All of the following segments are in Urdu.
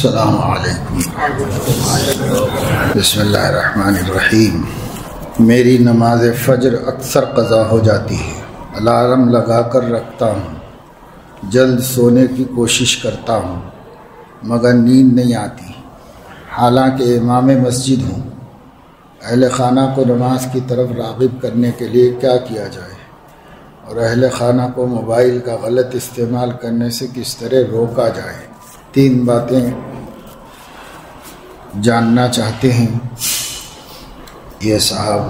السلام علیکم بسم اللہ الرحمن الرحیم۔ میری نماز فجر اکثر قضا ہو جاتی ہے، الارم لگا کر رکھتا ہوں، جلد سونے کی کوشش کرتا ہوں مگر نیند نہیں آتی، حالانکہ امام مسجد ہوں۔ اہل خانہ کو نماز کی طرف راغب کرنے کے لیے کیا کیا جائے، اور اہل خانہ کو موبائل کا غلط استعمال کرنے سے کس طرح روکا جائے؟ 3 باتیں جاننا چاہتے ہیں یہ صاحب۔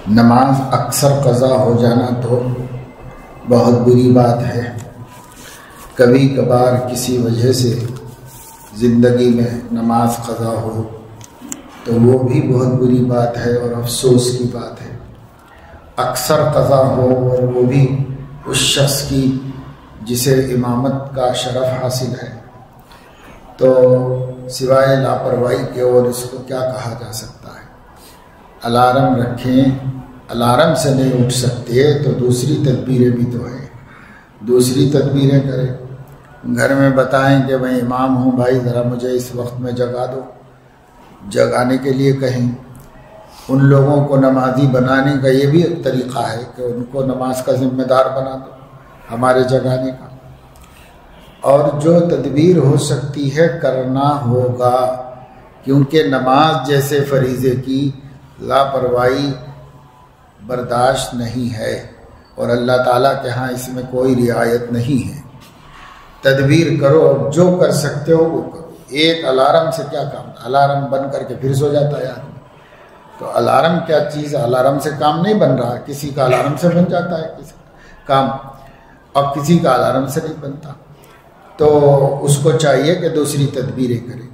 نماز اکثر قضا ہو جانا تو بہت بری بات ہے۔ کبھی کبھار کسی وجہ سے زندگی میں نماز قضا ہو تو وہ بھی بہت بری بات ہے اور افسوس کی بات ہے۔ اکثر قضا ہو اور وہ بھی اس شخص کی جسے امامت کا شرف حاصل ہے، تو سوائے لاپرواہی کے اور اس کو کیا کہا جا سکتا ہے؟ الارم رکھیں، الارم سے نہیں اٹھ سکتے تو دوسری تدبیریں بھی تو ہیں، دوسری تدبیریں کریں۔ گھر میں بتائیں کہ میں امام ہوں، بھائی ذرا مجھے اس وقت میں جگا دو، جگانے کے لیے کہیں۔ ان لوگوں کو نمازی بنانے کا یہ بھی ایک طریقہ ہے کہ ان کو نماز کا ذمہ دار بنا دو ہمارے جگانے کا۔ اور جو تدبیر ہو سکتی ہے کرنا ہوگا، کیونکہ نماز جیسے فریضے کی لاپرواہی برداشت نہیں ہے، اور اللہ تعالیٰ کے ہاں اس میں کوئی رعایت نہیں ہے۔ تدبیر کرو، جو کر سکتے ہو وہ کرو۔ ایک الارم سے کیا کام؟ الارم بند کر کے پھر سو جاتا ہے آدمی۔ تو الارم کیا چیز ہے؟ الارم سے کام نہیں بن رہا، کسی کا الارم سے بن جاتا ہے کسی کام، اور کسی کا الارم سے نہیں بنتا۔ تو اس کو چاہیے کہ دوسری تدبیریں کرے،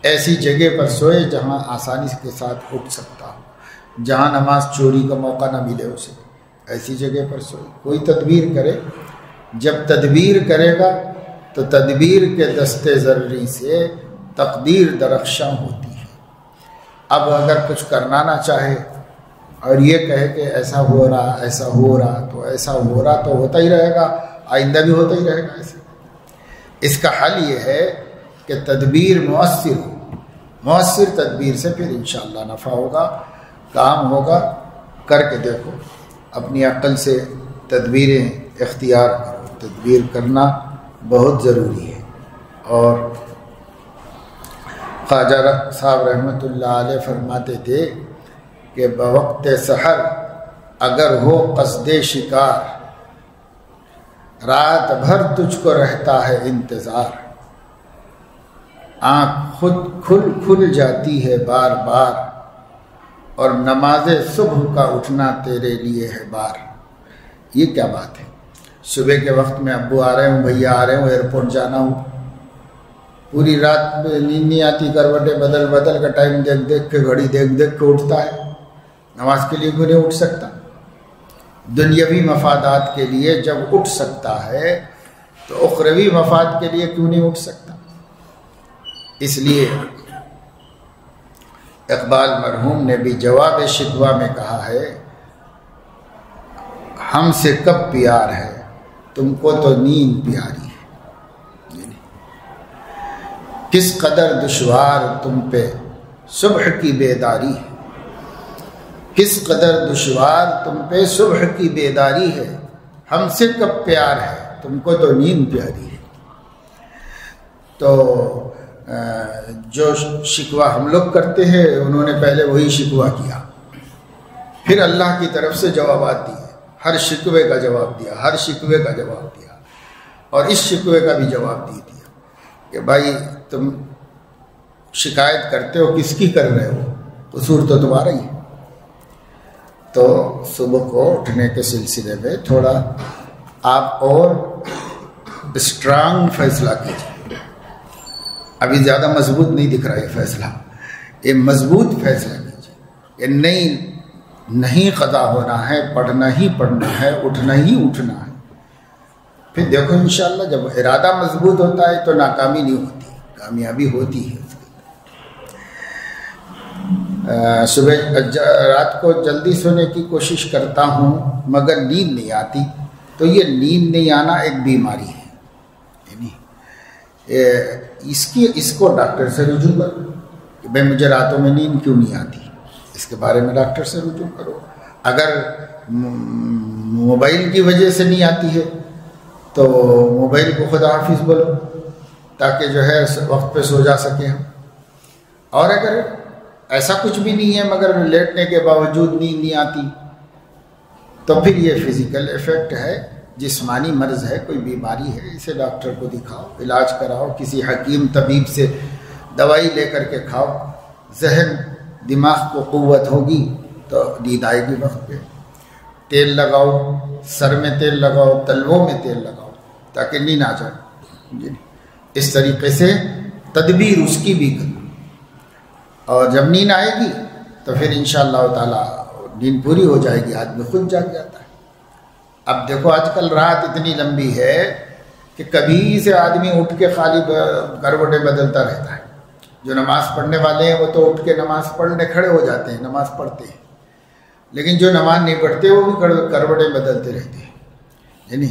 ایسی جگہ پر سوئے جہاں آسانی کے ساتھ اٹھ سکتا ہو، جہاں نماز چوری کا موقع نہ ملے اسے، ایسی جگہ پر سوئے، کوئی تدبیر کرے۔ جب تدبیر کرے گا تو تدبیر کے دستے ضروری سے تقدیر درخشاں ہوتی ہے۔ اب اگر کچھ کرنا نہ چاہے اور یہ کہے کہ ایسا ہو رہا ایسا ہو رہا، تو ایسا ہو رہا تو ہوتا ہی رہے گا، آئندہ بھی ہوتا ہی رہے گا ایسے۔ اس کا حل یہ ہے کہ تدبیر مؤثر ہو، مؤثر تدبیر سے پھر انشاءاللہ نفع ہوگا، کام ہوگا۔ کر کے دیکھو، اپنی عقل سے تدبیریں اختیار کرو، تدبیر کرنا بہت ضروری ہے۔ اور خواجہ صاحب رحمۃ اللہ علیہ فرماتے تھے کہ بوقت سحر اگر ہو قصد شکار، رات بھر تجھ کو رہتا ہے انتظار، آنکھ خود کھل جاتی ہے بار بار، اور نماز صبح کا اٹھنا تیرے لیے ہے بار۔ یہ کیا بات ہے؟ صبح کے وقت میں ابو آ رہے ہوں، بھیا آ رہے ہوں، ایئرپورٹ جانا ہو، پوری رات میں نیند نہیں آتی، کروٹیں بدل کا ٹائم دیکھ کے، گھڑی دیکھ کے اٹھتا ہے، نماز کے لیے کیوں نہیں اٹھ سکتا؟ دنیاوی مفادات کے لیے جب اٹھ سکتا ہے تو اخروی مفاد کے لیے کیوں نہیں اٹھ سکتا؟ اس لیے اقبال مرحوم نے بھی جواب شکوہ میں کہا ہے، ہم سے کب پیار ہے تم کو تو نیند پیاری ہے۔ کس قدر دشوار تم پہ صبح کی بیداری ہے، کس قدر دشوار تم پہ صبح کی بیداری ہے، ہم سے کب پیار ہے تم کو تو نیند پیاری ہے۔ تو جو شکوہ ہم لوگ کرتے ہیں انہوں نے پہلے وہی شکوہ کیا، پھر اللہ کی طرف سے جوابات دیے، ہر شکوے کا جواب دیا، ہر شکوے کا جواب دیا، اور اس شکوے کا بھی جواب دیا کہ بھائی تم شکایت کرتے ہو، کس کی کر رہے ہو؟ قصور تو تمہارا ہی ہے۔ تو صبح کو اٹھنے کے سلسلے میں تھوڑا آپ اور اسٹرانگ فیصلہ کیجیے۔ ابھی زیادہ مضبوط نہیں دکھ رہا یہ فیصلہ، یہ مضبوط فیصلہ کیجیے کہ نہیں قضا ہونا ہے، پڑھنا ہی پڑھنا ہے، اٹھنا ہی اٹھنا ہے۔ پھر دیکھو انشاءاللہ جب ارادہ مضبوط ہوتا ہے تو ناکامی نہیں ہوتی، کامیابی ہوتی ہے۔ صبح رات کو جلدی سونے کی کوشش کرتا ہوں مگر نیند نہیں آتی، تو یہ نیند نہیں آنا ایک بیماری ہے، یعنی اس کو ڈاکٹر سے رجوع کرو کہ بھائی مجھے راتوں میں نیند کیوں نہیں آتی، اس کے بارے میں ڈاکٹر سے رجوع کرو۔ اگر موبائل کی وجہ سے نہیں آتی ہے تو موبائل کو خدا حافظ بولو تاکہ جو ہے وقت پہ سو جا سکے ہم۔ اور اگر ایسا کچھ بھی نہیں ہے مگر لیٹنے کے باوجود نیند نہیں آتی تو پھر یہ فزیکل ایفیکٹ ہے، جسمانی مرض ہے، کوئی بیماری ہے، اسے ڈاکٹر کو دکھاؤ، علاج کراؤ، کسی حکیم طبیب سے دوائی لے کر کے کھاؤ، ذہن دماغ کو قوت ہوگی تو نیند آئے گی وقت پہ۔ تیل لگاؤ، سر میں تیل لگاؤ، تلووں میں تیل لگاؤ تاکہ نیند آ جائے۔ اس طریقے سے تدبیر اس کی بھی کرو، اور جب نیند آئے گی تو پھر انشاءاللہ تعالی نیند پوری ہو جائے گی، آدمی خود جاگ جاتا ہے۔ اب دیکھو آج کل رات اتنی لمبی ہے کہ کبھی سے آدمی اٹھ کے خالی کروٹیں بدلتا رہتا ہے۔ جو نماز پڑھنے والے ہیں وہ تو اٹھ کے نماز پڑھنے کھڑے ہو جاتے ہیں، نماز پڑھتے ہیں، لیکن جو نماز نہیں پڑھتے وہ بھی کروٹیں بدلتے رہتے ہیں۔ یعنی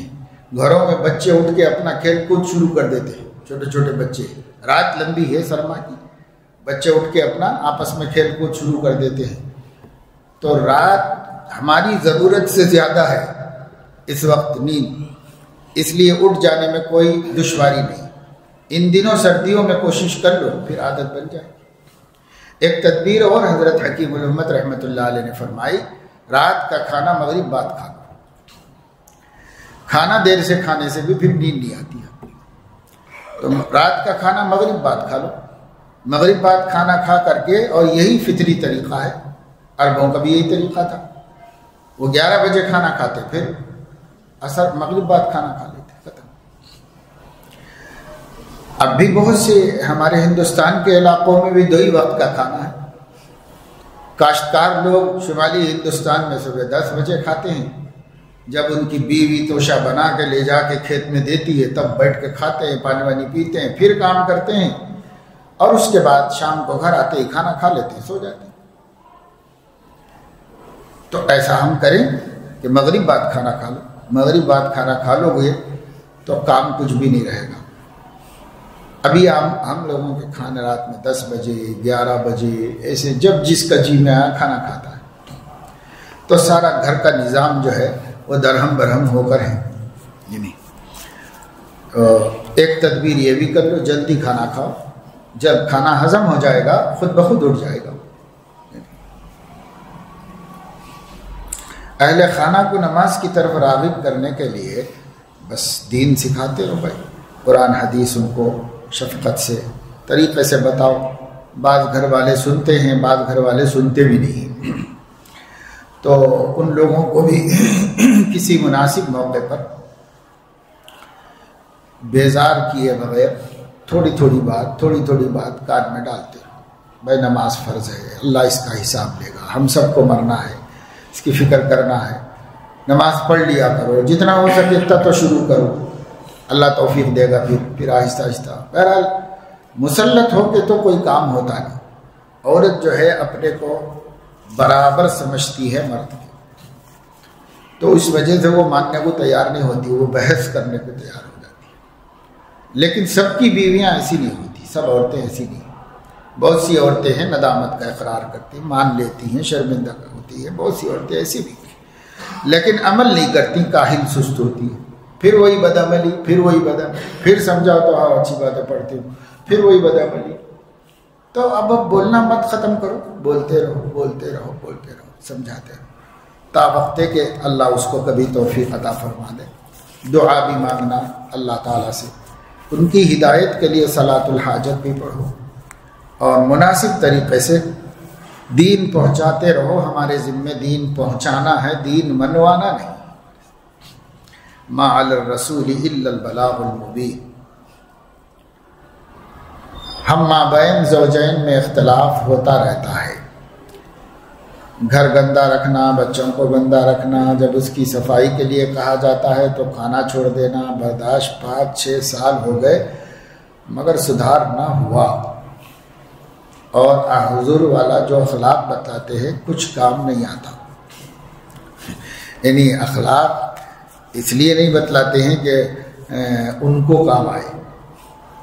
گھروں میں بچے اٹھ کے اپنا کھیل کود شروع کر دیتے ہیں، چھوٹے چھوٹے بچے، رات لمبی ہے سرما کی، بچے اٹھ کے اپنا آپس میں کھیل کود شروع کر دیتے ہیں۔ تو رات ہماری ضرورت سے زیادہ ہے اس وقت نیند، اس لیے اٹھ جانے میں کوئی دشواری نہیں۔ ان دنوں سردیوں میں کوشش کر لو، پھر عادت بن جائے۔ ایک تدبیر اور حضرت حکیم الامت رحمۃ اللہ علیہ نے فرمائی، رات کا کھانا مغرب بعد کھا لو۔ کھانا دیر سے کھانے سے بھی پھر نیند نہیں آتی ہے، تو رات کا کھانا مغرب بعد کھا لو۔ مغرب بعد کھانا کھا کر کے، اور یہی فطری طریقہ ہے، عربوں کا بھی یہی طریقہ تھا، وہ 11 بجے کھانا کھاتے، پھر عصر مغرب بعد کھانا کھا لیتے، ختم۔ اب بھی بہت سے ہمارے ہندوستان کے علاقوں میں بھی 2 ہی وقت کا کھانا ہے۔ کاشتکار لوگ شمالی ہندوستان میں صبح 10 بجے کھاتے ہیں، جب ان کی بیوی توشہ بنا کے لے جا کے کھیت میں دیتی ہے تب بیٹھ کے کھاتے ہیں، پانی وانی پیتے ہیں، پھر کام کرتے ہیں، اور اس کے بعد شام کو گھر آتے ہی کھانا کھا لیتے ہیں، سو جاتے ہیں۔ تو ایسا ہم کریں کہ مغرب بعد کھانا کھا لو۔ مغرب بعد کھانا کھا لو گے تو کام کچھ بھی نہیں رہے گا۔ ابھی ہم لوگوں کے کھانے رات میں 10 بجے 11 بجے ایسے جب جس کا جی میں آیا کھانا کھاتا ہے، تو سارا گھر کا نظام جو ہے وہ درہم برہم ہو کر ہے۔ ایک تدبیر یہ بھی کر لو، جلدی کھانا کھاؤ، جب کھانا ہضم ہو جائے گا خود بخود اٹھ جائے گا۔ اہل خانہ کو نماز کی طرف راغب کرنے کے لیے بس دین سکھاتے رہو بھائی، قرآن حدیث ان کو شفقت سے طریقے سے بتاؤ۔ بعض گھر والے سنتے ہیں، بعض گھر والے سنتے بھی نہیں، تو ان لوگوں کو بھی کسی مناسب موقع پر بیزار کیے بغیر تھوڑی تھوڑی بات کان میں ڈالتے رہو۔ بھائی نماز فرض ہے، اللہ اس کا حساب لے گا، ہم سب کو مرنا ہے، اس کی فکر کرنا ہے، نماز پڑھ لیا کرو، جتنا ہو سکے اتنا تو شروع کرو، اللہ توفیق دے گا، پھر آہستہ آہستہ۔ بہرحال مسلط ہو کے تو کوئی کام ہوتا نہیں۔ عورت جو ہے اپنے کو برابر سمجھتی ہے مرد کی، تو اس وجہ سے وہ ماننے کو تیار نہیں ہوتی، وہ بحث کرنے کو تیار ہو جاتی ہے۔ لیکن سب کی بیویاں ایسی نہیں ہوتی، سب عورتیں ایسی نہیں۔ بہت سی عورتیں ہیں ندامت کا اقرار کرتی، مان لیتی ہیں، شرمندہ ہوتی ہے، بہت سی عورتیں ایسی بھی ہیں، لیکن عمل نہیں کرتی، کاہل سست ہوتی ہیں، پھر وہی بدعملی، پھر سمجھاؤ تو ہاں اچھی باتیں پڑھتی ہوں، پھر وہی بدعملی۔ تو اب بولنا مت ختم کرو، بولتے رہو، سمجھاتے رہو، تا وقت کہ اللہ اس کو کبھی توفیق عطا فرما دے۔ دعا بھی مانگنا اللہ تعالیٰ سے، ان کی ہدایت کے لیے صلاۃ الحاجت بھی پڑھو، اور مناسب طریقے سے دین پہنچاتے رہو۔ ہمارے ذمہ دین پہنچانا ہے، دین منوانا نہیں۔ ما علی الرسول الا البلاغ المبین۔ ہم مابین زوجین میں اختلاف ہوتا رہتا ہے، گھر گندا رکھنا، بچوں کو گندا رکھنا، جب اس کی صفائی کے لیے کہا جاتا ہے تو کھانا چھوڑ دینا، برداشت 5-6 سال ہو گئے مگر سدھار نہ ہوا۔ اور حضور والا جو اخلاق بتاتے ہیں کچھ کام نہیں آتا، یعنی اخلاق اس لیے نہیں بتلاتے ہیں کہ ان کو کام آئے،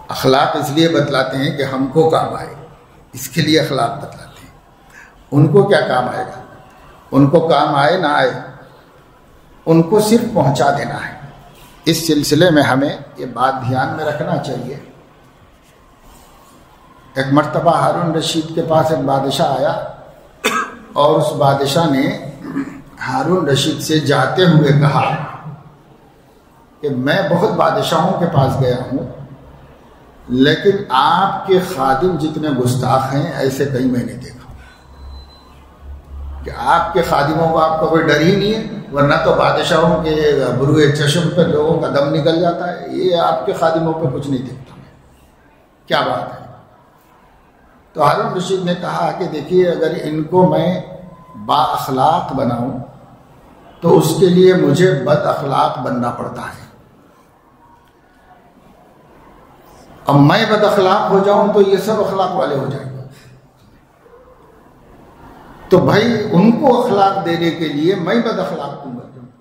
اخلاق اس لیے بتلاتے ہیں کہ ہم کو کام آئے، اس کے لیے اخلاق بتلاتے ہیں۔ ان کو کیا کام آئے گا؟ ان کو کام آئے نہ آئے، ان کو صرف پہنچا دینا ہے۔ اس سلسلے میں ہمیں یہ بات دھیان میں رکھنا چاہیے۔ ایک مرتبہ ہارون رشید کے پاس ایک بادشاہ آیا اور اس بادشاہ نے ہارون رشید سے جاتے ہوئے کہا کہ میں بہت بادشاہوں کے پاس گیا ہوں، لیکن آپ کے خادم جتنے گستاخ ہیں ایسے کہیں میں نہیں دیکھا کہ آپ کے خادموں کو آپ کا کوئی ڈر ہی نہیں ہے، ورنہ تو بادشاہوں کے بروئے چشم پہ لوگوں کا دم نکل جاتا ہے، یہ آپ کے خادموں پہ کچھ نہیں دیکھتا میں، کیا بات ہے؟ تو ہارون رشید نے کہا کہ دیکھیے اگر ان کو میں با اخلاق بناؤں تو اس کے لیے مجھے بد اخلاق بننا پڑتا ہے، اب میں بد اخلاق ہو جاؤں تو یہ سب اخلاق والے ہو جائیں گے، تو بھائی ان کو اخلاق دینے کے لیے میں بد اخلاق کیوں بن جاؤں؟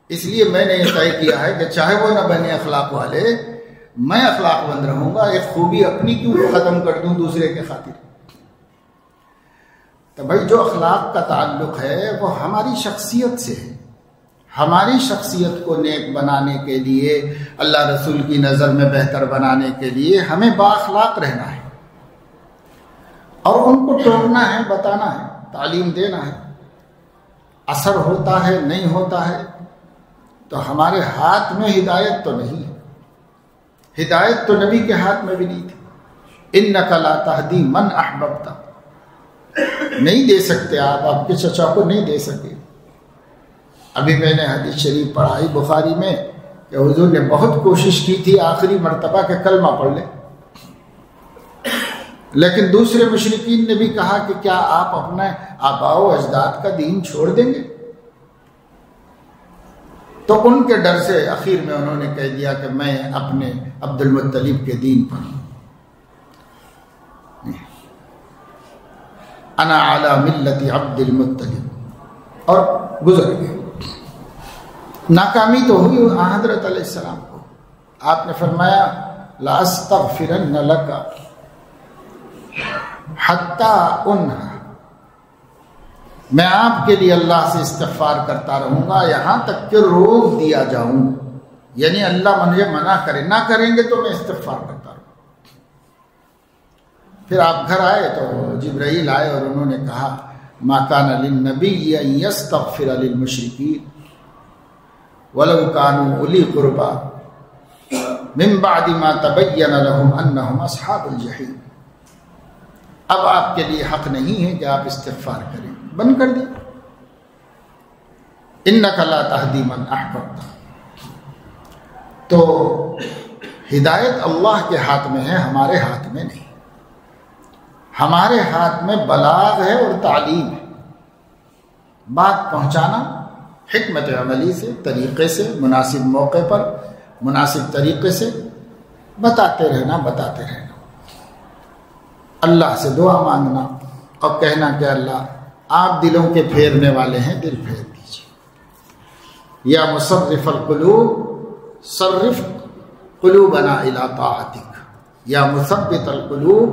اس لیے میں نے یہ طے کیا ہے کہ چاہے وہ نہ بنے اخلاق والے، میں اخلاق بند رہوں گا، ایک خوبی اپنی کیوں ختم کر دوں دوسرے کے خاطر؟ تو بھائی جو اخلاق کا تعلق ہے وہ ہماری شخصیت سے ہے، ہماری شخصیت کو نیک بنانے کے لیے، اللہ رسول کی نظر میں بہتر بنانے کے لیے ہمیں با اخلاق رہنا ہے، اور ان کو ٹوکنا ہے، بتانا ہے، تعلیم دینا ہے۔ اثر ہوتا ہے نہیں ہوتا ہے تو ہمارے ہاتھ میں ہدایت تو نہیں ہے، ہدایت تو نبی کے ہاتھ میں بھی نہیں تھی۔ انک لا تہدی من احببت، نہیں دے سکتے آپ کے چچا کو نہیں دے سکے۔ ابھی میں نے حدیث شریف پڑھائی بخاری میں کہ حضور نے بہت کوشش کی تھی آخری مرتبہ کہ کلمہ پڑھ لیں، لیکن دوسرے مشرکین نے بھی کہا کہ کیا آپ اپنے آباء و اجداد کا دین چھوڑ دیں گے؟ تو ان کے ڈر سے آخر میں انہوں نے کہہ دیا کہ میں اپنے عبد المطلب کے دین پر ہوں، انا علی ملت عبد المطلب، اور گزر گئے۔ ناکامی تو ہوئی حضرت علیہ السلام کو، آپ نے فرمایا لَأَسْتَغْفِرَنَّ لَكَ حَتَّى أُنْهَا، میں آپ کے لیے اللہ سے استغفار کرتا رہوں گا یہاں تک کہ روک دیا جاؤں، یعنی اللہ مجھے منع کرے، نہ کریں گے تو میں استغفار کرتا رہوں۔ پھر آپ گھر آئے تو جبرائیل آئے اور انہوں نے کہا ما کان للنبی ان یستغفر للمشرکین ولو كانوا اولی قربا من بعد ما تبین لهم انهم اصحاب الجحیم، اب آپ کے لیے حق نہیں ہے کہ آپ استغفار کریں، بند کر دیں۔ انک لا تہدی من احببت، تو ہدایت اللہ کے ہاتھ میں ہے، ہمارے ہاتھ میں نہیں۔ ہمارے ہاتھ میں بلاغ ہے اور تعلیم ہے، بات پہنچانا حکمت عملی سے، طریقے سے، مناسب موقع پر مناسب طریقے سے بتاتے رہنا۔ اللہ سے دعا مانگنا اور کہنا کہ اللہ آپ دلوں کے پھیرنے والے ہیں، دل پھیر دیجیے۔ یا مصرف القلوب صرف قلوبنا الی طاعتک، یا مثبت القلوب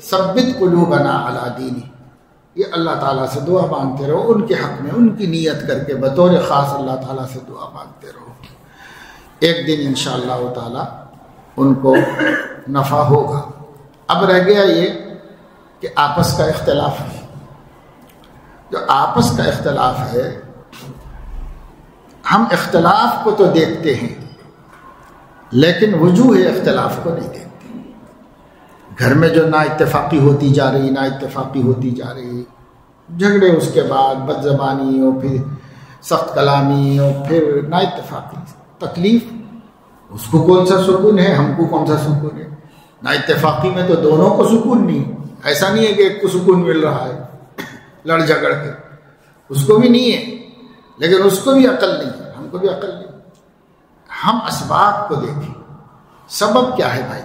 ثبت قلوبنا علی دینک۔ یہ اللہ تعالیٰ سے دعا مانگتے رہو، ان کے حق میں ان کی نیت کر کے بطور خاص اللہ تعالیٰ سے دعا مانگتے رہو، ایک دن انشاءاللہ تعالیٰ ان کو نفع ہوگا۔ اب رہ گیا یہ کہ آپس کا اختلاف ہے، جو آپس کا اختلاف ہے، ہم اختلاف کو تو دیکھتے ہیں لیکن وجوہ اختلاف کو نہیں دیکھتے۔ گھر میں جو نا اتفاقی ہوتی جا رہی، جھگڑے، اس کے بعد بد زبانی اور پھر سخت کلامی اور پھر نا اتفاقی، تکلیف، اس کو کون سا سکون ہے، ہم کو کون سا سکون ہے؟ نا اتفاقی میں تو دونوں کو سکون نہیں، ایسا نہیں ہے کہ ایک کو سکون مل رہا ہے لڑ جھگڑ کے، اس کو بھی نہیں ہے، لیکن اس کو بھی عقل نہیں ہے، ہم کو بھی عقل نہیں۔ ہم اسباب کو دیکھیں، سبب کیا ہے بھائی؟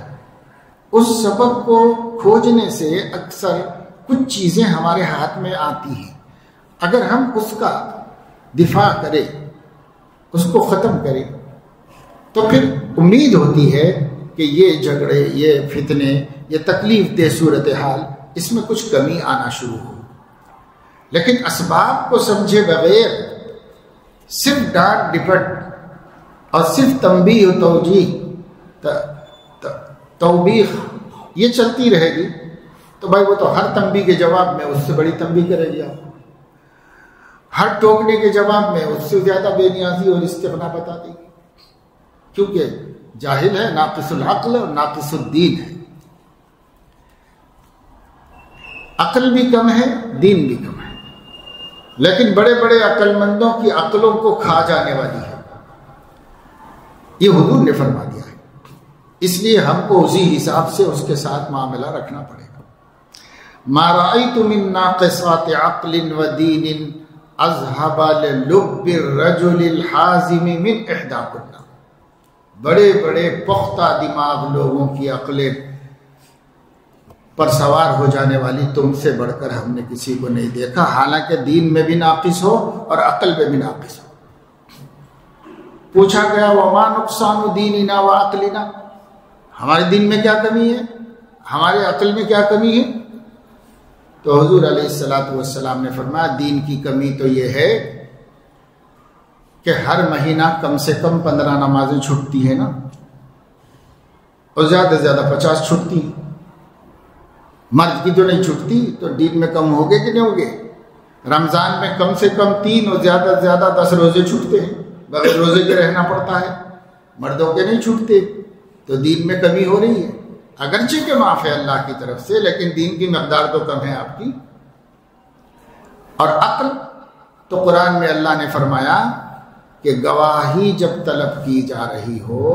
اس سبب کو کھوجنے سے اکثر کچھ چیزیں ہمارے ہاتھ میں آتی ہیں، اگر ہم اس کا دفاع کریں، اس کو ختم کریں، تو پھر امید ہوتی ہے کہ یہ جھگڑے، یہ فتنے، یہ تکلیف دہ صورتحال، اس میں کچھ کمی آنا شروع ہو. لیکن اسباب کو سمجھے بغیر صرف ڈانٹ ڈپٹ اور صرف تنبیہ و توجیہ توبیخ یہ چلتی رہے گی تو بھائی وہ تو ہر تنبیہ کے جواب میں اس سے بڑی تنبیہ کرے گی، آپ ہر ٹوکنے کے جواب میں اس سے زیادہ بے نیازی اور استغنا بتا دے گی، کیونکہ جاہل ہے، ناقص العقل اور ناقص الدین ہے. عقل بھی کم ہے، دین بھی کم ہے، لیکن بڑے بڑے عقل مندوں کی عقلوں کو کھا جانے والی ہے. یہ حضور نے فرما دیا ہے، اس لیے ہم کو اسی حساب سے اس کے ساتھ معاملہ رکھنا پڑے گا. ما رأيت من ناقصات عقل و دین اذهب للب الرجل الحازم من احداكن. بڑے بڑے پختہ دماغ لوگوں کی عقلیں پر سوار ہو جانے والی تم سے بڑھ کر ہم نے کسی کو نہیں دیکھا، حالانکہ دین میں بھی ناقص ہو اور عقل میں بھی ناقص ہو. پوچھا گیا وما نقصان دیننا و عقلنا، ہمارے دین میں کیا کمی ہے، ہمارے عقل میں کیا کمی ہے؟ تو حضور علیہ الصلوۃ والسلام نے فرمایا دین کی کمی تو یہ ہے کہ ہر مہینہ کم سے کم 15 نمازیں چھٹتی ہیں نا، اور زیادہ سے زیادہ 50 چھٹتی ہیں. مرد کی جو نہیں چھٹتی تو دین میں کم ہوگے کہ نہیں ہوگے؟ رمضان میں کم سے کم 3 اور زیادہ سے زیادہ 10 روزے چھٹتے ہیں، بغیر روزے کے رہنا پڑتا ہے، مردوں کے نہیں چھٹتے. تو دین میں کمی ہو رہی ہے، اگرچہ کہ معاف ہے اللہ کی طرف سے، لیکن دین کی مقدار تو کم ہے آپ کی. اور عقل تو قرآن میں اللہ نے فرمایا کہ گواہی جب طلب کی جا رہی ہو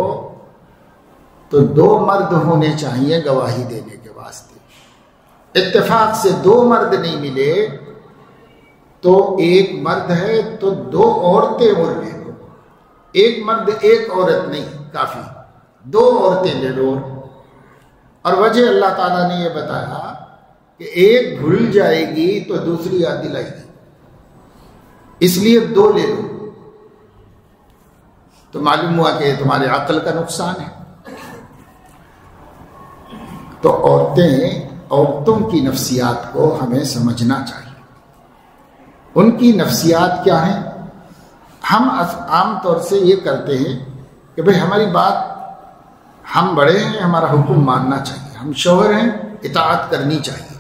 تو 2 مرد ہونے چاہیے گواہی دینے کے واسطے. اتفاق سے 2 مرد نہیں ملے تو 1 مرد ہے تو 2 عورتیں اور لے لو. 1 مرد 1 عورت نہیں کافی، 2 عورتیں لے لو. اور وجہ اللہ تعالیٰ نے یہ بتایا کہ ایک بھول جائے گی تو دوسری یاد دلائے گی، اس لیے 2 لے لو. تو معلوم ہوا کہ تمہارے عقل کا نقصان ہے. تو عورتوں کی نفسیات کو ہمیں سمجھنا چاہیے. ان کی نفسیات کیا ہیں؟ ہم عام طور سے یہ کرتے ہیں کہ بھئی ہماری بات، ہم بڑے ہیں، ہمارا حکم ماننا چاہیے، ہم شوہر ہیں، اطاعت کرنی چاہیے.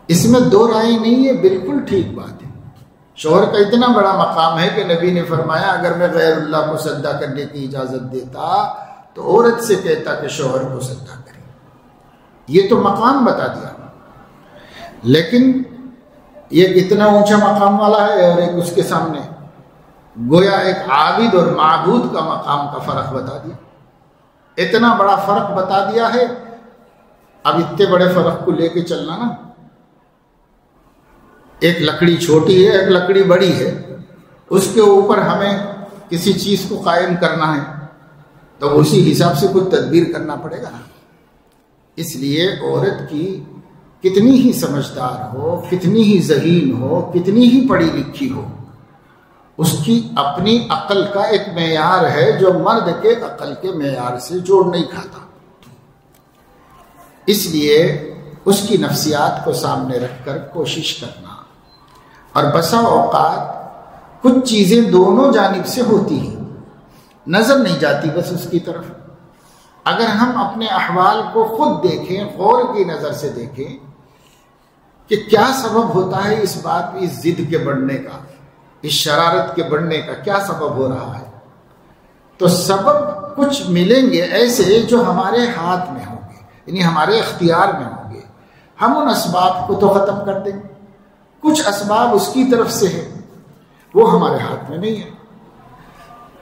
اس میں 2 رائے نہیں ہے، بالکل ٹھیک بات ہے. شوہر کا اتنا بڑا مقام ہے کہ نبی نے فرمایا اگر میں غیر اللہ کو سجدہ کرنے کی اجازت دیتا تو عورت سے کہتا کہ شوہر کو سجدہ کرے. یہ تو مقام بتا دیا. لیکن یہ اتنا اونچا مقام والا ہے اور ایک اس کے سامنے گویا ایک عابد اور معبود کا مقام کا فرق بتا دیا. اتنا بڑا فرق بتا دیا ہے. اب اتنے بڑے فرق کو لے کے چلنا نا، ایک لکڑی چھوٹی ہے، ایک لکڑی بڑی ہے، اس کے اوپر ہمیں کسی چیز کو قائم کرنا ہے تو اسی حساب سے کچھ تدبیر کرنا پڑے گا. اس لیے عورت کی کتنی ہی سمجھدار ہو، کتنی ہی ذہین ہو، کتنی ہی پڑھی لکھی ہو، اس کی اپنی عقل کا ایک معیار ہے جو مرد کے عقل کے معیار سے جوڑ نہیں کھاتا. اس لیے اس کی نفسیات کو سامنے رکھ کر کوشش کرنا. اور بسا اوقات کچھ چیزیں دونوں جانب سے ہوتی ہیں، نظر نہیں جاتی بس اس کی طرف. اگر ہم اپنے احوال کو خود دیکھیں، غور کی نظر سے دیکھیں کہ کیا سبب ہوتا ہے اس بات، اس ضد کے بڑھنے کا، اس شرارت کے بڑھنے کا کیا سبب ہو رہا ہے، تو سبب کچھ ملیں گے ایسے جو ہمارے ہاتھ میں ہوں گے، یعنی ہمارے اختیار میں ہوں گے. ہم ان اسباب کو تو ختم کر دیں گے. کچھ اسباب اس کی طرف سے ہے، وہ ہمارے ہاتھ میں نہیں ہے.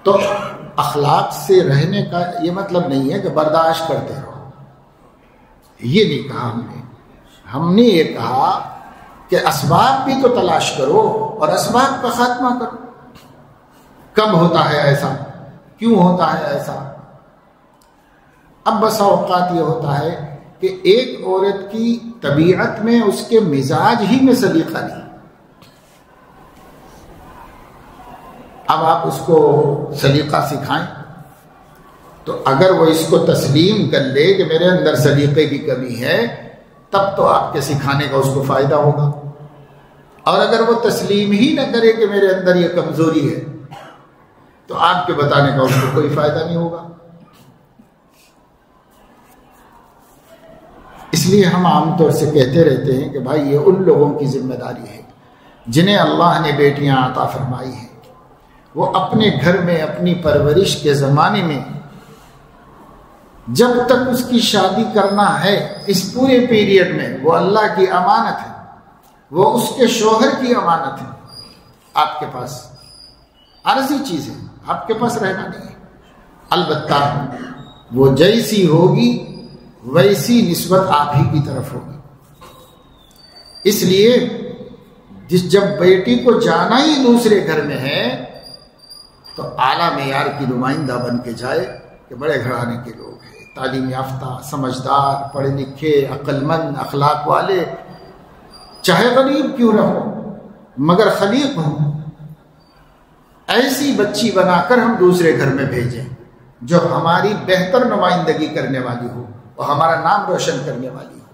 تو اخلاق سے رہنے کا یہ مطلب نہیں ہے کہ برداشت کرتے رہو، یہ نہیں کہا ہم نے. ہم نے یہ کہا کہ اسباب بھی تو تلاش کرو اور اسباب کا خاتمہ کرو. کب ہوتا ہے ایسا؟ کیوں ہوتا ہے ایسا؟ اب بسا اوقات یہ ہوتا ہے کہ ایک عورت کی طبیعت میں اس کے مزاج ہی میں سلیقہ نہیں. اب آپ اس کو سلیقہ سکھائیں تو اگر وہ اس کو تسلیم کر لے کہ میرے اندر سلیقے کی کمی ہے، تب تو آپ کے سکھانے کا اس کو فائدہ ہوگا. اور اگر وہ تسلیم ہی نہ کرے کہ میرے اندر یہ کمزوری ہے، تو آپ کے بتانے کا اس کو کوئی فائدہ نہیں ہوگا. اس لیے ہم عام طور سے کہتے رہتے ہیں کہ بھائی یہ ان لوگوں کی ذمہ داری ہے جنہیں اللہ نے بیٹیاں عطا فرمائی ہیں. وہ اپنے گھر میں اپنی پرورش کے زمانے میں جب تک اس کی شادی کرنا ہے، اس پورے پیریڈ میں وہ اللہ کی امانت ہے، وہ اس کے شوہر کی امانت ہے. آپ کے پاس عارضی چیز ہے، آپ کے پاس رہنا نہیں ہے. البتہ وہ جیسی ہوگی ویسی نسبت آپ ہی کی طرف ہوگی. اس لیے جب بیٹی کو جانا ہی دوسرے گھر میں ہے تو اعلیٰ معیار کی نمائندہ بن کے جائے کہ بڑے گھرانے کے لوگ ہیں، تعلیم یافتہ، سمجھدار، پڑھے لکھے، عقل مند، اخلاق والے، چاہے غریب کیوں نہ ہو مگر خلیق ہو. ایسی بچی بنا کر ہم دوسرے گھر میں بھیجیں جو ہماری بہتر نمائندگی کرنے والی ہو اور ہمارا نام روشن کرنے والی ہو.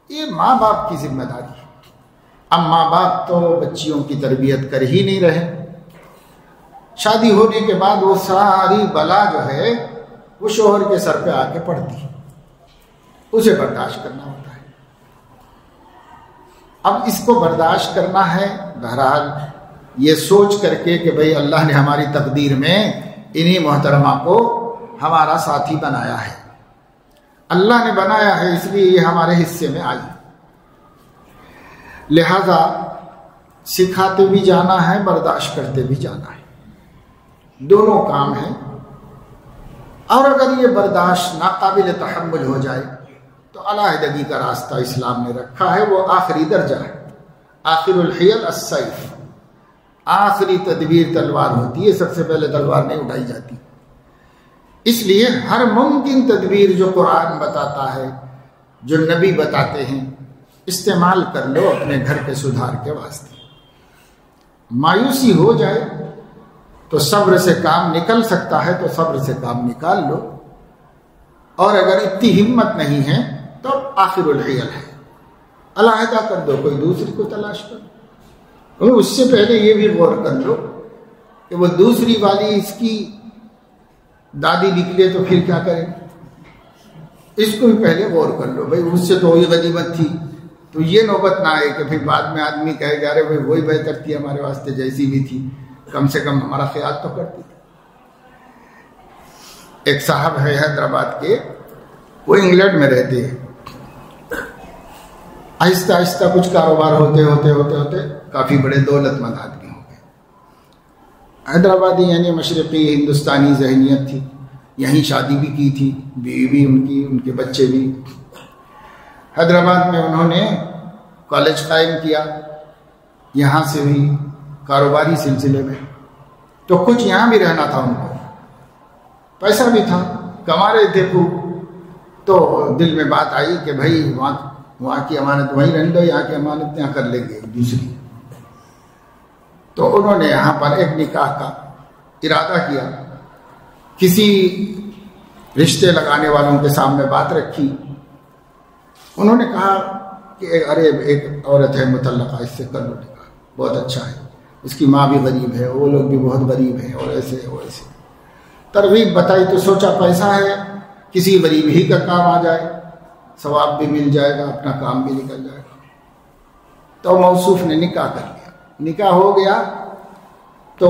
یہ ماں باپ کی ذمہ داری ہے. اب ماں باپ تو بچیوں کی تربیت کر ہی نہیں رہے. شادی ہونے کے بعد وہ ساری بلا جو ہے وہ شوہر کے سر پہ آ کے پڑتی ہے، اسے برداشت کرنا ہوتا ہے. اب اس کو برداشت کرنا ہے بہرحال یہ سوچ کر کے کہ بھئی اللہ نے ہماری تقدیر میں انہی محترمہ کو ہمارا ساتھی بنایا ہے، اللہ نے بنایا ہے، اس لیے یہ ہمارے حصے میں آئی. لہذا سکھاتے بھی جانا ہے، برداشت کرتے بھی جانا ہے، دونوں کام ہیں. اور اگر یہ برداشت ناقابل تحمل ہو جائے تو علیحدگی کا راستہ اسلام نے رکھا ہے، وہ آخری درجہ ہے. آخر الحیل السیف، آخری تدبیر تلوار ہوتی ہے، سب سے پہلے تلوار نہیں اٹھائی جاتی. اس لیے ہر ممکن تدبیر جو قرآن بتاتا ہے، جو نبی بتاتے ہیں، استعمال کر لو اپنے گھر کے سدھار کے واسطے. مایوسی ہو جائے تو صبر سے کام نکل سکتا ہے تو صبر سے کام نکال لو، اور اگر اتنی ہمت نہیں ہے تو آخر الحیل ہے، علیحدہ کر دو، کوئی دوسری کو تلاش کرو. اس سے پہلے یہ بھی غور کر لو کہ وہ دوسری والی اس کی دادی نکلے تو پھر کیا کرے. اس کو بھی پہلے غور کر لو، بھائی اس سے تو وہی غنیمت تھی، تو یہ نوبت نہ آئے کہ پھر بعد میں آدمی کہے گا ارے بھائی وہی بہتر تھی ہمارے واسطے، جیسی بھی تھی کم سے کم ہمارا خیال تو کرتی تھی. ایک صاحب ہے حیدرآباد کے، وہ انگلینڈ میں رہتے ہیں. آہستہ آہستہ کچھ کاروبار ہوتے ہوتے ہوتے ہوتے کافی بڑے دولت مند آدمی ہو گئے. حیدرآبادی یعنی مشرقی ہندوستانی ذہنیت تھی، یہیں شادی بھی کی تھی، بیوی بھی ان کی، ان کے بچے بھی. حیدرآباد میں انہوں نے کالج قائم کیا، یہاں سے بھی کاروباری سلسلے میں، تو کچھ یہاں بھی رہنا تھا، ان کو پیسہ بھی تھا، کما رہے تھے خوب. تو دل میں بات آئی کہ بھائی وہاں کی امانت وہیں رہنے دو، یہاں کی امانت یہاں کر لیں گے دوسری. تو انہوں نے یہاں پر ایک نکاح کا ارادہ کیا. کسی رشتے لگانے والوں کے سامنے بات رکھی. انہوں نے کہا کہ ارے ایک عورت ہے مطلقہ، اس سے کر لو نکاح، بہت اچھا ہے، اس کی ماں بھی غریب ہے، وہ لوگ بھی بہت غریب ہیں، اور ایسے اور ایسے. ترغیب بتائی تو سوچا پیسہ ہے، کسی غریب ہی کا کام آ جائے، ثواب بھی مل جائے گا، اپنا کام بھی نکل جائے گا. تو موصوف نے نکاح کر لیا. نکاح ہو گیا تو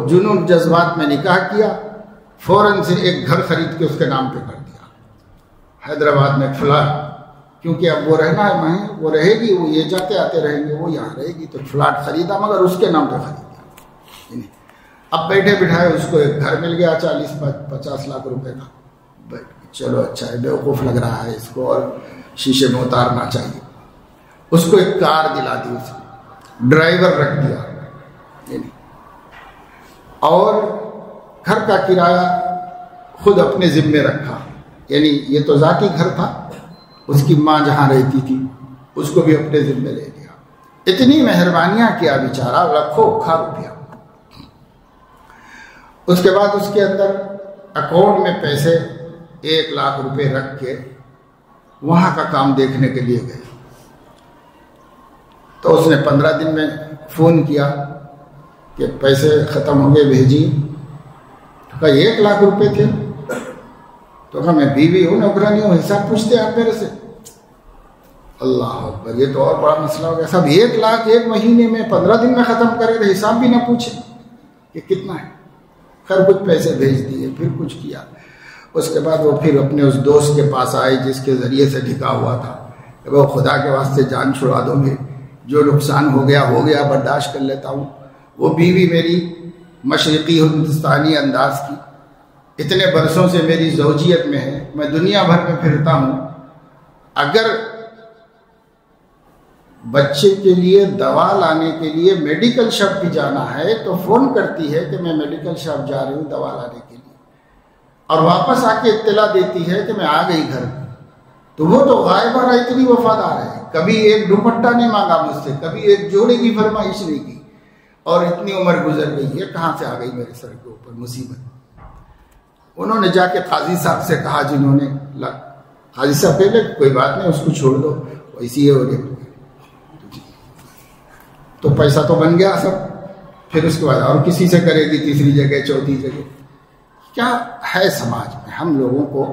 جنون جذبات میں نکاح کیا، فوراً سے ایک گھر خرید کے اس کے نام پہ کر دیا حیدرآباد میں فلاٹ. کیونکہ اب وہ رہنا ہے، وہ رہے گی، وہ یہ جاتے آتے رہیں گے، وہ یہاں رہے گی، تو فلاٹ خریدا مگر اس کے نام پہ خریدا. اب بیٹھے بٹھائے اس کو ایک گھر مل گیا 40-50 لاکھ روپے کا. چلو اچھا ہے، بیوقوف لگ رہا ہے اس کو، اور شیشے میں اتارنا چاہیے. اس کو ایک کار دلا دی، اس کو ڈرائیور رکھ دیا، اور گھر کا کرایہ خود اپنے ذمے رکھا. یعنی یہ تو ذاتی گھر تھا، اس کی ماں جہاں رہتی تھی اس کو بھی اپنے ذمے لے لیا. اتنی مہربانیاں کیا بیچارہ، رکھو کھا روپیہ. اس کے بعد اس کے اندر اکاؤنٹ میں پیسے 1 لاکھ روپے رکھ کے وہاں کا کام دیکھنے کے لیے گئے. تو اس نے 15 دن میں فون کیا کہ پیسے ختم ہو گئے بھیجی. تو کہا 1 لاکھ روپے تھے. تو کہا میں بیوی ہوں نوکرانی ہوں, حساب پوچھتے آپ میرے سے. اللہ اکبر, یہ تو اور بڑا مسئلہ ہو گیا. صاحب 1 لاکھ 1 مہینے میں 15 دن میں ختم کرے تو حساب بھی نہ پوچھے کہ کتنا ہے. خیر کچھ پیسے بھیج دیے, پھر کچھ کیا. اس کے بعد وہ پھر اپنے اس دوست کے پاس آئے جس کے ذریعے سے ڈھکا ہوا تھا کہ وہ خدا کے واسطے جان چھڑا دو گے, جو نقصان ہو گیا برداشت کر لیتا ہوں. وہ بیوی میری مشرقی ہندوستانی انداز کی, اتنے برسوں سے میری زوجیت میں ہے, میں دنیا بھر میں پھرتا ہوں. اگر بچے کے لیے دوا لانے کے لیے میڈیکل شاپ بھی جانا ہے تو فون کرتی ہے کہ میں میڈیکل شاپ جا رہی ہوں دوا لانے کے لیے, اور واپس آ کے اطلاع دیتی ہے کہ میں آ گئی گھر. تو وہ تو غائبانہ اتنی وفادار ہے, کبھی ایک دوپٹہ نہیں مانگا مجھ سے, کبھی ایک جوڑے کی فرمائش نہیں کی, اور اتنی عمر گزر گئی ہے, کہاں سے آ گئی میرے سر کے اوپر مصیبت. انہوں نے جا کے قاضی صاحب سے کہا, جنہوں نے قاضی صاحب پہلے کوئی بات نہیں اس کو چھوڑ دو, ایسی ہے ہو گیا. تو پیسہ تو بن گیا سب. پھر اس کے بعد اور کسی سے کرے گی, تیسری جگہ چوتھی جگہ. کیا ہے سماج میں, ہم لوگوں کو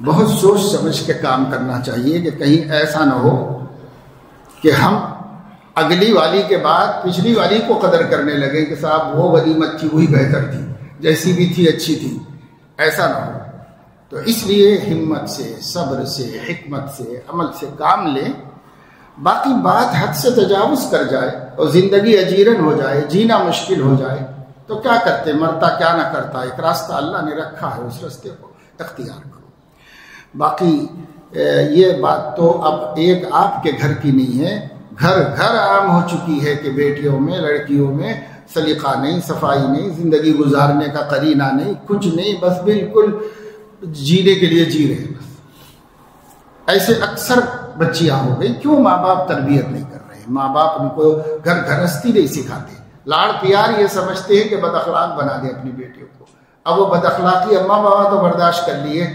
بہت سوچ سمجھ کے کام کرنا چاہیے کہ کہیں ایسا نہ ہو کہ ہم اگلی والی کے بعد پچھلی والی کو قدر کرنے لگے کہ صاحب وہ غنیمت تھی وہی بہتر تھی, جیسی بھی تھی اچھی تھی. ایسا نہ ہو. تو اس لیے ہمت سے, صبر سے, حکمت سے, عمل سے کام لیں. باقی بات حد سے تجاوز کر جائے اور زندگی اجیرن ہو جائے, جینا مشکل ہو جائے تو کیا کرتے, مرتا کیا نہ کرتا. ایک راستہ اللہ نے رکھا ہے, اس راستے کو اختیار کرو. باقی یہ بات تو اب ایک آپ کے گھر کی نہیں ہے, گھر گھر عام ہو چکی ہے کہ بیٹیوں میں لڑکیوں میں سلیقہ نہیں, صفائی نہیں, زندگی گزارنے کا قرینہ نہیں, کچھ نہیں, بس بالکل جینے کے لیے جی رہے. بس ایسے اکثر بچیاں ہو گئی. کیوں ماں باپ تربیت نہیں کر رہے, ماں باپ ان کو گھر گھرستی نہیں سکھاتے. لاڑ پیار یہ سمجھتے ہیں کہ بد اخلاق بنا دیں اپنی بیٹیوں کو. اب وہ بد اخلاقی اماں بابا تو برداشت کر لیے,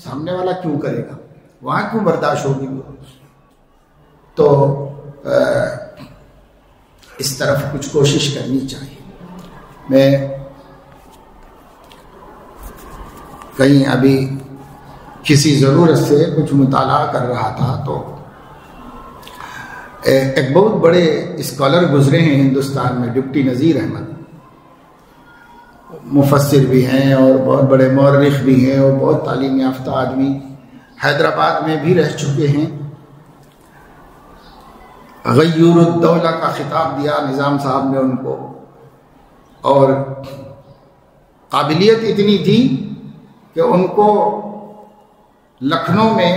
سامنے والا کیوں کرے گا, وہاں کیوں برداشت ہوگی. تو اس طرف کچھ کوشش کرنی چاہیے. میں کہیں ابھی کسی ضرورت سے کچھ مطالعہ کر رہا تھا تو ایک بہت بڑے اسکالر گزرے ہیں ہندوستان میں, ڈپٹی نذیر احمد, مفسر بھی ہیں اور بہت بڑے مورخ بھی ہیں اور بہت تعلیم یافتہ آدمی, حیدرآباد میں بھی رہ چکے ہیں. غیور الدولہ کا خطاب دیا نظام صاحب نے ان کو, اور قابلیت اتنی تھی کہ ان کو لکھنؤ میں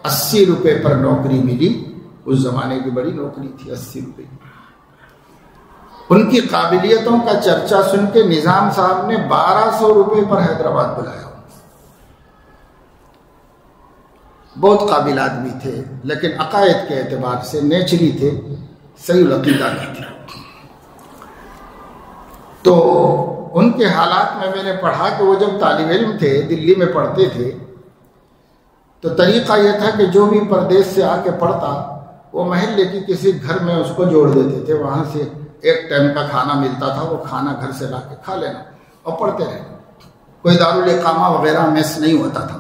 80 روپے پر نوکری ملی. اس زمانے کی بڑی نوکری تھی 80 روپے. ان کی قابلیتوں کا چرچا سن کے نظام صاحب نے 1200 روپے پر حیدرآباد بلایا. بہت قابل آدمی تھے, لیکن عقائد کے اعتبار سے نیچری تھے, صحیح العقیدہ نہیں تھے. تو ان کے حالات میں نے پڑھا کہ وہ جب طالب علم تھے, دلی میں پڑھتے تھے, تو طریقہ یہ تھا کہ جو بھی پردیس سے آ کے پڑھتا وہ محلے کی کسی گھر میں اس کو جوڑ دیتے تھے. وہاں سے ایک ٹائم کا کھانا ملتا تھا, وہ کھانا گھر سے لا کے کھا لینا اور پڑھتے رہے. کوئی دارالاقامہ وغیرہ میس نہیں ہوتا تھا.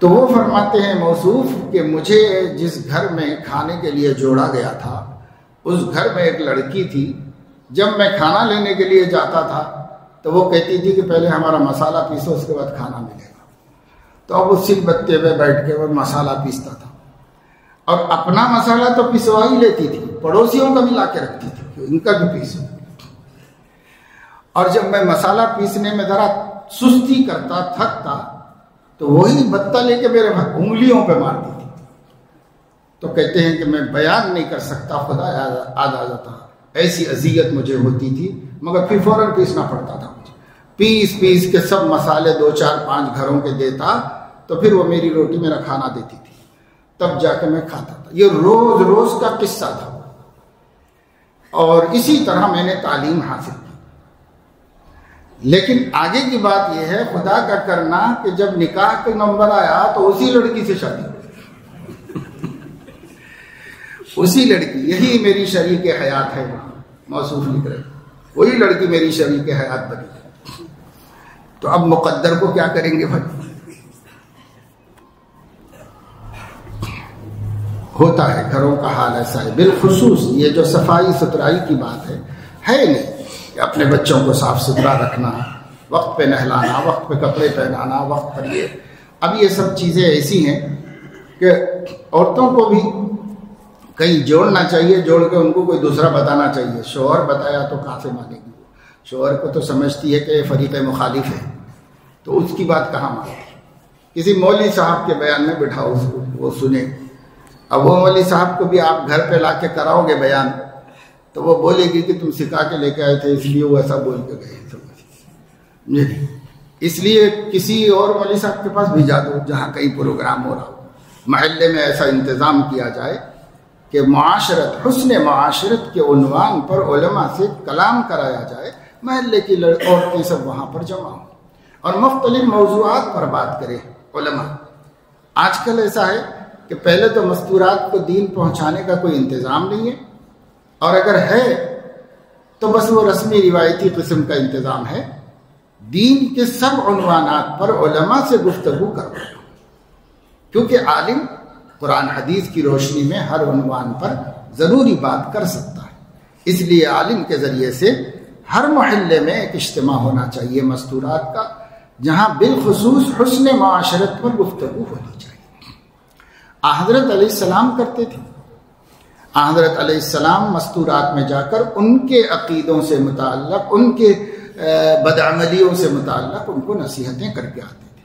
تو وہ فرماتے ہیں موصوف کہ مجھے جس گھر میں کھانے کے لیے جوڑا گیا تھا اس گھر میں ایک لڑکی تھی. جب میں کھانا لینے کے لیے جاتا تھا تو وہ کہتی تھی کہ پہلے ہمارا مسالہ پیسو, اس کے بعد کھانا ملے گا. تو اب وہ سل بتے پہ بیٹھ کے وہ مسالہ پیستا تھا, اور اپنا مسالہ تو پسوا ہی لیتی تھی, پڑوسیوں کا بھی لا کے رکھتی تھی کہ ان کا بھی پیسو. اور جب میں مسالہ پیسنے میں ذرا سستی کرتا, تھکتا, تو وہی بتہ لے کے میرے انگلیوں پہ مارتی تھی. تو کہتے ہیں کہ میں بیان نہیں کر سکتا, خدا یاد آ جاتا, ایسی اذیت مجھے ہوتی تھی. مگر پھر فوراً پیسنا پڑتا تھا مجھے. پیس کے سب مسالے 2 4 5 گھروں کے دیتا, تو پھر وہ میری روٹی میرا کھانا دیتی تھی, تب جا کے میں کھاتا تھا. یہ روز روز کا قصہ تھا. اور اسی طرح میں نے تعلیم حاصل کی. لیکن آگے کی بات یہ ہے خدا کا کرنا کہ جب نکاح کا نمبر آیا تو اسی لڑکی سے شادی ہوئی، اسی لڑکی، یہی میری شریک حیات ہے، موصوف لکھ رہے، وہی لڑکی میری شریک حیات بنی۔ تو اب مقدر کو کیا کریں گے بھائی؟ ہوتا ہے، گھروں کا حال ایسا ہے۔ بالخصوص یہ جو صفائی ستھرائی کی بات ہے نہیں کہ اپنے بچوں کو صاف ستھرا رکھنا، وقت پہ نہلانا، وقت پہ کپڑے پہنانا، وقت پر یہ، اب یہ سب چیزیں ایسی ہیں کہ عورتوں کو بھی کہیں جوڑنا چاہیے، جوڑ کے ان کو کوئی دوسرا بتانا چاہیے۔ شوہر بتایا تو کہاں سے مانے گی؟ شوہر کو تو سمجھتی ہے کہ فریق مخالف ہے، تو اس کی بات کہاں مانتی؟ کسی مولوی صاحب کے بیان میں بٹھاؤ اس کو، وہ سنے۔ اب وہ مولوی صاحب کو بھی آپ گھر پہ لا کے کراؤ گے بیان، تو وہ بولے گی کہ تم سکھا کے لے کے آئے تھے، اس لیے وہ ایسا بول کے گئے۔ اس لیے کسی اور مولوی صاحب کے پاس بھیجا دو جہاں کہیں پروگرام ہو رہا ہو، محلے میں ایسا انتظام کیا جائے کہ معاشرت، حسن معاشرت کے عنوان پر علماء سے کلام کرایا جائے، محلے کی عورتیں سب وہاں پر جمع ہوں اور مختلف موضوعات پر بات کرے علماء۔ آج کل ایسا ہے کہ پہلے تو مستورات کو دین پہنچانے کا کوئی انتظام نہیں ہے، اور اگر ہے تو بس وہ رسمی روایتی قسم کا انتظام ہے۔ دین کے سب عنوانات پر علماء سے گفتگو کرو، کیونکہ عالم قرآن حدیث کی روشنی میں ہر عنوان پر ضروری بات کر سکتا ہے۔ اس لیے عالم کے ذریعے سے ہر محلے میں ایک اجتماع ہونا چاہیے مستورات کا، جہاں بالخصوص حسن معاشرت پر گفتگو ہونی چاہیے۔ حضرت علیہ السلام کرتے تھے، حضرت علیہ السلام مستورات میں جا کر ان کے عقیدوں سے متعلق، ان کے بدعملیوں سے متعلق ان کو نصیحتیں کر کے آتے تھے۔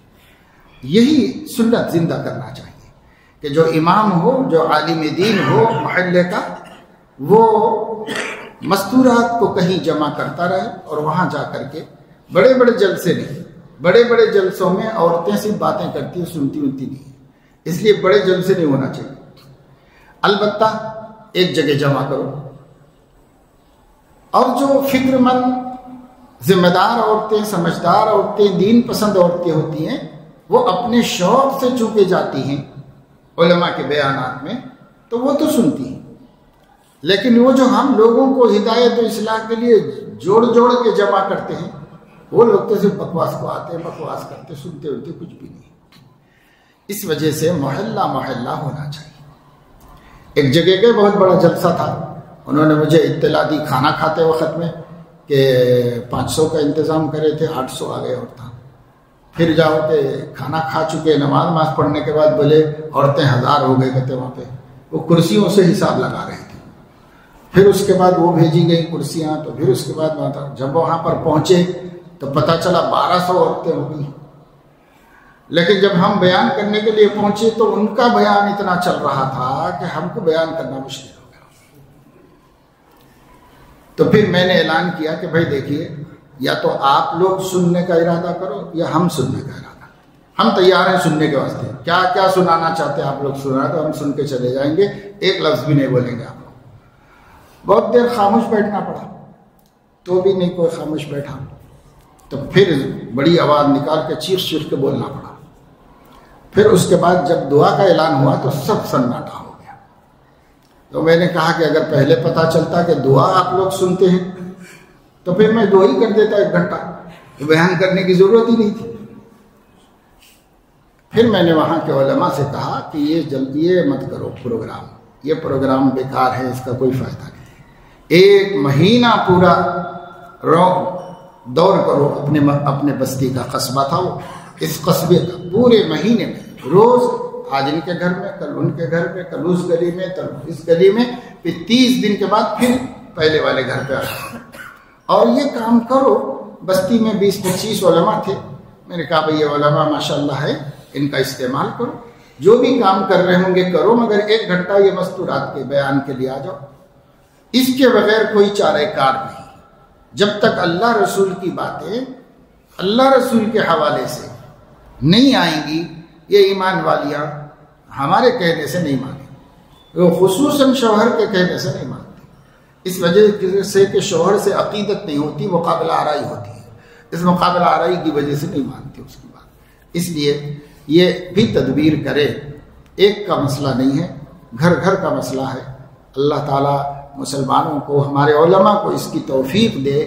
یہی سنت زندہ کرنا چاہیے کہ جو امام ہو، جو عالم دین ہو محلے کا، وہ مستورات کو کہیں جمع کرتا رہے، اور وہاں جا کر کے بڑے بڑے جلسے نہیں، بڑے بڑے جلسوں میں عورتیں صرف باتیں کرتی سنتی نہیں، اس لیے بڑے جلسے نہیں ہونا چاہیے۔ البتہ ایک جگہ جمع کرو، اور جو فکر مند، ذمہ دار عورتیں، سمجھدار عورتیں، دین پسند عورتیں ہوتی ہیں، وہ اپنے شوق سے چونکہ جاتی ہیں علماء کے بیانات میں، تو وہ تو سنتی ہیں، لیکن وہ جو ہم لوگوں کو ہدایت و اصلاح کے لیے جوڑ کے جمع کرتے ہیں، وہ لوگ تو صرف بکواس کو آتے ہیں، بکواس کرتے، سنتے ہوتے کچھ بھی نہیں۔ اس وجہ سے محلہ ہونا چاہیے۔ ایک جگہ کے بہت بڑا جلسہ تھا، انہوں نے مجھے اطلاع دی کھانا کھاتے وقت میں کہ 500 کا انتظام کرے تھے، 800 آ گئے اور تھا۔ پھر جاؤ کہ کھانا کھا چکے، نماز پڑھنے کے بعد بولے عورتیں 1000 ہو گئے کہتے وہاں پہ، وہ کرسیوں سے حساب لگا رہے تھے۔ پھر اس کے بعد وہ بھیجی گئی کرسیاں، تو پھر اس کے بعد جب وہاں پر پہنچے تو پتہ چلا 1200 عورتیں ہو گئی۔ لیکن جب ہم بیان کرنے کے لیے پہنچے تو ان کا بیان اتنا چل رہا تھا کہ ہم کو بیان کرنا مشکل ہو گیا۔ تو پھر میں نے اعلان کیا کہ بھائی دیکھیے، یا تو آپ لوگ سننے کا ارادہ کرو یا ہم سننے کا ارادہ، ہم تیار ہیں سننے کے واسطے، کیا کیا سنانا چاہتے ہیں آپ لوگ سنا تو ہم سن کے چلے جائیں گے، ایک لفظ بھی نہیں بولیں گے آپ لوگ۔ بہت دیر خاموش بیٹھنا پڑا، تو بھی نہیں کوئی خاموش بیٹھا، تو پھر بڑی آواز نکال کے چیخ کے بولنا پڑا۔ پھر اس کے بعد جب دعا کا اعلان ہوا تو سب سناٹا ہو گیا۔ تو میں نے کہا کہ اگر پہلے پتہ چلتا کہ دعا آپ لوگ سنتے ہیں تو پھر میں دعا ہی کر دیتا 1 گھنٹہ، بیان کرنے کی ضرورت ہی نہیں تھی۔ پھر میں نے وہاں کے علماء سے کہا کہ یہ مت کرو پروگرام، یہ پروگرام بیکار ہے، اس کا کوئی فائدہ نہیں۔ 1 مہینہ پورا دور کرو، اپنے بستی کا قصبہ تھا وہ، اس قصبے کا پورے مہینے میں روز آج ان کے گھر میں، کل ان کے گھر میں، کل اس گلی میں، کل اس گلی میں، پھر 30 دن کے بعد پھر پہلے والے گھر پہ آئے، اور یہ کام کرو۔ بستی میں 20-25 علماء تھے، میں نے کہا بھئی یہ علماء ماشاءاللہ ہے، ان کا استعمال کرو، جو بھی کام کر رہے ہوں گے کرو، مگر 1 گھنٹہ یہ مستورات کے بیان کے لیے آ جاؤ۔ اس کے بغیر کوئی چارہ کار نہیں۔ جب تک اللہ رسول کی باتیں اللہ رسول کے حوالے سے نہیں آئیں گی، یہ ایمان والیاں ہمارے کہنے سے نہیں مانیں، وہ خصوصاً شوہر کے کہنے سے نہیں مانتے، اس وجہ سے کہ شوہر سے عقیدت نہیں ہوتی، وہ قابل آرائی ہوتی ہے۔ اس مقابلہ آرائی کی وجہ سے نہیں مانتے اس کی بات. اس لیے یہ بھی تدبیر کرے. ایک کا مسئلہ نہیں ہے، گھر گھر کا مسئلہ ہے. اللہ تعالیٰ مسلمانوں کو، ہمارے علماء کو اس کی توفیق دے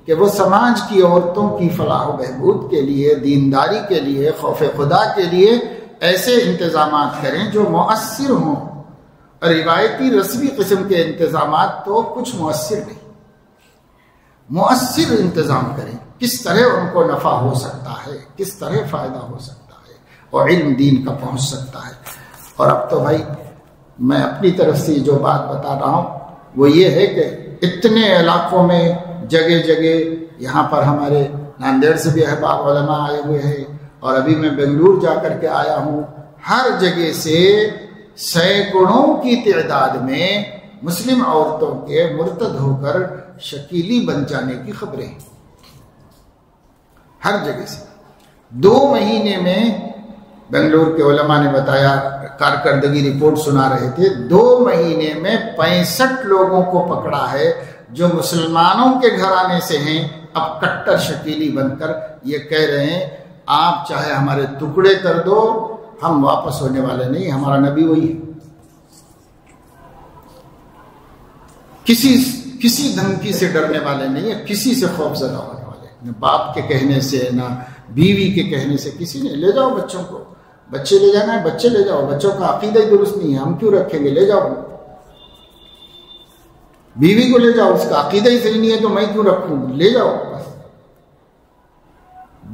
کہ وہ سماج کی عورتوں کی فلاح و بہبود کے لیے، دینداری کے لیے، خوف خدا کے لیے ایسے انتظامات کریں جو مؤثر ہوں. روایتی رسمی قسم کے انتظامات تو کچھ مؤثر نہیں. مؤثر انتظام کریں، کس طرح ان کو نفع ہو سکتا ہے، کس طرح فائدہ ہو سکتا ہے اور علم دین کا پہنچ سکتا ہے. اور اب تو بھائی میں اپنی طرف سے جو بات بتا رہا ہوں وہ یہ ہے کہ اتنے علاقوں میں جگہ جگہ، یہاں پر ہمارے ناندیڑ سے بھی احباب علماء آئے ہوئے ہیں، اور ابھی میں بنگلور جا کر کے آیا ہوں. ہر جگہ سے سینکڑوں کی تعداد میں مسلم عورتوں کے مرتد ہو کر شکیلی بن جانے کی خبریں ہیں. ہر جگہ سے 2 مہینے میں بنگلور کے علماء نے بتایا، کارکردگی رپورٹ سنا رہے تھے، 2 مہینے میں 65 لوگوں کو پکڑا ہے جو مسلمانوں کے گھرانے سے ہیں. اب کٹر شکیلی بن کر یہ کہہ رہے ہیں آپ چاہے ہمارے ٹکڑے کر دو، ہم واپس ہونے والے نہیں. ہمارا نبی وہی ہے. کسی دھمکی سے ڈرنے والے نہیں ہے، کسی سے خوف زدہ ہونے والے، نہ باپ کے کہنے سے، نہ بیوی کے کہنے سے. کسی نے لے جاؤ بچوں کو، بچے لے جانا ہے بچے لے جاؤ، بچوں کا عقیدہ ہی درست نہیں ہے، ہم کیوں رکھیں گے، لے جاؤ. بیوی کو لے جاؤ، اس کا عقیدہ ہی صحیح نہیں ہے تو میں کیوں رکھوں، لے جاؤ. بس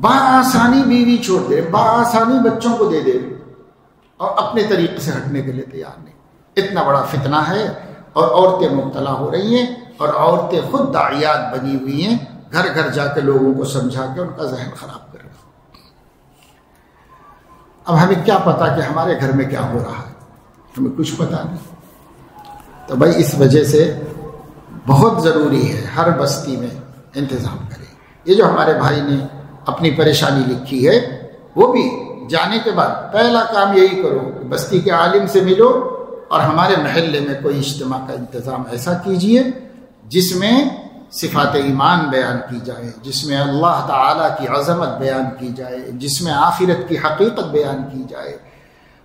بآسانی بیوی چھوڑ دے، بآسانی بچوں کو دے دے، اور اپنے طریقے سے ہٹنے کے لیے تیار نہیں. اتنا بڑا فتنہ ہے، اور عورتیں مبتلا ہو رہی ہیں، اور عورتیں خود داعیات بنی ہوئی ہیں، گھر گھر جا کے لوگوں کو سمجھا کے ان کا ذہن خراب کر رہے ہیں. اب ہمیں کیا پتا کہ ہمارے گھر میں کیا ہو رہا ہے، ہمیں کچھ پتا نہیں. تو بھائی اس وجہ سے بہت ضروری ہے ہر بستی میں انتظام کریں. یہ جو ہمارے بھائی نے اپنی پریشانی لکھی ہے، وہ بھی جانے کے بعد پہلا کام یہی کرو کہ بستی کے عالم سے ملو، اور ہمارے محلے میں کوئی اجتماع کا انتظام ایسا کیجئے جس میں صفات ایمان بیان کی جائے، جس میں اللہ تعالیٰ کی عظمت بیان کی جائے، جس میں آخرت کی حقیقت بیان کی جائے.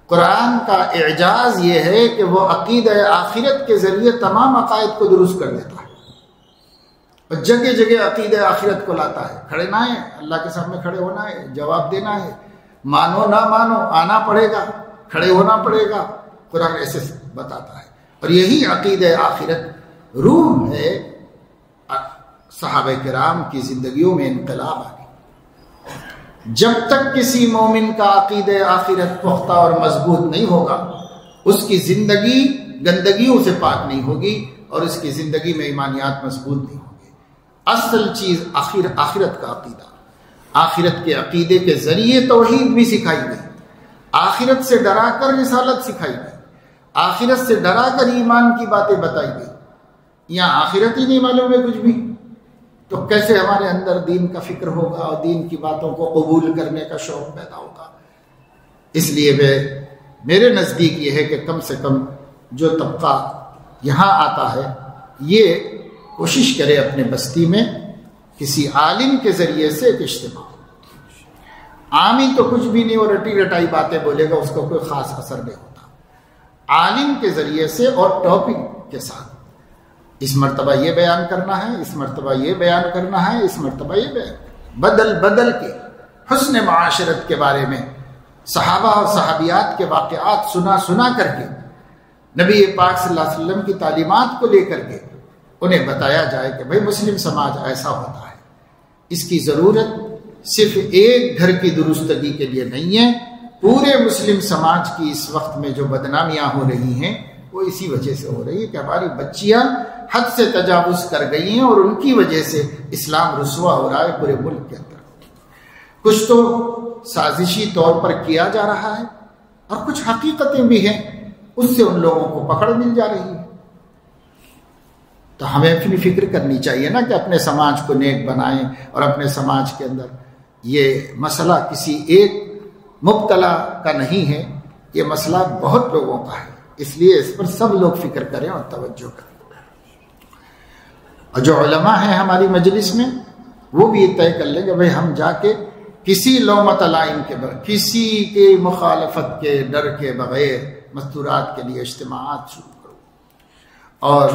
قرآن کا اعجاز یہ ہے کہ وہ عقیدہ آخرت کے ذریعے تمام عقائد کو درست کر دیتا ہے، اور جگہ جگہ عقیدہ آخرت کو لاتا ہے. کھڑے نہ ہیں، اللہ کے سامنے کھڑے ہونا ہے، جواب دینا ہے، مانو نہ مانو آنا پڑے گا، کھڑے ہونا پڑے گا. قرآن ایسے بتاتا ہے، اور یہی عقیدہ آخرت روح ہے. صحابہ کرام کی زندگیوں میں انقلاب آ گئی. جب تک کسی مومن کا عقیدہ آخرت پختہ اور مضبوط نہیں ہوگا، اس کی زندگی گندگیوں سے پاک نہیں ہوگی، اور اس کی زندگی میں ایمانیات مضبوط نہیں ہوگی. اصل چیز آخرت کا عقیدہ، آخرت کے عقیدے کے ذریعے توحید بھی سکھائی گئی، آخرت سے ڈرا کر رسالت سکھائی گئی، آخرت سے ڈرا کر ایمان کی باتیں بتائی گئی. یہاں آخرت ہی نہیں معلوم ہے کچھ بھی، تو کیسے ہمارے اندر دین کا فکر ہوگا اور دین کی باتوں کو قبول کرنے کا شوق پیدا ہوگا. اس لیے میرے نزدیک یہ ہے کہ کم سے کم جو طبقہ یہاں آتا ہے یہ کوشش کرے اپنے بستی میں کسی عالم کے ذریعے سے ایک اجتماع. عامی تو کچھ بھی نہیں، اور رٹی رٹائی باتیں بولے گا، اس کو کوئی خاص اثر نہیں ہوتا. عالم کے ذریعے سے اور ٹاپک کے ساتھ، اس مرتبہ یہ بیان کرنا ہے، اس مرتبہ یہ بیان کرنا ہے، اس مرتبہ یہ بیان، بدل کے حسن معاشرت کے بارے میں صحابہ اور صحابیات کے واقعات سنا کر کے، نبی پاک صلی اللہ علیہ وسلم کی تعلیمات کو لے کر کے انہیں بتایا جائے کہ بھائی مسلم سماج ایسا ہوتا ہے. اس کی ضرورت صرف ایک گھر کی درستگی کے لیے نہیں ہے، پورے مسلم سماج کی اس وقت میں جو بدنامیاں ہو رہی ہیں وہ اسی وجہ سے ہو رہی ہے کہ ہماری بچیاں حد سے تجاوز کر گئی ہیں، اور ان کی وجہ سے اسلام رسوا ہو رہا ہے پورے ملک کے اندر. کچھ تو سازشی طور پر کیا جا رہا ہے، اور کچھ حقیقتیں بھی ہیں، اس سے ان لوگوں کو پکڑ مل جا رہی ہے. تو ہمیں اپنی فکر کرنی چاہیے نا کہ اپنے سماج کو نیک بنائیں، اور اپنے سماج کے اندر یہ مسئلہ کسی ایک مبتلا کا نہیں ہے، یہ مسئلہ بہت لوگوں کا ہے. اس لیے اس پر سب لوگ فکر کریں اور توجہ کریں. اور جو علماء ہیں ہماری مجلس میں، وہ بھی طے کر لیں کہ بھئی ہم جا کے کسی لومۃ لائم کے بغیر، کسی کے مخالفت کے ڈر کے بغیر مستورات کے لیے اجتماعات شروع کرو، اور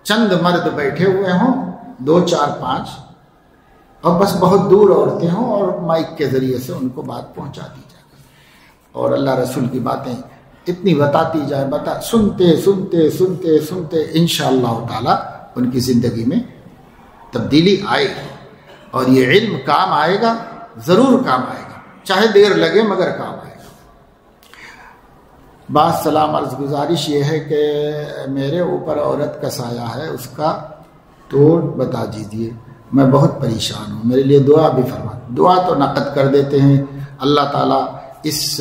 چند مرد بیٹھے ہوئے ہوں، 2 4 5، اور بس بہت دور عورتیں ہوں، اور مائک کے ذریعے سے ان کو بات پہنچا دی جائے، اور اللہ رسول کی باتیں اتنی بتاتی جائے، سنتے سنتے سنتے سنتے انشاءاللہ تعالی ان کی زندگی میں تبدیلی آئے گی، اور یہ علم کام آئے گا، ضرور کام آئے گا، چاہے دیر لگے مگر کام آئے گا۔ بعض سلام عرض گزارش یہ ہے کہ میرے اوپر عورت کا سایہ ہے، اس کا توڑ بتا دیجیے، میں بہت پریشان ہوں، میرے لیے دعا بھی فرما۔ دعا تو نقد کر دیتے ہیں، اللہ تعالیٰ اس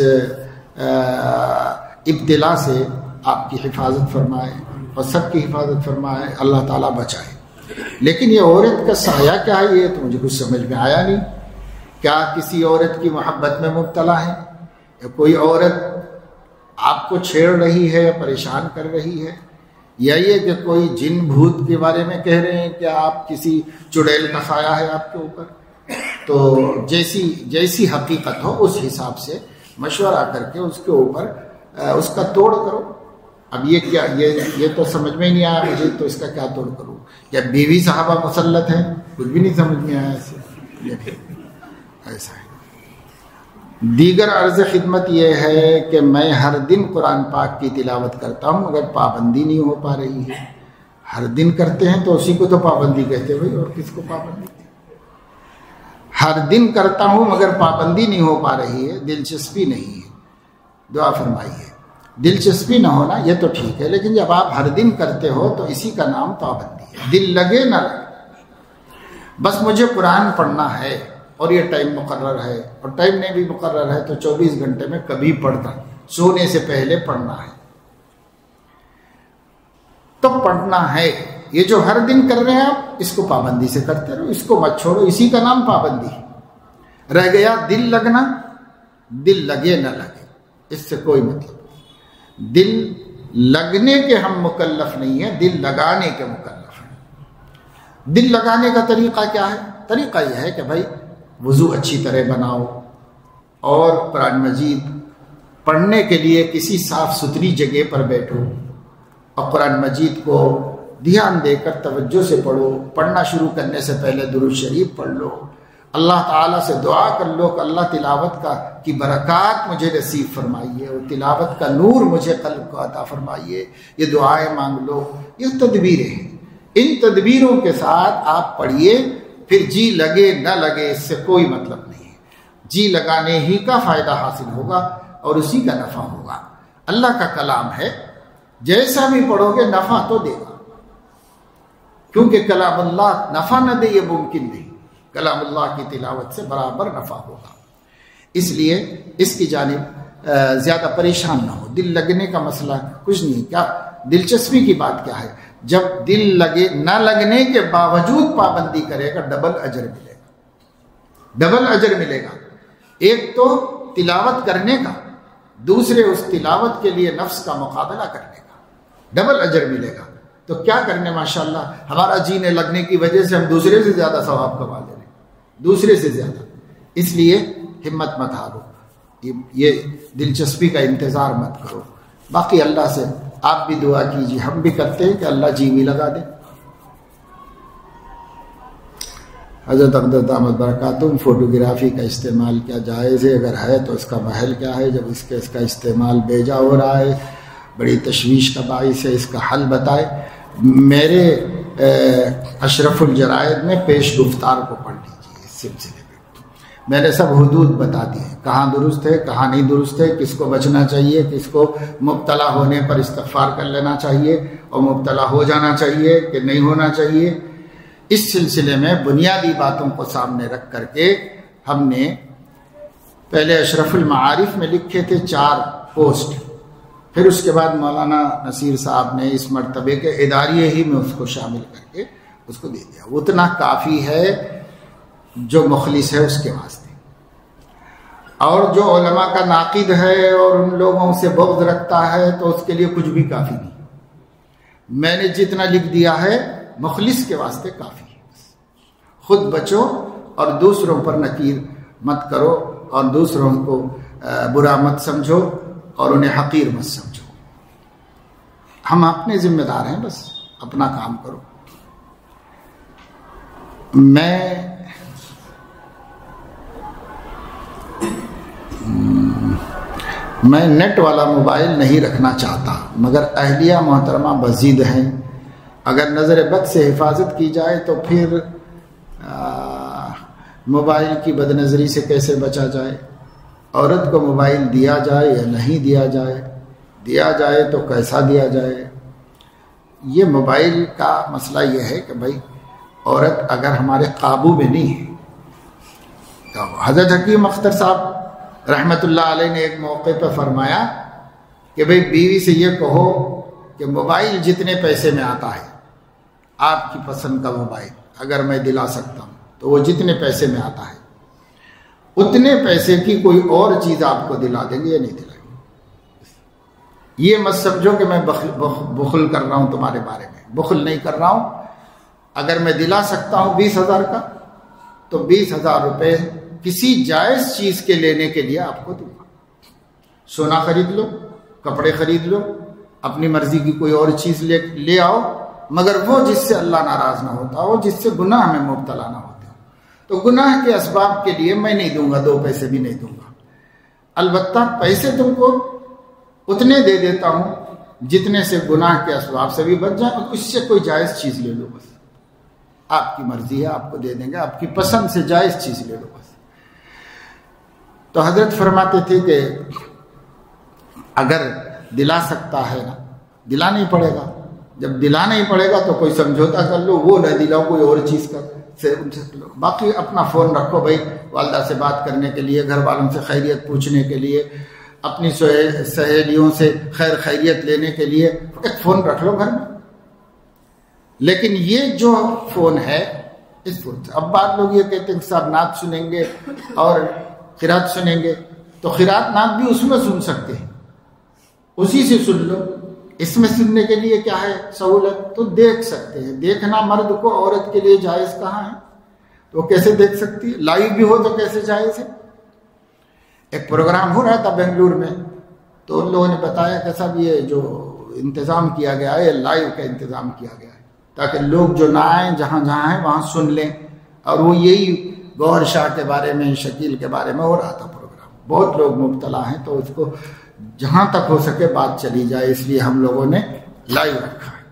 ابتلا سے آپ کی حفاظت فرمائے اور سب کی حفاظت فرمائے، اللہ تعالیٰ بچائے۔ لیکن یہ عورت کا سایہ کیا ہے، یہ تو مجھے کچھ سمجھ میں آیا نہیں۔ کیا کسی عورت کی محبت میں مبتلا ہے، یا کوئی عورت آپ کو چھیڑ رہی ہے، پریشان کر رہی ہے، یا یہ کہ کوئی جن بھوت کے بارے میں کہہ رہے ہیں کہ آپ کسی چڑیل کا سایہ ہے آپ کے اوپر؟ تو جیسی حقیقت ہو اس حساب سے مشورہ کر کے اس کے اوپر اس کا توڑ کرو۔ اب یہ کیا، یہ تو سمجھ میں نہیں آیا مجھے، تو اس کا کیا توڑ کروں؟ یا بیوی صاحبہ مسلط ہے، کچھ بھی نہیں سمجھ میں آیا ایسا ہے۔ دیگر عرض خدمت یہ ہے کہ میں ہر دن قرآن پاک کی تلاوت کرتا ہوں، مگر پابندی نہیں ہو پا رہی ہے۔ ہر دن کرتے ہیں تو اسی کو تو پابندی کہتے ہیں بھائی، اور کس کو پابندی؟ ہر دن کرتا ہوں مگر پابندی نہیں ہو پا رہی ہے، دلچسپی نہیں ہے، دعا فرمائیے۔ دلچسپی نہ ہونا یہ تو ٹھیک ہے، لیکن جب آپ ہر دن کرتے ہو تو اسی کا نام پابندی ہے۔ دل لگے نہ لگے، بس مجھے قرآن پڑھنا ہے اور یہ ٹائم مقرر ہے، اور ٹائم نہیں بھی مقرر ہے تو 24 گھنٹے میں کبھی پڑھتا، سونے سے پہلے پڑھنا ہے تو پڑھنا ہے۔ یہ جو ہر دن کر رہے ہیں آپ، اس کو پابندی سے کرتے رہو، اس کو مت چھوڑو، اسی کا نام پابندی ہے۔ رہ گیا دل لگنا، دل لگے نہ لگے اس سے کوئی مطلب۔ دل لگنے کے ہم مکلف نہیں ہیں، دل لگانے کے مکلف ہیں۔ دل لگانے کا طریقہ کیا ہے؟ طریقہ یہ ہے کہ بھائی وضو اچھی طرح بناؤ، اور قرآن مجید پڑھنے کے لیے کسی صاف ستھری جگہ پر بیٹھو، اور قرآن مجید کو دھیان دے کر توجہ سے پڑھو۔ پڑھنا شروع کرنے سے پہلے درود شریف پڑھ لو، اللہ تعالیٰ سے دعا کر لو کہ اللہ تلاوت کی برکات مجھے نصیب فرمائیے، اور تلاوت کا نور مجھے قلب کو عطا فرمائیے، یہ دعائیں مانگ لو۔ یہ تدبیریں ہیں، ان تدبیروں کے ساتھ آپ پڑھیے، پھر جی لگے نہ لگے اس سے کوئی مطلب نہیں ہے۔ جی لگانے ہی کا فائدہ حاصل ہوگا اور اسی کا نفع ہوگا۔ اللہ کا کلام ہے، جیسا بھی پڑھو گے نفع تو دے گا، کیونکہ کلام اللہ نفع نہ دے یہ ممکن نہیں، کلام اللہ کی تلاوت سے برابر نفع ہوگا۔ اس لیے اس کی جانب زیادہ پریشان نہ ہو۔ دل لگنے کا مسئلہ کچھ نہیں، کیا دلچسپی کی بات کیا ہے؟ جب دل لگے نہ لگنے کے باوجود پابندی کرے گا، ڈبل اجر ملے گا، ڈبل اجر ملے گا۔ ایک تو تلاوت کرنے کا، دوسرے اس تلاوت کے لیے نفس کا مقابلہ کرنے کا، ڈبل اجر ملے گا۔ تو کیا کرنے، ماشاءاللہ ہمارا جینے لگنے کی وجہ سے ہم دوسرے سے زیادہ ثواب کما لے رہے ہیں، دوسرے سے زیادہ۔ اس لیے ہمت مت ہارو، یہ دلچسپی کا انتظار مت کرو۔ باقی اللہ سے آپ بھی دعا کیجیے، ہم بھی کرتے ہیں کہ اللہ جی بھی لگا دے۔ حضرت اقدس دامت برکاتہم، فوٹوگرافی کا استعمال کیا جائز ہے؟ اگر ہے تو اس کا محل کیا ہے؟ جب اس کا استعمال بیجا ہو رہا ہے، بڑی تشویش کا باعث ہے، اس کا حل بتائے۔ میرے اشرف الجرائد میں پیش گفتار کو پڑھ لیجیے اس سلسلے میں، میں نے سب حدود بتا دی ہیں، کہاں درست ہے کہاں نہیں درست ہے، کس کو بچنا چاہیے، کس کو مبتلا ہونے پر استغفار کر لینا چاہیے اور مبتلا ہو جانا چاہیے کہ نہیں ہونا چاہیے۔ اس سلسلے میں بنیادی باتوں کو سامنے رکھ کر کے ہم نے پہلے اشرف المعارف میں لکھے تھے 4 پوسٹ، پھر اس کے بعد مولانا نصیر صاحب نے اس مرتبے کے اداریے ہی میں اس کو شامل کر کے اس کو دے دیا۔ اتنا کافی ہے جو مخلص ہے اس کے واسطے، اور جو علماء کا ناقد ہے اور ان لوگوں سے بغض رکھتا ہے تو اس کے لیے کچھ بھی کافی نہیں۔ میں نے جتنا لکھ دیا ہے مخلص کے واسطے کافی ہے، خود بچو اور دوسروں پر نکیر مت کرو اور دوسروں کو برا مت سمجھو اور انہیں حقیر مت سمجھو. ہم اپنے ذمہ دار ہیں، بس اپنا کام کرو. میں نیٹ والا موبائل نہیں رکھنا چاہتا، مگر اہلیہ محترمہ بزید ہیں. اگر نظر بد سے حفاظت کی جائے تو پھر موبائل کی بد نظری سے کیسے بچا جائے؟ عورت کو موبائل دیا جائے یا نہیں دیا جائے؟ دیا جائے تو کیسا دیا جائے؟ یہ موبائل کا مسئلہ یہ ہے کہ بھائی عورت اگر ہمارے قابو میں نہیں ہے تو حضرت حکیم اختر صاحب رحمۃ اللہ علیہ نے ایک موقع پہ فرمایا کہ بھئی بیوی سے یہ کہو کہ موبائل جتنے پیسے میں آتا ہے، آپ کی پسند کا موبائل اگر میں دلا سکتا ہوں تو وہ جتنے پیسے میں آتا ہے اتنے پیسے کی کوئی اور چیز آپ کو دلا دیں گے یا نہیں دلائیں گے. یہ مت سمجھو کہ میں بخل کر رہا ہوں تمہارے بارے میں، بخل نہیں کر رہا ہوں. اگر میں دلا سکتا ہوں 20,000 کا تو 20,000 روپے کسی جائز چیز کے لینے کے لیے آپ کو دوں گا. سونا خرید لو، کپڑے خرید لو، اپنی مرضی کی کوئی اور چیز لے آؤ، مگر وہ جس سے اللہ ناراض نہ ہوتا ہو، جس سے گناہ میں مبتلا نہ ہوتے ہو. تو گناہ کے اسباب کے لیے میں نہیں دوں گا، 2 پیسے بھی نہیں دوں گا. البتہ پیسے تم کو اتنے دے دیتا ہوں جتنے سے گناہ کے اسباب سے بھی بچ جائیں، اور اس سے کوئی جائز چیز لے لو. بس آپ کی مرضی ہے، آپ کو دے دیں گے، آپ کی پسند سے جائز چیز لے لو بس. تو حضرت فرماتے تھے کہ اگر دلا سکتا ہے نا، دلانا ہی پڑے گا. جب دلانا ہی پڑے گا تو کوئی سمجھوتا کر لو، وہ نہ دلاؤ، کوئی اور چیز کر لو. باقی اپنا فون رکھو بھائی، والدہ سے بات کرنے کے لیے، گھر والوں سے خیریت پوچھنے کے لیے، اپنی سہیلیوں سے خیر خیریت لینے کے لیے ایک فون رکھ لو گھر میں. لیکن یہ جو فون ہے اس فون سے اب بعض لوگ یہ کہتے ہیں کہ صاحب نعت سنیں گے اور قرات سنیں گے، تو قرات نعت بھی اس میں سن سکتے ہیں، اسی سے سن لو. اس میں سننے کے لیے کیا ہے سہولت؟ تو دیکھ سکتے ہیں. دیکھنا مرد کو عورت کے لیے جائز کہاں ہے؟ تو کیسے دیکھ سکتی ہے؟ لائیو بھی ہو تو کیسے جائز ہے؟ ایک پروگرام ہو رہا تھا بنگلور میں، تو ان لوگوں نے بتایا کہ صاحب یہ جو انتظام کیا گیا ہے، لائیو کا انتظام کیا گیا ہے تاکہ لوگ جو نہ آئیں، جہاں جہاں ہیں وہاں سن لیں. اور وہ یہی گوہر شاہ کے بارے میں، شکیل کے بارے میں ہو رہا تھا پروگرام. بہت لوگ مبتلا ہیں، تو اس کو جہاں تک ہو سکے بات چلی جائے، اس لیے ہم لوگوں نے لائیو رکھا ہے.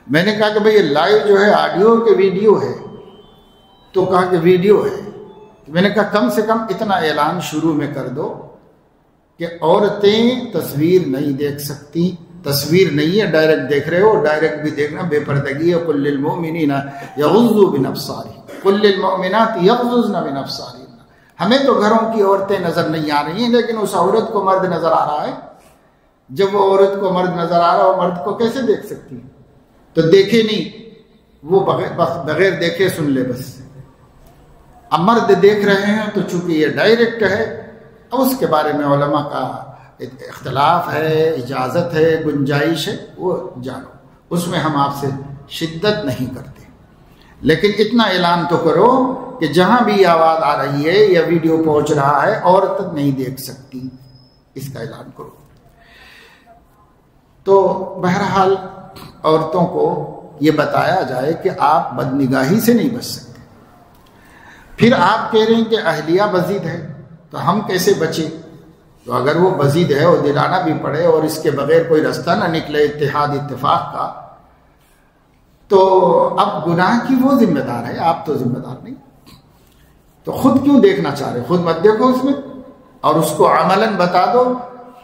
میں نے کہا کہ بھئی یہ لائیو جو ہے آڈیو کے ویڈیو ہے، تو کہا کہ ویڈیو ہے. میں نے کہا کم سے کم اتنا اعلان شروع میں کر دو کہ عورتیں تصویر نہیں دیکھ سکتی. تصویر نہیں ہے، ڈائریکٹ دیکھ رہے ہو، ڈائریکٹ بھی دیکھنا بے پردگی ہے. قل للمؤمنین یغضوا بنبصارہم قل للمؤمنات یغضضن بنبصارہن. ہمیں تو گھروں کی عورتیں نظر نہیں آ رہی ہیں، لیکن اس عورت کو مرد نظر آ رہا ہے. جب وہ عورت کو مرد نظر آ رہا ہے، وہ مرد کو کیسے دیکھ سکتی ہے؟ تو دیکھے نہیں، وہ بغیر دیکھے سن لے بس. اب مرد دیکھ رہے ہیں تو چونکہ یہ ڈائریکٹ ہے، اب اس کے بارے میں علماء کا اختلاف ہے، اجازت ہے، گنجائش ہے، وہ جانو. اس میں ہم آپ سے شدت نہیں کرتے، لیکن اتنا اعلان تو کرو کہ جہاں بھی آواز آ رہی ہے یا ویڈیو پہنچ رہا ہے عورت نہیں دیکھ سکتی، اس کا اعلان کرو. تو بہرحال عورتوں کو یہ بتایا جائے کہ آپ بدنگاہی سے نہیں بچ سکتے. پھر آپ کہہ رہے ہیں کہ اہلیہ بزید ہے، تو ہم کیسے بچیں؟ تو اگر وہ بزید ہے اور دلانا بھی پڑے اور اس کے بغیر کوئی رستہ نہ نکلے اتحاد اتفاق کا، تو اب گناہ کی وہ ذمہ دار ہے، آپ تو ذمہ دار نہیں. تو خود کیوں دیکھنا چاہ رہے؟ خود مت دیکھو اس میں، اور اس کو عملاً بتا دو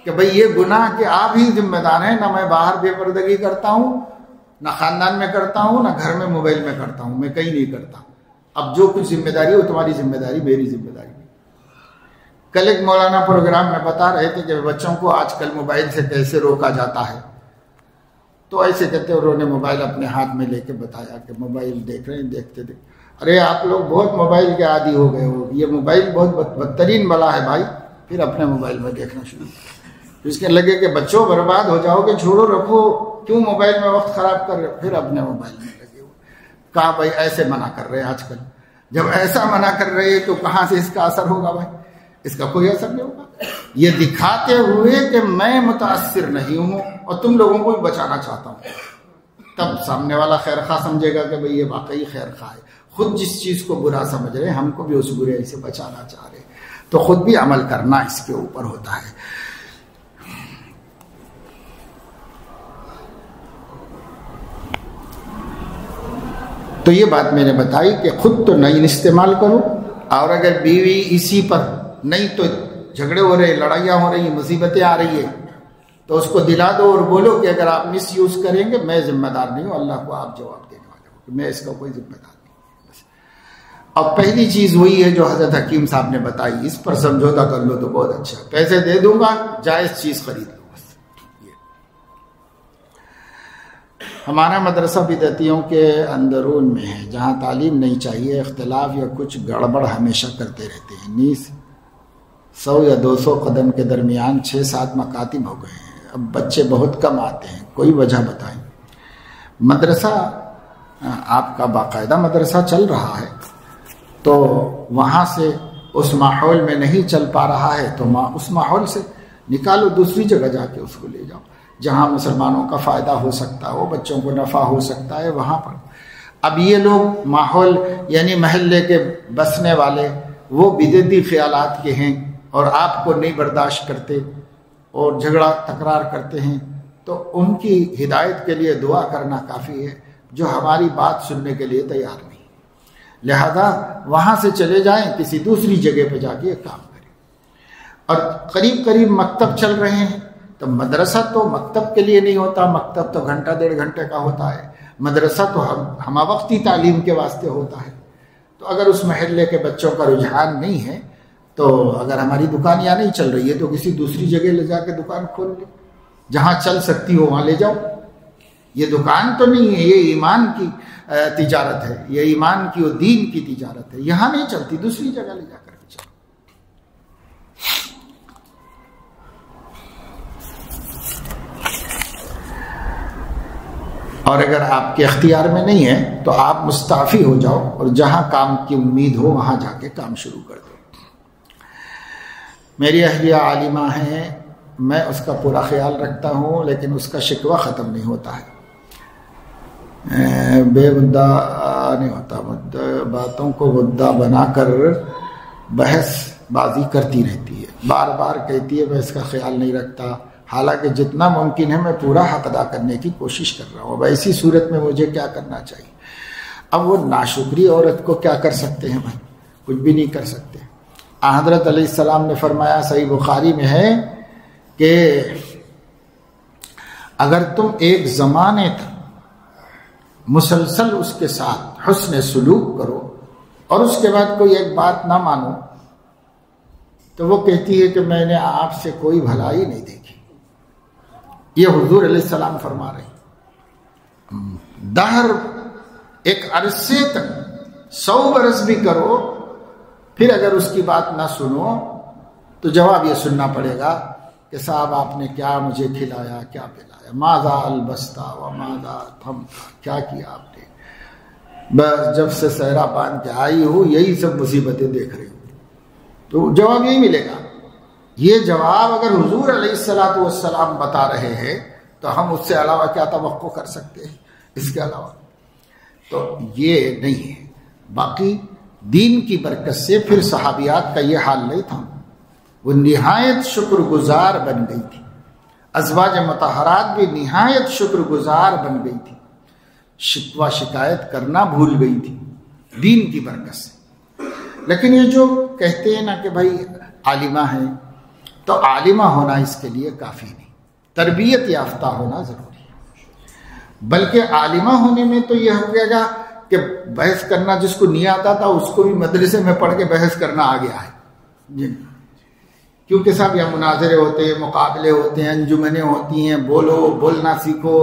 کہ بھئی یہ گناہ کہ آپ ہی ذمہ دار ہیں. نہ میں باہر بے پردگی کرتا ہوں، نہ خاندان میں کرتا ہوں، نہ گھر میں موبائل میں کرتا ہوں، میں کہیں نہیں کرتا. اب جو کچھ ذمہ داری ہے وہ تمہاری ذمہ داری، میری ذمہ داری نہیں. کل ایک مولانا پروگرام میں بتا رہے تھے کہ بچوں کو آج کل موبائل سے کیسے روکا جاتا ہے. تو ایسے کہتے انہوں نے موبائل اپنے ہاتھ میں لے کے بتایا کہ موبائل دیکھ رہے ہیں، دیکھتے دیکھتے ارے آپ لوگ بہت موبائل کے عادی ہو گئے ہو، یہ موبائل بہت بدترین بلا ہے بھائی. پھر اپنے موبائل میں دیکھنا شروع. اس کے لگے کہ بچوں برباد ہو جاؤ گے، چھوڑو رکھو، کیوں موبائل میں وقت خراب کر رہے ہو؟ پھر اپنے موبائل میں لگے ہو. کہا بھائی ایسے منع کر رہے ہیں آج کل. جب ایسا منع کر رہے ہیں تو کہاں سے اس کا اثر ہوگا بھائی؟ اس کا کوئی اثر نہیں ہوگا. یہ دکھاتے ہوئے کہ میں متاثر نہیں ہوں اور تم لوگوں کو بھی بچانا چاہتا ہوں، تب سامنے والا خیر خواہ سمجھے گا کہ بھئی یہ واقعی خیر خواہ ہے. خود جس چیز کو برا سمجھ رہے ہیں ہم کو بھی اس برائی سے بچانا چاہ رہے ہیں، تو خود بھی عمل کرنا اس کے اوپر ہوتا ہے. تو یہ بات میں نے بتائی کہ خود تو نہیں استعمال کرو، اور اگر بیوی اسی پر نہیں تو جھگڑے ہو رہے، لڑائیاں ہو رہی، مصیبتیں آ رہی ہے، تو اس کو دلا دو اور بولو کہ اگر آپ مس یوز کریں گے میں ذمہ دار نہیں ہوں، اللہ کو آپ جواب دینے والے ہو، میں اس کا کوئی ذمہ دار نہیں ہوں. بس اب پہلی چیز وہی ہے جو حضرت حکیم صاحب نے بتائی، اس پر سمجھوتا کر لو تو بہت اچھا، پیسے دے دوں گا، جائز چیز خرید لو. بس ہمارا مدرسہ بدعتیوں کے اندرون میں ہے، جہاں تعلیم نہیں چاہیے، اختلاف یا کچھ گڑبڑ ہمیشہ کرتے رہتے ہیں. 100 یا 200 قدم کے درمیان 6-7 مکاتب ہو گئے ہیں، اب بچے بہت کم آتے ہیں، کوئی وجہ بتائیں. مدرسہ آپ کا باقاعدہ مدرسہ چل رہا ہے تو وہاں سے اس ماحول میں نہیں چل پا رہا ہے تو اس ماحول سے نکالو، دوسری جگہ جا کے اس کو لے جاؤ جہاں مسلمانوں کا فائدہ ہو سکتا ہو، بچوں کو نفع ہو سکتا ہے، وہاں پر. اب یہ لوگ ماحول یعنی محلے کے بسنے والے وہ بدعتی خیالات کے ہیں اور آپ کو نہیں برداشت کرتے اور جھگڑا تکرار کرتے ہیں، تو ان کی ہدایت کے لیے دعا کرنا کافی ہے جو ہماری بات سننے کے لیے تیار نہیں. لہذا وہاں سے چلے جائیں، کسی دوسری جگہ پہ جا کے یہ کام کریں. اور قریب قریب مکتب چل رہے ہیں، تو مدرسہ تو مکتب کے لیے نہیں ہوتا، مکتب تو گھنٹہ 1.5 گھنٹے کا ہوتا ہے، مدرسہ تو ہمہ وقتی تعلیم کے واسطے ہوتا ہے. تو اگر اس محلے کے بچوں کا رجحان نہیں ہے تو اگر ہماری دکان یہاں نہیں چل رہی ہے تو کسی دوسری جگہ لے جا کے دکان کھول لیں، جہاں چل سکتی ہو وہاں لے جاؤ. یہ دکان تو نہیں ہے، یہ ایمان کی تجارت ہے، یہ ایمان کی اور دین کی تجارت ہے، یہاں نہیں چلتی، دوسری جگہ لے جا کر کے چلو. اور اگر آپ کے اختیار میں نہیں ہے تو آپ مستعفی ہو جاؤ اور جہاں کام کی امید ہو وہاں جا کے کام شروع کر دو. میری اہلیہ عالمہ ہیں، میں اس کا پورا خیال رکھتا ہوں لیکن اس کا شکوہ ختم نہیں ہوتا ہے، بے مدعا نہیں ہوتا، باتوں کو مدعا بنا کر بحث بازی کرتی رہتی ہے، بار بار کہتی ہے میں اس کا خیال نہیں رکھتا، حالانکہ جتنا ممکن ہے میں پورا حق ادا کرنے کی کوشش کر رہا ہوں. اب ایسی صورت میں مجھے کیا کرنا چاہیے؟ اب وہ ناشکری عورت کو کیا کر سکتے ہیں بھائی؟ کچھ بھی نہیں کر سکتے. حضرت علیہ السلام نے فرمایا، صحیح بخاری میں ہے کہ اگر تم ایک زمانے تک مسلسل اس کے ساتھ حسن سلوک کرو اور اس کے بعد کوئی ایک بات نہ مانو تو وہ کہتی ہے کہ میں نے آپ سے کوئی بھلائی نہیں دیکھی. یہ حضور علیہ السلام فرما رہے ہیں. دہر ایک عرصے تک 100 برس بھی کرو، پھر اگر اس کی بات نہ سنو تو جواب یہ سننا پڑے گا کہ صاحب آپ نے کیا مجھے کھلایا، کیا پلایا، ماذا البستا و ماذا تھمتا، کیا کیا آپ نے. بس جب سے سہرا باندھ کے آئی ہو یہی سب مصیبتیں دیکھ رہی ہوں، تو جواب یہی ملے گا. یہ جواب اگر حضور علیہ الصلوۃ والسلام بتا رہے ہیں تو ہم اس سے علاوہ کیا توقع کر سکتے ہیں اس کے علاوہ؟ تو یہ نہیں ہے. باقی دین کی برکت سے پھر صحابیات کا یہ حال نہیں تھا، وہ نہایت شکر گزار بن گئی تھی. ازواج مطہرات بھی نہایت شکر گزار بن گئی تھی، شکوہ شکایت کرنا بھول گئی تھی دین کی برکت سے. لیکن یہ جو کہتے ہیں نا کہ بھائی عالمہ ہیں، تو عالمہ ہونا اس کے لیے کافی نہیں، تربیت یافتہ ہونا ضروری ہے. بلکہ عالمہ ہونے میں تو یہ ہو گیا گا کہ بحث کرنا جس کو نہیں آتا تھا اس کو بھی مدرسے میں پڑھ کے بحث کرنا آ گیا ہے جی. کیونکہ صاحب یہاں مناظرے ہوتے ہیں، مقابلے ہوتے ہیں، انجمنیں ہوتی ہیں، بولنا سیکھو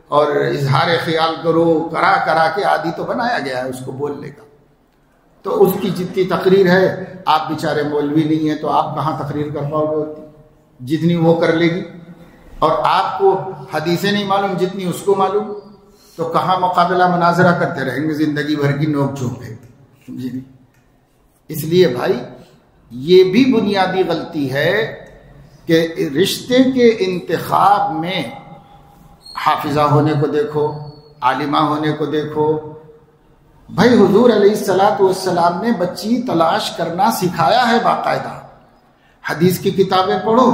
اور اظہار خیال کرو، کرا کے عادی تو بنایا گیا ہے اس کو بولنے کا. تو اس کی جتنی تقریر ہے، آپ بیچارے مولوی نہیں ہیں تو آپ کہاں تقریر کر پاؤ گے ہوتی، جتنی وہ کر لے گی. اور آپ کو حدیثیں نہیں معلوم جتنی اس کو معلوم. تو کہاں مقابلہ مناظرہ کرتے رہیں گے، زندگی بھر کی نوک جھوک ہے جی۔ اس لیے بھائی یہ بھی بنیادی غلطی ہے کہ رشتے کے انتخاب میں حافظہ ہونے کو دیکھو، عالمہ ہونے کو دیکھو۔ بھائی حضور علیہ السلام نے بچی تلاش کرنا سکھایا ہے باقاعدہ، حدیث کی کتابیں پڑھو،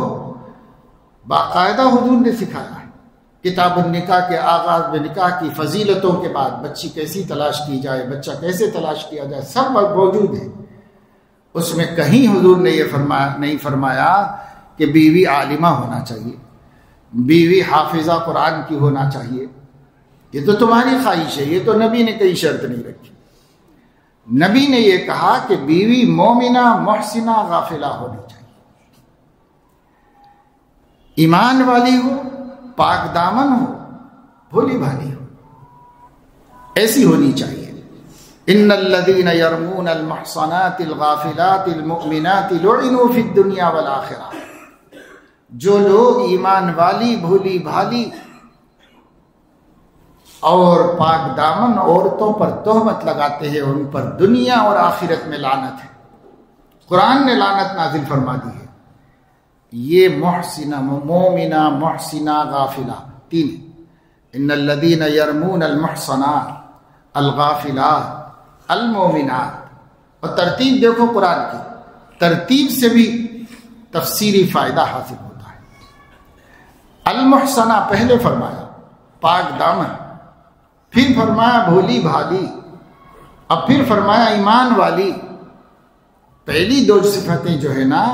باقاعدہ حضور نے سکھایا ہے۔ کتاب النکاح کے آغاز میں نکاح کی فضیلتوں کے بعد بچی کیسی تلاش کی جائے، بچہ کیسے تلاش کیا جائے، سب موجود ہے۔ اس میں کہیں حضور نے یہ نہیں فرمایا کہ بیوی عالمہ ہونا چاہیے، بیوی حافظہ قرآن کی ہونا چاہیے۔ یہ تو تمہاری خواہش ہے، یہ تو نبی نے کوئی شرط نہیں رکھی۔ نبی نے یہ کہا کہ بیوی مومنہ محسنہ غافلہ ہونی چاہیے، ایمان والی ہو، پاک دامن ہو، بھولی بھالی ہو، ایسی ہونی چاہیے۔ ان الذين يرمون المحصنات الغافلات المؤمنات لعنوا في الدنيا والآخرة، جو لوگ ایمان والی، بھولی بھالی اور پاک دامن عورتوں پر تہمت لگاتے ہیں، ان پر دنیا اور آخرت میں لعنت ہے۔ قرآن نے لعنت نازل فرما دی ہے۔ یہ محسنہ، مومنہ، محسنہ، غافلہ، تین۔ ان الذين يرمون المحصنات الغافلات المومنات، اور ترتیب دیکھو قرآن کی، ترتیب سے بھی تفسیری فائدہ حاصل ہوتا ہے۔ المحصنہ پہلے فرمایا پاک دامن، پھر فرمایا بھولی بھالی، اب پھر فرمایا ایمان والی۔ پہلی دو صفتیں جو ہے نا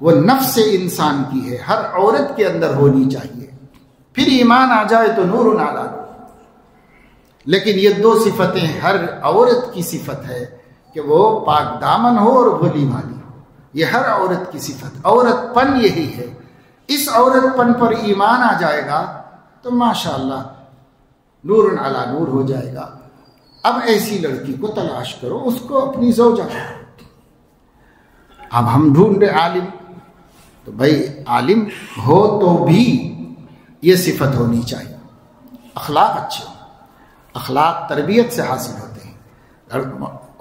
وہ نفس انسان کی ہے، ہر عورت کے اندر ہونی چاہیے، پھر ایمان آ جائے تو نور علی نور۔ لیکن یہ دو صفتیں ہر عورت کی صفت ہے کہ وہ پاک دامن ہو اور بھولی بھالی ہو، یہ ہر عورت کی صفت، عورت پن یہی ہے۔ اس عورت پن پر ایمان آ جائے گا تو ماشاءاللہ نور علی نور ہو جائے گا۔ اب ایسی لڑکی کو تلاش کرو، اس کو اپنی زوجہ کرو۔ اب ہم ڈھونڈ رہے عالم، تو بھائی عالم ہو تو بھی یہ صفت ہونی چاہیے، اخلاق اچھے ہو۔ اخلاق تربیت سے حاصل ہوتے ہیں،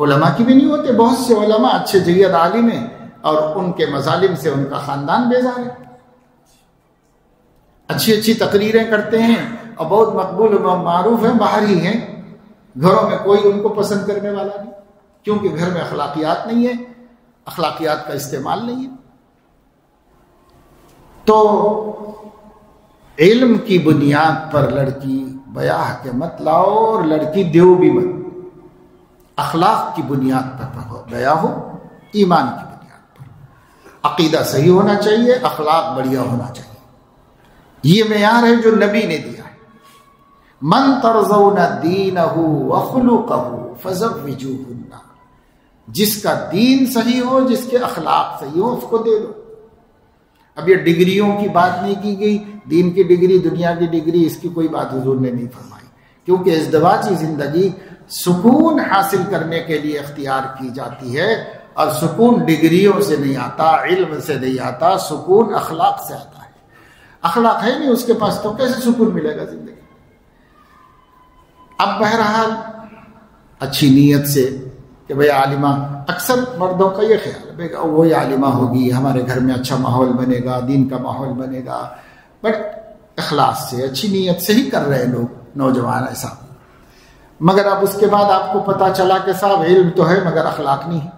علماء کی بھی نہیں ہوتے۔ بہت سے علماء اچھے جید عالم ہیں اور ان کے مظالم سے ان کا خاندان بیزار ہے، اچھی اچھی تقریریں کرتے ہیں اور بہت مقبول و معروف ہیں، باہر ہی ہیں، گھروں میں کوئی ان کو پسند کرنے والا نہیں، کیونکہ گھر میں اخلاقیات نہیں ہے، اخلاقیات کا استعمال نہیں ہے۔ تو علم کی بنیاد پر لڑکی بیاہ کے مت لاؤ اور لڑکی دیو بھی مت، اخلاق کی بنیاد پر بیاہ ہو، ایمان کی بنیاد پر، عقیدہ صحیح ہونا چاہیے، اخلاق بڑھیا ہونا چاہیے۔ یہ معیار ہے جو نبی نے دیا ہے۔ من ترضون دینہ وخلقہ فزوجوہن، جس کا دین صحیح ہو، جس کے اخلاق صحیح ہو، اس کو دے دو۔ اب یہ ڈگریوں کی بات نہیں کی گئی، دین کی ڈگری، دنیا کی ڈگری، اس کی کوئی بات حضور نے نہیں فرمائی، کیونکہ ازدواجی زندگی سکون حاصل کرنے کے لیے اختیار کی جاتی ہے، اور سکون ڈگریوں سے نہیں آتا، علم سے نہیں آتا، سکون اخلاق سے آتا ہے۔ اخلاق ہے نہیں اس کے پاس تو کیسے سکون ملے گا زندگی؟ اب بہرحال اچھی نیت سے کہ بھئی عالمہ، اکثر مردوں کا یہ خیال ہے وہی عالمہ ہوگی، ہمارے گھر میں اچھا ماحول بنے گا، دین کا ماحول بنے گا، بٹ اخلاص سے، اچھی نیت سے ہی کر رہے لوگ، نوجوان ایسا۔ مگر اب اس کے بعد آپ کو پتا چلا کہ صاحب علم تو ہے مگر اخلاق نہیں ہے،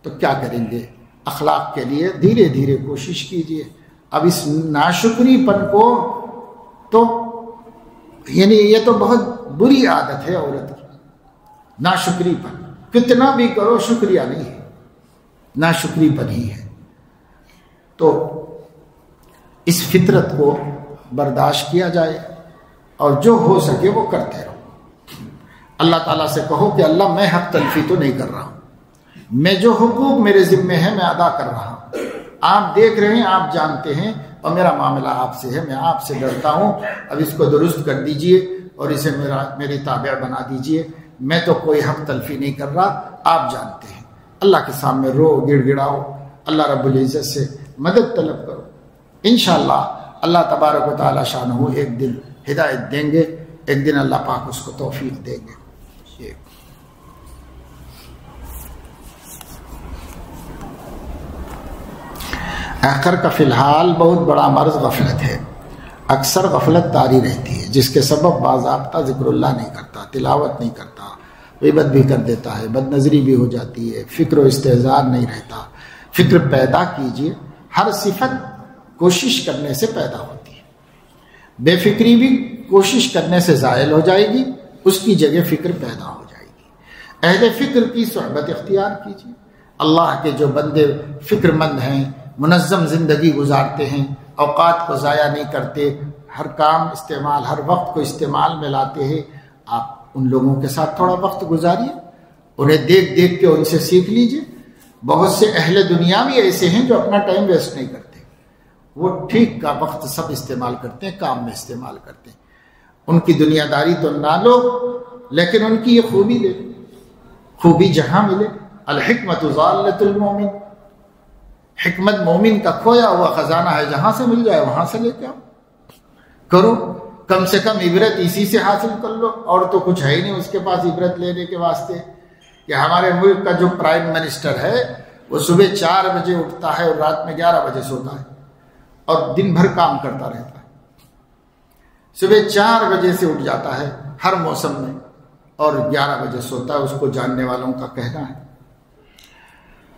تو کیا کریں گے؟ اخلاق کے لیے دھیرے دھیرے کوشش کیجیے۔ اب اس ناشکری پن کو تو یعنی یہ تو بہت بری عادت ہے عورت کی، ناشکری پن، کتنا بھی کرو شکریہ نہیں ہے، ناشکری پن ہی ہے۔ تو اس فطرت کو برداشت کیا جائے اور جو ہو سکے وہ کرتے رہو۔ اللہ تعالیٰ سے کہو کہ اللہ میں حق تلفی تو نہیں کر رہا ہوں، میں جو حقوق میرے ذمے ہیں میں ادا کر رہا ہوں، آپ دیکھ رہے ہیں، آپ جانتے ہیں، اور میرا معاملہ آپ سے ہے، میں آپ سے ڈرتا ہوں، اب اس کو درست کر دیجئے اور اسے میری تابع بنا دیجئے، میں تو کوئی حق تلفی نہیں کر رہا، آپ جانتے ہیں۔ اللہ کے سامنے رو گڑ گڑاؤ، اللہ رب العزت سے مدد طلب کرو، انشاءاللہ اللہ تبارک و تعالی شانہ ایک دن ہدایت دیں گے، ایک دن اللہ پاک اس کو توفیق دیں گے۔ آخر کا فی الحال بہت بڑا مرض غفلت ہے۔ اکثر غفلت طاری رہتی ہے، جس کے سبب باضابطہ ذکر اللہ نہیں کرتا، تلاوت نہیں کرتا، غیبت بھی کر دیتا ہے، بد نظری بھی ہو جاتی ہے، فکر و استحضار نہیں رہتا۔ فکر پیدا کیجئے، ہر صفت کوشش کرنے سے پیدا ہوتی ہے، بے فکری بھی کوشش کرنے سے زائل ہو جائے گی، اس کی جگہ فکر پیدا ہو جائے گی۔ اہل فکر کی صحبت اختیار کیجئے۔ اللہ کے جو بندے فکر مند ہیں، منظم زندگی گزارتے ہیں، اوقات کو ضائع نہیں کرتے، ہر کام استعمال، ہر وقت کو استعمال میں لاتے ہیں، آپ ان لوگوں کے ساتھ تھوڑا وقت گزاریے، انہیں دیکھ دیکھ کے ان سے سیکھ لیجئے۔ بہت سے اہل دنیا بھی ایسے ہیں جو اپنا ٹائم ویسٹ نہیں کرتے، وہ ٹھیک کا وقت سب استعمال کرتے ہیں، کام میں استعمال کرتے ہیں۔ ان کی دنیا داری تو نہ لو، لیکن ان کی یہ خوبی لے، خوبی جہاں ملے۔ الحکمت ضالۃ المومن، حکمت مومن کا کھویا ہوا خزانہ ہے، جہاں سے مل جائے وہاں سے لے کے آؤ، کرو، کم سے کم عبرت اسی سے حاصل کر لو، اور تو کچھ ہے ہی نہیں اس کے پاس عبرت لینے کے واسطے۔ کہ ہمارے ملک کا جو پرائم منسٹر ہے وہ صبح 4 بجے اٹھتا ہے اور رات میں 11 بجے سوتا ہے، اور دن بھر کام کرتا رہتا ہے۔ صبح 4 بجے سے اٹھ جاتا ہے ہر موسم میں، اور 11 بجے سوتا ہے، اس کو جاننے والوں کا کہنا ہے۔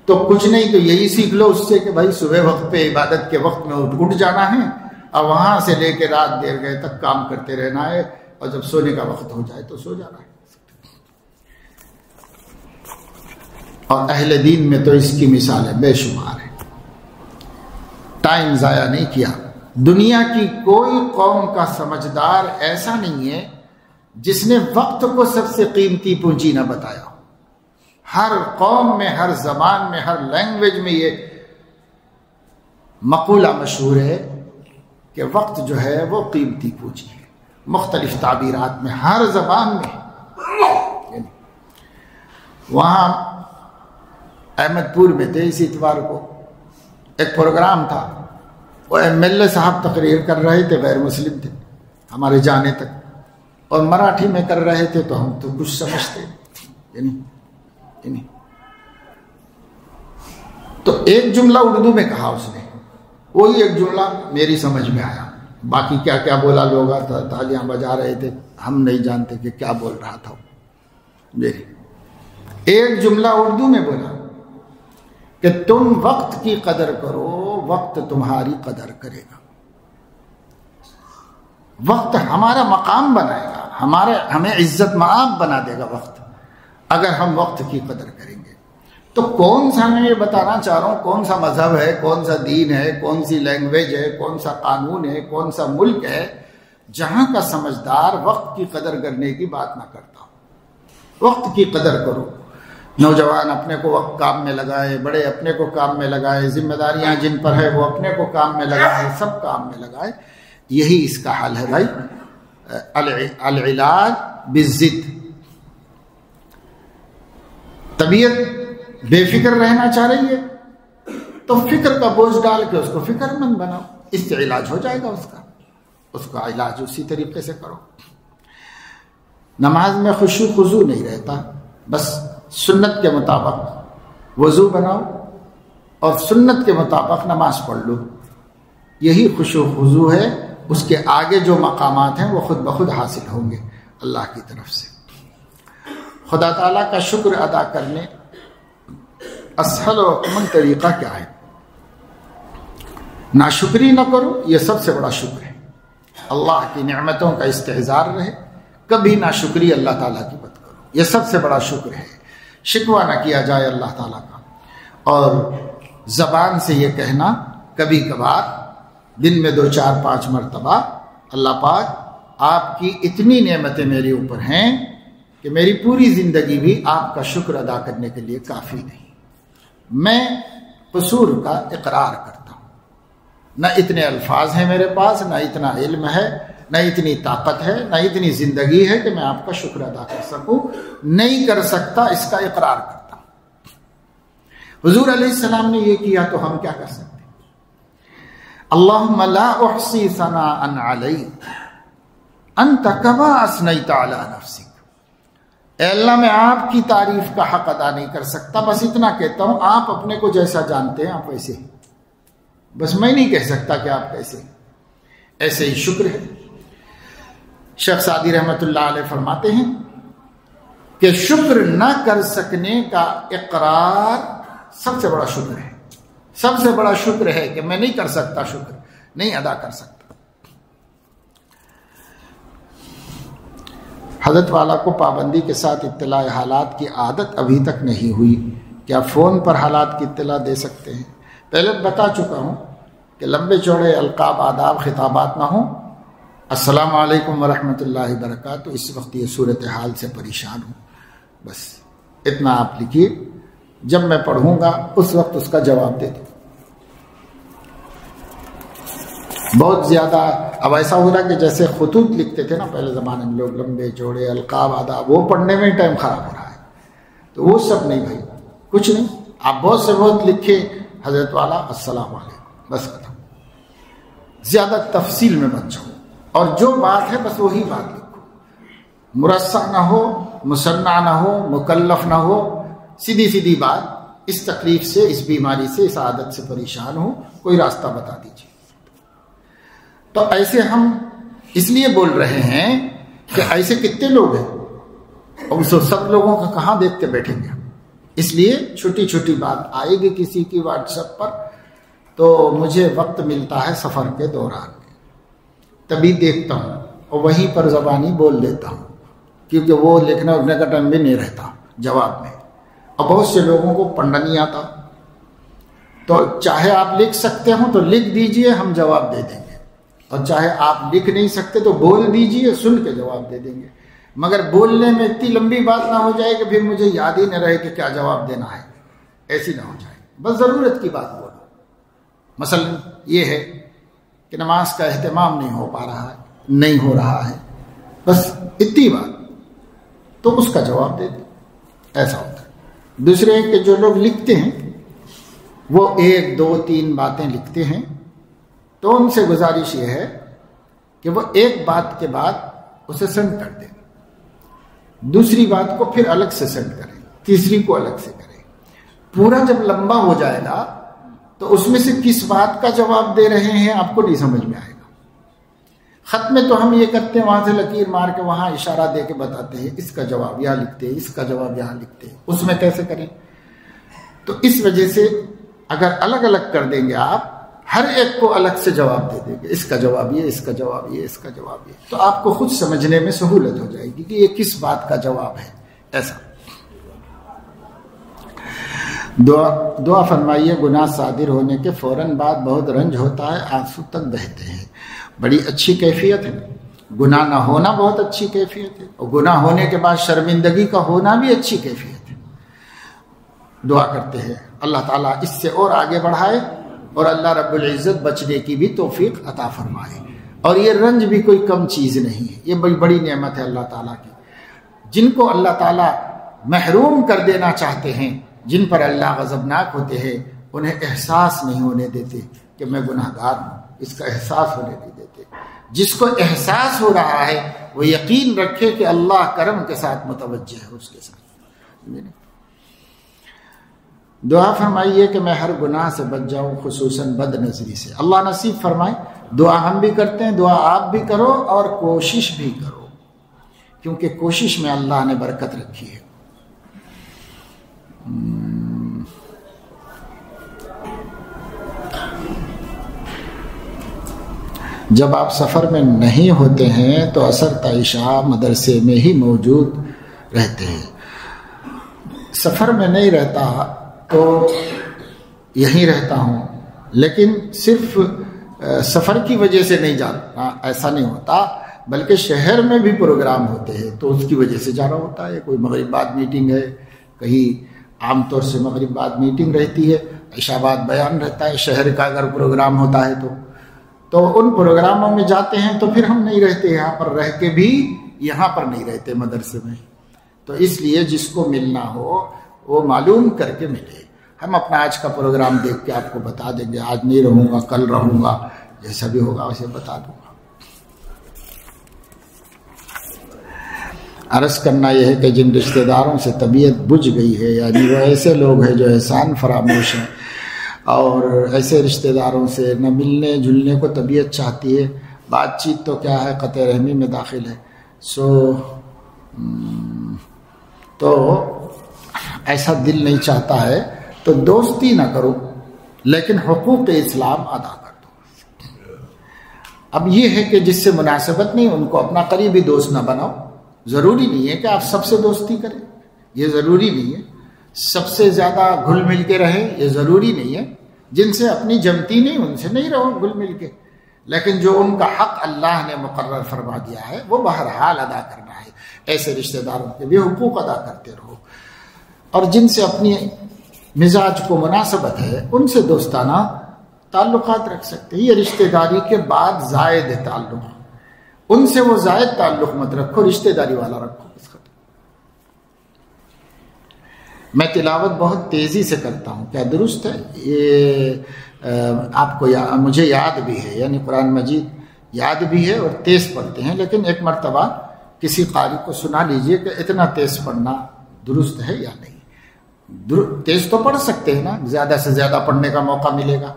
تو کچھ نہیں تو یہی سیکھ لو اس سے کہ بھائی صبح وقت پہ عبادت کے وقت میں اٹھ جانا ہے، اور وہاں سے لے کے رات دیر گئے تک کام کرتے رہنا ہے، اور جب سونے کا وقت ہو جائے تو سو جانا ہے۔ اور اہل دین میں تو اس کی مثالیں بے شمار ہیں، ٹائم ضائع نہیں کیا۔ دنیا کی کوئی قوم کا سمجھدار ایسا نہیں ہے جس نے وقت کو سب سے قیمتی پونجی نہ بتایا ہو۔ ہر قوم میں، ہر زبان میں، ہر لینگویج میں یہ مقولہ مشہور ہے کہ وقت جو ہے وہ قیمتی پونجی ہے، مختلف تعبیرات میں، ہر زبان میں۔ وہاں احمد پور میں تھے، اس اتوار کو ایک پروگرام تھا، وہ MLA صاحب تقریر کر رہے تھے، غیر مسلم تھے ہمارے جانے تک، اور مراٹھی میں کر رہے تھے، تو ہم تو کچھ سمجھتے نہیں۔ تو ایک جملہ اردو میں کہا اس نے، وہی ایک جملہ میری سمجھ میں آیا، باقی کیا کیا بولا، لوگ تالیاں بجا رہے تھے، ہم نہیں جانتے کہ کیا بول رہا تھا۔ میری ایک جملہ اردو میں بولا کہ تم وقت کی قدر کرو، وقت تمہاری قدر کرے گا۔ وقت ہمارا مقام بنائے گا، ہمیں عزت مآب بنا دے گا وقت، اگر ہم وقت کی قدر کریں گے۔ تو کون سا، میں یہ بتانا چاہ رہا ہوں، کون سا مذہب ہے، کون سا دین ہے، کون سی لینگویج ہے، کون سا قانون ہے، کون سا ملک ہے جہاں کا سمجھدار وقت کی قدر کرنے کی بات نہ کرتا ہو۔ وقت کی قدر کرو، نوجوان اپنے کو وقت کام میں لگائے، بڑے اپنے کو کام میں لگائے، ذمہ داریاں جن پر ہے وہ اپنے کو کام میں لگائے، سب کام میں لگائے۔ یہی اس کا حل ہے بھائی، العلاج بالضد۔ طبیعت بے فکر رہنا چاہ رہی ہے تو فکر کا بوجھ ڈال کے اس کو فکر مند بناؤ، اس سے علاج ہو جائے گا اس کا علاج اسی طریقے سے کرو۔ نماز میں خشوع خضوع نہیں رہتا، بس سنت کے مطابق وضو بناؤ اور سنت کے مطابق نماز پڑھ لو، یہی خشوع خضوع ہے۔ اس کے آگے جو مقامات ہیں وہ خود بخود حاصل ہوں گے اللہ کی طرف سے۔ خدا تعالیٰ کا شکر ادا کرنے اسہل و امن طریقہ کیا ہے؟ ناشکری نہ کرو، یہ سب سے بڑا شکر ہے۔ اللہ کی نعمتوں کا استحضار رہے، کبھی ناشکری اللہ تعالیٰ کی مت کرو، یہ سب سے بڑا شکر ہے۔ شکوہ نہ کیا جائے اللہ تعالیٰ کا، اور زبان سے یہ کہنا کبھی کبھار، دن میں 2 4 5 مرتبہ، اللہ پاک آپ کی اتنی نعمتیں میرے اوپر ہیں کہ میری پوری زندگی بھی آپ کا شکر ادا کرنے کے لیے کافی نہیں، میں قصور کا اقرار کرتا ہوں، نہ اتنے الفاظ ہیں میرے پاس، نہ اتنا علم ہے، نہ اتنی طاقت ہے، نہ اتنی زندگی ہے کہ میں آپ کا شکر ادا کر سکوں، نہیں کر سکتا، اس کا اقرار کرتا ہوں۔ حضور علیہ السلام نے یہ کیا تو ہم کیا کر سکتے؟ اللہم لا احصی ثناء علیک انت کما اثنیت علی نفسک، اے اللہ میں آپ کی تعریف کا حق ادا نہیں کر سکتا، بس اتنا کہتا ہوں آپ اپنے کو جیسا جانتے ہیں آپ ویسے، بس میں نہیں کہہ سکتا کہ آپ کیسے، ایسے ہی شکر ہے۔ شیخ سعدی رحمۃ اللہ علیہ فرماتے ہیں کہ شکر نہ کر سکنے کا اقرار سب سے بڑا شکر ہے، سب سے بڑا شکر ہے کہ میں نہیں کر سکتا، شکر نہیں ادا کر سکتا۔ حضرت والا کو پابندی کے ساتھ اطلاع حالات کی عادت ابھی تک نہیں ہوئی، کیا فون پر حالات کی اطلاع دے سکتے ہیں؟ پہلے بتا چکا ہوں کہ لمبے چوڑے القاب آداب خطابات نہ ہوں۔ السلام علیکم ورحمۃ اللہ وبرکاتہ، اس وقت یہ صورتحال سے پریشان ہوں، بس اتنا آپ لکھیے، جب میں پڑھوں گا اس وقت اس کا جواب دے دیں۔ بہت زیادہ اب ایسا ہو رہا کہ جیسے خطوط لکھتے تھے نا پہلے زمانے میں لوگ، لمبے چوڑے القاب آداب، وہ پڑھنے میں ٹائم خراب ہو رہا ہے، تو وہ سب نہیں بھائی، کچھ نہیں، آپ بہت سے بہت لکھے حضرت والا السلام علیکم، بس ختم، زیادہ تفصیل میں مت جاؤ، اور جو بات ہے بس وہی بات لکھو، مرصع نہ ہو، مصنع نہ ہو، مکلف نہ ہو، سیدھی سیدھی بات، اس تکلیف سے، اس بیماری سے، اس عادت سے پریشان ہو، کوئی راستہ بتا دیجیے۔ تو ایسے ہم اس لیے بول رہے ہیں کہ ایسے کتنے لوگ ہیں، اور سب لوگوں کا کہاں دیکھ کے بیٹھیں گے، اس لیے چھوٹی چھوٹی بات آئے گی کسی کی واٹس ایپ پر، تو مجھے وقت ملتا ہے سفر کے دوران میں، تبھی دیکھتا ہوں اور وہیں پر زبانی بول دیتا ہوں، کیونکہ وہ لکھنے اٹھنے کا ٹائم بھی نہیں رہتا جواب میں، اور بہت سے لوگوں کو پڑھنا نہیں آتا، تو چاہے آپ لکھ سکتے ہوں تو لکھ دیجئے، ہم جواب دے دیں گے، اور چاہے آپ لکھ نہیں سکتے تو بول دیجئے، سن کے جواب دے دیں گے، مگر بولنے میں اتنی لمبی بات نہ ہو جائے کہ پھر مجھے یاد ہی نہ رہے کہ کیا جواب دینا ہے، ایسی نہ ہو جائے، بس ضرورت کی بات بولو۔ مثلا یہ ہے کہ نماز کا اہتمام نہیں ہو پا رہا ہے، نہیں ہو رہا ہے، بس اتنی بات، تو اس کا جواب دے دیں، ایسا ہوتا ہے۔ دوسرے کہ جو لوگ لکھتے ہیں وہ 1 2 3 باتیں لکھتے ہیں، تو ان سے گزارش یہ ہے کہ وہ ایک بات کے بعد اسے سینڈ کر دیں، دوسری بات کو پھر الگ سے سینڈ کریں، تیسری کو الگ سے کریں، پورا جب لمبا ہو جائے گا تو اس میں سے کس بات کا جواب دے رہے ہیں آپ کو نہیں سمجھ میں آئے گا۔ خط میں تو ہم یہ کرتے ہیں، وہاں سے لکیر مار کے وہاں اشارہ دے کے بتاتے ہیں، اس کا جواب یہاں لکھتے ہیں، اس کا جواب یہاں لکھتے ہیں، اس میں کیسے کریں؟ تو اس وجہ سے اگر الگ الگ کر دیں گے آپ، ہر ایک کو الگ سے جواب دے دیں گے، اس کا جواب یہ، اس کا جواب یہ، اس کا جواب یہ، تو آپ کو خود سمجھنے میں سہولت ہو جائے گی کہ یہ کس بات کا جواب ہے۔ ایسا دعا فرمائیے، گناہ صادر ہونے کے فوراً بعد بہت رنج ہوتا ہے، آنسو تک بہتے ہیں، بڑی اچھی کیفیت ہے، گناہ نہ ہونا بہت اچھی کیفیت ہے، اور گناہ ہونے کے بعد شرمندگی کا ہونا بھی اچھی کیفیت ہے۔ دعا کرتے ہیں اللہ تعالیٰ اس سے اور آگے بڑھائے، اور اللہ رب العزت بچنے کی بھی توفیق عطا فرمائے، اور یہ رنج بھی کوئی کم چیز نہیں ہے، یہ بڑی نعمت ہے اللہ تعالیٰ کی، جن کو اللہ تعالیٰ محروم کر دینا چاہتے ہیں، جن پر اللہ غضبناک ہوتے ہیں، انہیں احساس نہیں ہونے دیتے کہ میں گناہ گار ہوں، اس کا احساس ہونے نہیں دیتے۔ جس کو احساس ہو رہا ہے وہ یقین رکھے کہ اللہ کرم کے ساتھ متوجہ ہے اس کے ساتھ۔ دعا فرمائیے کہ میں ہر گناہ سے بچ جاؤں، خصوصاً بد نظری سے۔ اللہ نصیب فرمائے۔ دعا ہم بھی کرتے ہیں، دعا آپ بھی کرو اور کوشش بھی کرو، کیونکہ کوشش میں اللہ نے برکت رکھی ہے۔ جب آپ سفر میں نہیں ہوتے ہیں تو عصر تا عشاء مدرسے میں ہی موجود رہتے ہیں۔ سفر میں نہیں رہتا تو یہیں رہتا ہوں، لیکن صرف سفر کی وجہ سے نہیں جانا، ایسا نہیں ہوتا، بلکہ شہر میں بھی پروگرام ہوتے ہیں تو اس کی وجہ سے جانا ہوتا ہے۔ کوئی مغرب بعد میٹنگ ہے، کہیں عام طور سے مغرب بعد میٹنگ رہتی ہے، عشاء بعد بیان رہتا ہے، شہر کا اگر پروگرام ہوتا ہے تو ان پروگراموں میں جاتے ہیں، تو پھر ہم نہیں رہتے یہاں پر، رہ کے بھی یہاں پر نہیں رہتے مدرسے میں۔ تو اس لیے جس کو ملنا ہو وہ معلوم کر کے ملے۔ ہم اپنا آج کا پروگرام دیکھ کے آپ کو بتا دیں گے، آج نہیں رہوں گا، کل رہوں گا، جیسا بھی ہوگا اسے بتا دوں گا۔ عرض کرنا یہ ہے کہ جن رشتہ داروں سے طبیعت بجھ گئی ہے، یعنی وہ ایسے لوگ ہیں جو احسان فراموش ہیں، اور ایسے رشتہ داروں سے نہ ملنے جلنے کو طبیعت چاہتی ہے، بات چیت تو کیا ہے قطع رحمی میں داخل ہے، تو ایسا دل نہیں چاہتا ہے تو دوستی نہ کرو، لیکن حقوق اسلام ادا کر دو۔ اب یہ ہے کہ جس سے مناسبت نہیں ان کو اپنا قریبی دوست نہ بناؤ۔ ضروری نہیں ہے کہ آپ سب سے دوستی کریں، یہ ضروری نہیں ہے۔ سب سے زیادہ گھل مل کے رہیں، یہ ضروری نہیں ہے۔ جن سے اپنی جمتی نہیں ان سے نہیں رہو گھل مل کے، لیکن جو ان کا حق اللہ نے مقرر فرما دیا ہے وہ بہرحال ادا کرنا ہے۔ ایسے رشتہ داروں کے بھی حقوق ادا کرتے رہو، اور جن سے اپنی مزاج کو مناسبت ہے ان سے دوستانہ تعلقات رکھ سکتے ہیں۔ یہ رشتہ داری کے بعد زائد تعلق، ان سے وہ زائد تعلق مت رکھو، رشتہ داری والا رکھو۔ میں تلاوت بہت تیزی سے کرتا ہوں، کیا درست ہے؟ یہ آپ کو مجھے یاد بھی ہے، یعنی قرآن مجید یاد بھی ہے اور تیز پڑھتے ہیں، لیکن ایک مرتبہ کسی قاری کو سنا لیجئے کہ اتنا تیز پڑھنا درست ہے یا نہیں۔ تیز تو پڑھ سکتے ہیں نا، زیادہ سے زیادہ پڑھنے کا موقع ملے گا،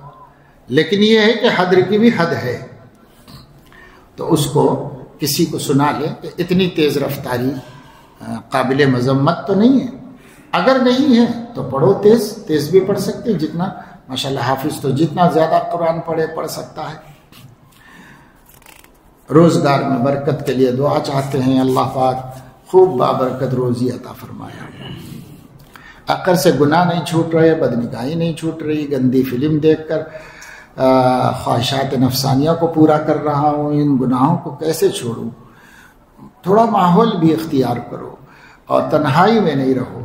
لیکن یہ ہے کہ حد کی بھی حد ہے، تو اس کو کسی کو سنا لیں کہ اتنی تیز رفتاری قابل مذمت تو نہیں ہے۔ اگر نہیں ہے تو پڑھو، تیز بھی پڑھ سکتے ہیں، جتنا ماشاءاللہ حافظ تو جتنا زیادہ قرآن پڑھ سکتا ہے۔ روزگار میں برکت کے لیے دعا چاہتے ہیں، اللہ پاک خوب بابرکت روزی عطا فرمایا۔ عقل سے گناہ نہیں چھوٹ رہے، بدنگاہی نہیں چھوٹ رہی، گندی فلم دیکھ کر خواہشات نفسانیہ کو پورا کر رہا ہوں، ان گناہوں کو کیسے چھوڑوں؟ تھوڑا ماحول بھی اختیار کرو، اور تنہائی میں نہیں رہو،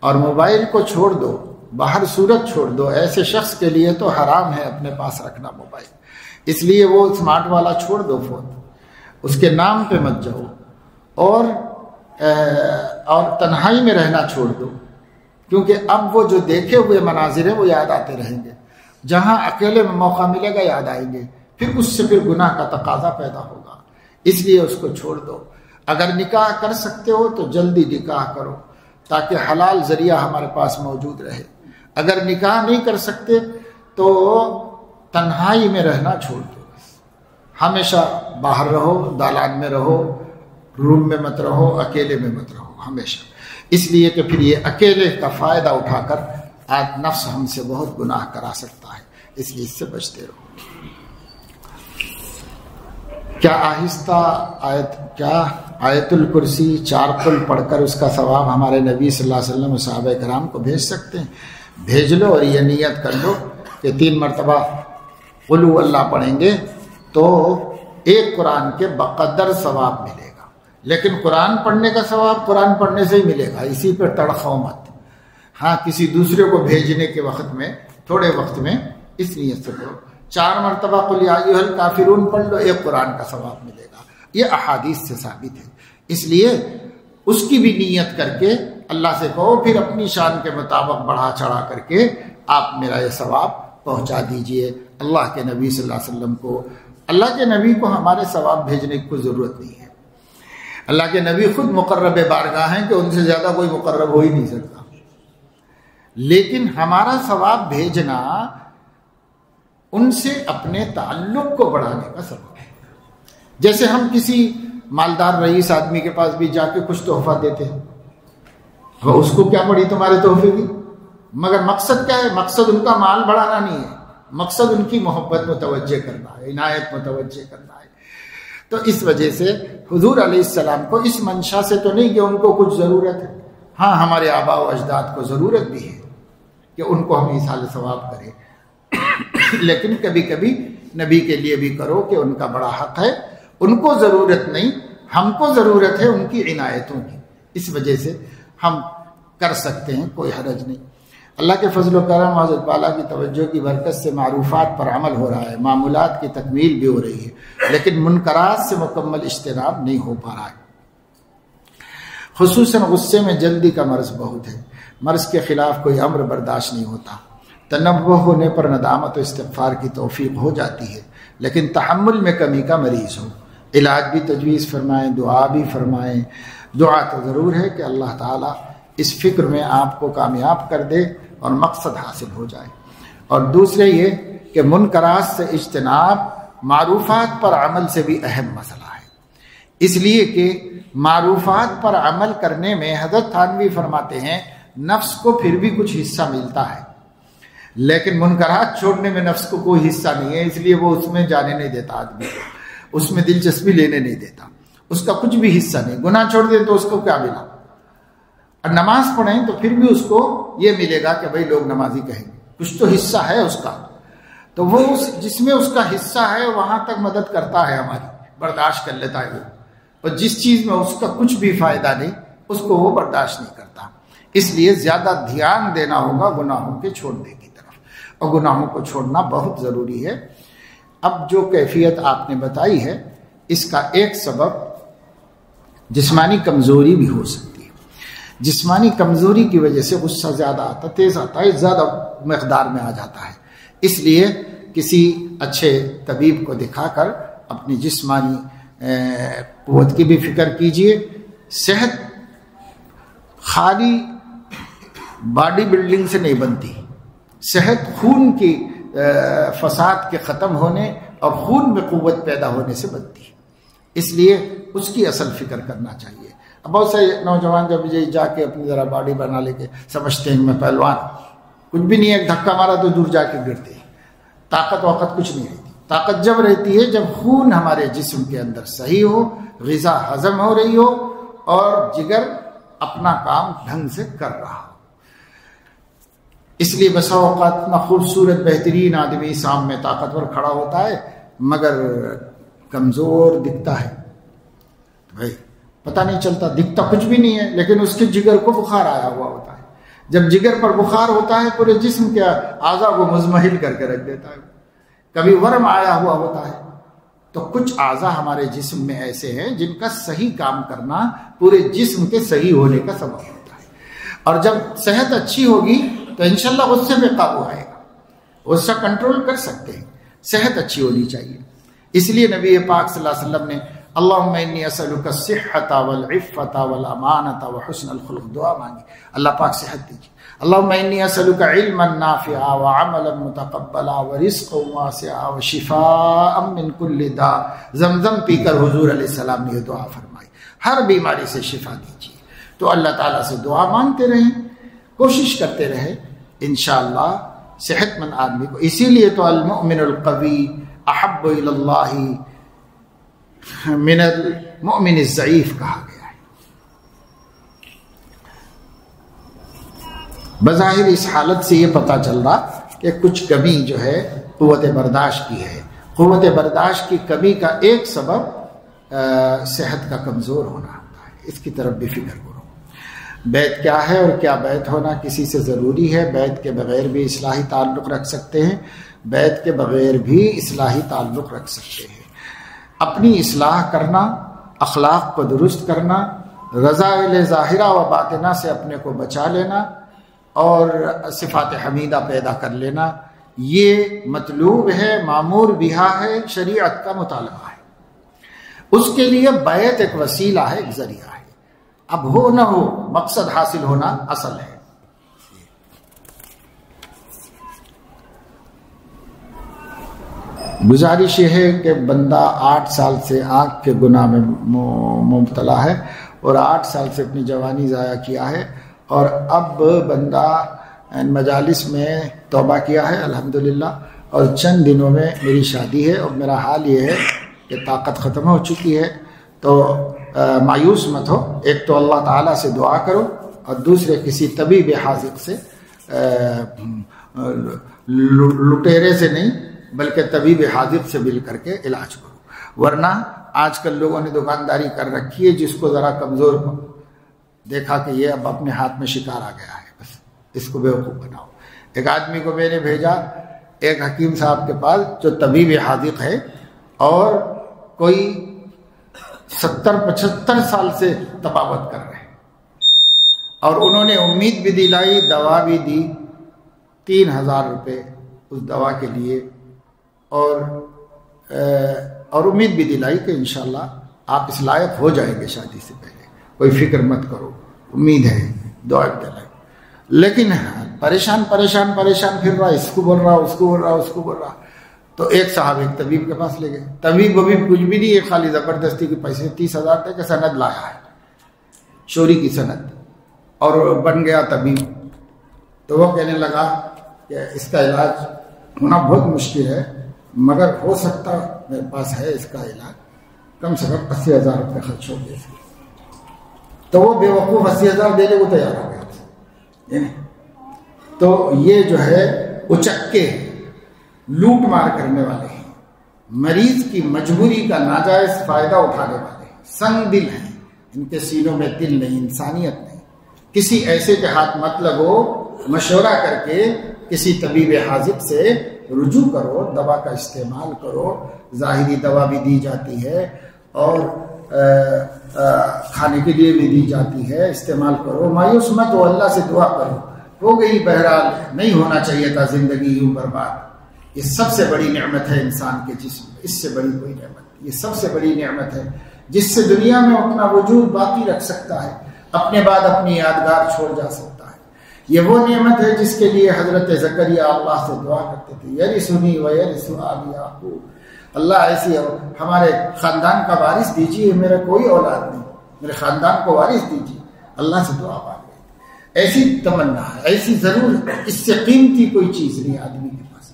اور موبائل کو چھوڑ دو، باہر صورت چھوڑ دو۔ ایسے شخص کے لیے تو حرام ہے اپنے پاس رکھنا موبائل، اس لیے وہ اسمارٹ والا چھوڑ دو فون، اس کے نام پہ مت جاؤ، اور تنہائی میں رہنا چھوڑ دو، کیونکہ اب وہ جو دیکھے ہوئے مناظر ہیں وہ یاد آتے رہیں گے، جہاں اکیلے میں موقع ملے گا یاد آئیں گے، پھر اس سے پھر گناہ کا تقاضا پیدا ہوگا، اس لیے اس کو چھوڑ دو۔ اگر نکاح کر سکتے ہو تو جلدی نکاح کرو تاکہ حلال ذریعہ ہمارے پاس موجود رہے۔ اگر نکاح نہیں کر سکتے تو تنہائی میں رہنا چھوڑ دو، ہمیشہ باہر رہو، دالان میں رہو، روم میں مت رہو، اکیلے میں مت رہو ہمیشہ، اس لیے کہ پھر یہ اکیلے کا فائدہ اٹھا کر آج نفس ہم سے بہت گناہ کرا سکتا ہے، اس لیے اس سے بچتے رہو۔ کیا آیت الکرسی 4 قل پڑھ کر اس کا ثواب ہمارے نبی صلی اللہ علیہ وسلم و صحابہ کرام کو بھیج سکتے ہیں؟ بھیج لو، اور یہ نیت کر لو کہ 3 مرتبہ قل هو اللہ پڑھیں گے تو ایک قرآن کے بقدر ثواب ملے گا، لیکن قرآن پڑھنے کا ثواب قرآن پڑھنے سے ہی ملے گا، اسی پر تڑخو مت۔ ہاں کسی دوسرے کو بھیجنے کے وقت میں، تھوڑے وقت میں اس نیت سے کرو، 4 مرتبہ قل یا ایھا الکافرون پڑھ لو، ایک قرآن کا ثواب ملے گا، یہ احادیث سے ثابت ہے۔ اس لیے اس کی بھی نیت کر کے اللہ سے کہو، پھر اپنی شان کے مطابق بڑھا چڑھا کر کے آپ میرا یہ ثواب پہنچا دیجئے اللہ کے نبی صلی اللہ علیہ وسلم کو۔ اللہ کے نبی کو ہمارے ثواب بھیجنے کی کوئی ضرورت نہیں ہے، اللہ کے نبی خود مقرب بارگاہ ہیں کہ ان سے زیادہ کوئی مقرب ہو ہی نہیں سکتا، لیکن ہمارا ثواب بھیجنا ان سے اپنے تعلق کو بڑھانے کا سبب ہے۔ جیسے ہم کسی مالدار رئیس آدمی کے پاس بھی جا کے کچھ تحفہ دیتے ہیں، وہ اس کو کیا پڑی تمہارے تحفے کی، مگر مقصد کیا ہے؟ مقصد ان کا مال بڑھانا نہیں ہے، مقصد ان کی محبت متوجہ کرنا ہے، عنایت متوجہ کرنا ہے۔ تو اس وجہ سے حضور علیہ السلام کو اس منشا سے تو نہیں کہ ان کو کچھ ضرورت ہے، ہاں ہمارے آباء و اجداد کو ضرورت بھی ہے کہ ان کو ہم ایصال ثواب کریں، لیکن کبھی کبھی نبی کے لیے بھی کرو کہ ان کا بڑا حق ہے، ان کو ضرورت نہیں، ہم کو ضرورت ہے ان کی عنایتوں کی، اس وجہ سے ہم کر سکتے ہیں، کوئی حرج نہیں۔ اللہ کے فضل و کرم حضرت والا کی توجہ کی برکت سے معروفات پر عمل ہو رہا ہے، معمولات کی تکمیل بھی ہو رہی ہے، لیکن منکرات سے مکمل اجتناب نہیں ہو پا رہا ہے۔ خصوصاً غصے میں جلدی کا مرض بہت ہے، مرض کے خلاف کوئی امر برداشت نہیں ہوتا، تنبہ ہونے پر ندامت و استغفار کی توفیق ہو جاتی ہے، لیکن تحمل میں کمی کا مریض ہو، علاج بھی تجویز فرمائیں، دعا بھی فرمائیں، دعا تو ضرور ہے کہ اللہ تعالیٰ اس فکر میں آپ کو کامیاب کر دے اور مقصد حاصل ہو جائے. اور دوسرے یہ کہ منکرات سے اجتناب معروفات پر عمل سے بھی اہم مسئلہ ہے، اس لیے کہ معروفات پر عمل کرنے میں حضرت تھانوی فرماتے ہیں نفس کو پھر بھی کچھ حصہ ملتا ہے، لیکن منکرات چھوڑنے میں نفس کو کوئی حصہ نہیں ہے، اس لیے وہ اس میں جانے نہیں دیتا، آدمی کو اس میں دلچسپی لینے نہیں دیتا، اس کا کچھ بھی حصہ نہیں. گناہ چھوڑ دیں تو اس کو کیا ملا، اور نماز پڑھیں تو پھر بھی اس کو یہ ملے گا کہ بھائی لوگ نمازی کہیں گے، کچھ تو حصہ ہے اس کا. تو وہ جس میں اس کا حصہ ہے وہاں تک مدد کرتا ہے ہماری، برداشت کر لیتا ہے وہ، اور جس چیز میں اس کا کچھ بھی فائدہ نہیں اس کو وہ برداشت نہیں کرتا. اس لیے زیادہ دھیان دینا ہوگا گناہوں کے چھوڑنے کی طرف، اور گناہوں کو چھوڑنا بہت ضروری ہے. اب جو کیفیت آپ نے بتائی ہے اس کا ایک سبب جسمانی کمزوری بھی ہو سکتی ہے. جسمانی کمزوری کی وجہ سے غصہ زیادہ آتا، تیز آتا ہے، زیادہ مقدار میں آ جاتا ہے. اس لیے کسی اچھے طبیب کو دکھا کر اپنی جسمانی قوت کی بھی فکر کیجئے. صحت خالی باڈی بلڈنگ سے نہیں بنتی، صحت خون کی فساد کے ختم ہونے اور خون میں قوت پیدا ہونے سے بنتی ہے. اس لیے اس کی اصل فکر کرنا چاہیے. اب بہت سے نوجوان جب جا کے اپنی ذرا باڈی بنا لے کے سمجھتے ہیں میں پہلوان، کچھ بھی نہیں ہے، ایک دھکا مارا تو دور جا کے گرتے ہیں. طاقت وقت کچھ نہیں رہتی. طاقت جب رہتی ہے جب خون ہمارے جسم کے اندر صحیح ہو، غذا ہضم ہو رہی ہو اور جگر اپنا کام ڈھنگ سے کر رہا ہو. اس لیے بسا اوقات اتنا خوبصورت بہترین آدمی سامنے طاقتور کھڑا ہوتا ہے مگر کمزور دکھتا ہے. بھائی پتہ نہیں چلتا، دکھتا کچھ بھی نہیں ہے لیکن اس کے جگر کو بخار آیا ہوا ہوتا ہے. جب جگر پر بخار ہوتا ہے پورے جسم کے اعضاء کو مزمحل کر کے رکھ دیتا ہے. کبھی ورم آیا ہوا ہوتا ہے. تو کچھ اعضاء ہمارے جسم میں ایسے ہیں جن کا صحیح کام کرنا پورے جسم کے صحیح ہونے کا سبب ہوتا ہے. اور جب صحت اچھی ہوگی تو انشاءاللہ غصے پہ قابو آئے گا، غصہ کنٹرول کر سکتے ہیں. صحت اچھی ہونی چاہیے. اس لیے نبی پاک صلی اللہ علیہ وسلم نے اللہم انی اسألک الصحۃ والعفۃ والامانۃ وحسن الخلق دعا مانگی، اللہ پاک صحت دیجیے. اللہم انی اسألک علما نافعا وعملا متقبلا ورزقا واسعا وشفاء من کل داء. زمزم پی کر حضور علیہ السلام نے یہ دعا فرمائی، ہر بیماری سے شفا دیجیے. تو اللہ تعالیٰ سے دعا مانگتے رہیں، کوشش کرتے رہیں، انشاءاللہ صحت مند آدمی کو. اسی لیے تو المؤمن القوی احب الی اللہ من المؤمن الضعیف کہا گیا ہے. بظاہر اس حالت سے یہ پتہ چل رہا کہ کچھ کمی جو ہے قوت برداشت کی ہے. قوت برداشت کی کمی کا ایک سبب صحت کا کمزور ہونا ہوتا ہے. اس کی طرف بھی فکر کرو. بیت کیا ہے اور کیا بیت ہونا کسی سے ضروری ہے. بیت کے بغیر بھی اصلاحی تعلق رکھ سکتے ہیں، بیت کے بغیر بھی اصلاحی تعلق رکھ سکتے ہیں. اپنی اصلاح کرنا، اخلاق کو درست کرنا، رذائل ظاہرہ و باطنہ سے اپنے کو بچا لینا اور صفات حمیدہ پیدا کر لینا، یہ مطلوب ہے، مامور بہا ہے، شریعت کا مطالبہ ہے. اس کے لیے بیعت ایک وسیلہ ہے، ایک ذریعہ ہے. اب ہو نہ ہو مقصد حاصل ہونا اصل ہے. گزارش یہ ہے کہ بندہ 8 سال سے آنکھ کے گناہ میں مبتلا ہے اور 8 سال سے اپنی جوانی ضائع کیا ہے، اور اب بندہ مجالس میں توبہ کیا ہے الحمدللہ، اور چند دنوں میں میری شادی ہے اور میرا حال یہ ہے کہ طاقت ختم ہو چکی ہے. تو مایوس مت ہو. ایک تو اللہ تعالیٰ سے دعا کرو اور دوسرے کسی طبیب حاذق سے، لٹیرے سے نہیں بلکہ طبیب حاذق سے مل کر کے علاج کرو. ورنہ آج کل لوگوں نے دکانداری کر رکھی ہے، جس کو ذرا کمزور دیکھا کہ یہ اب اپنے ہاتھ میں شکار آ گیا ہے، بس اس کو بیوقوف بناؤ. ایک آدمی کو میں نے بھیجا ایک حکیم صاحب کے پاس جو طبیب حاذق ہے اور کوئی 70-75 سال سے طبابت کر رہے ہیں، اور انہوں نے امید بھی دلائی، دوا بھی دی، 3000 روپے اس دوا کے لیے، اور امید بھی دلائی کہ انشاءاللہ آپ اس لائق ہو جائیں گے شادی سے پہلے. کوئی فکر مت کرو، امید ہے، دعا دلائیں. لیکن پریشان پریشان پریشان پھر رہا، اس کو بول رہا، اس کو بول رہا، اس کو بول رہا. تو ایک صاحب ایک طبیب کے پاس لے گئے. طبیب کچھ بھی نہیں ہے، خالی زبردستی کے پیسے 30,000 دے کے سند لایا ہے، چوری کی سند، اور بن گیا طبیب. تو وہ کہنے لگا کہ اس کا علاج ہونا بہت مشکل ہے، مگر ہو سکتا میرے پاس ہے اس کا علاج، کم سے کم 80,000 روپے خرچ ہو گئے. تو وہ بے وقوف 80,000 دینے کو تیار ہو گیا. تو یہ جو ہے اچکے لوٹ مار کرنے والے ہیں، مریض کی مجبوری کا ناجائز فائدہ اٹھانے والے ہیں، سنگ دل ہیں، ان کے سینوں میں دل نہیں، انسانیت نہیں. کسی ایسے کے ہاتھ مت لگو، مشورہ کر کے کسی طبیب حاذق سے رجوع کرو، دوا کا استعمال کرو. ظاہری دوا بھی دی جاتی ہے اور کھانے کے لیے بھی دی جاتی ہے، استعمال کرو. مایوس مت ہو، اللہ سے دعا کرو. ہو گئی بہرحال، نہیں ہونا چاہیے تھا زندگی یوں برباد. یہ سب سے بڑی نعمت ہے انسان کے جسم میں، اس سے بڑی کوئی نعمت. یہ سب سے بڑی نعمت ہے جس سے دنیا میں اپنا وجود باقی رکھ سکتا ہے، اپنے بعد اپنی یادگار چھوڑ جا سکتا ہے. یہ وہ نعمت ہے جس کے لیے حضرت زکریا اللہ سے دعا کرتے تھے، یرثنی ویرث آل یعقوب. اللہ ایسی ہمارے خاندان کا وارث دیجیے، میرا کوئی اولاد نہیں، میرے خاندان کو وارث دیجیے. اللہ سے دعا مانگے. ایسی تمنا ہے، ایسی ضرورت ہے، اس سے قیمتی کوئی چیز نہیں آدمی کے پاس.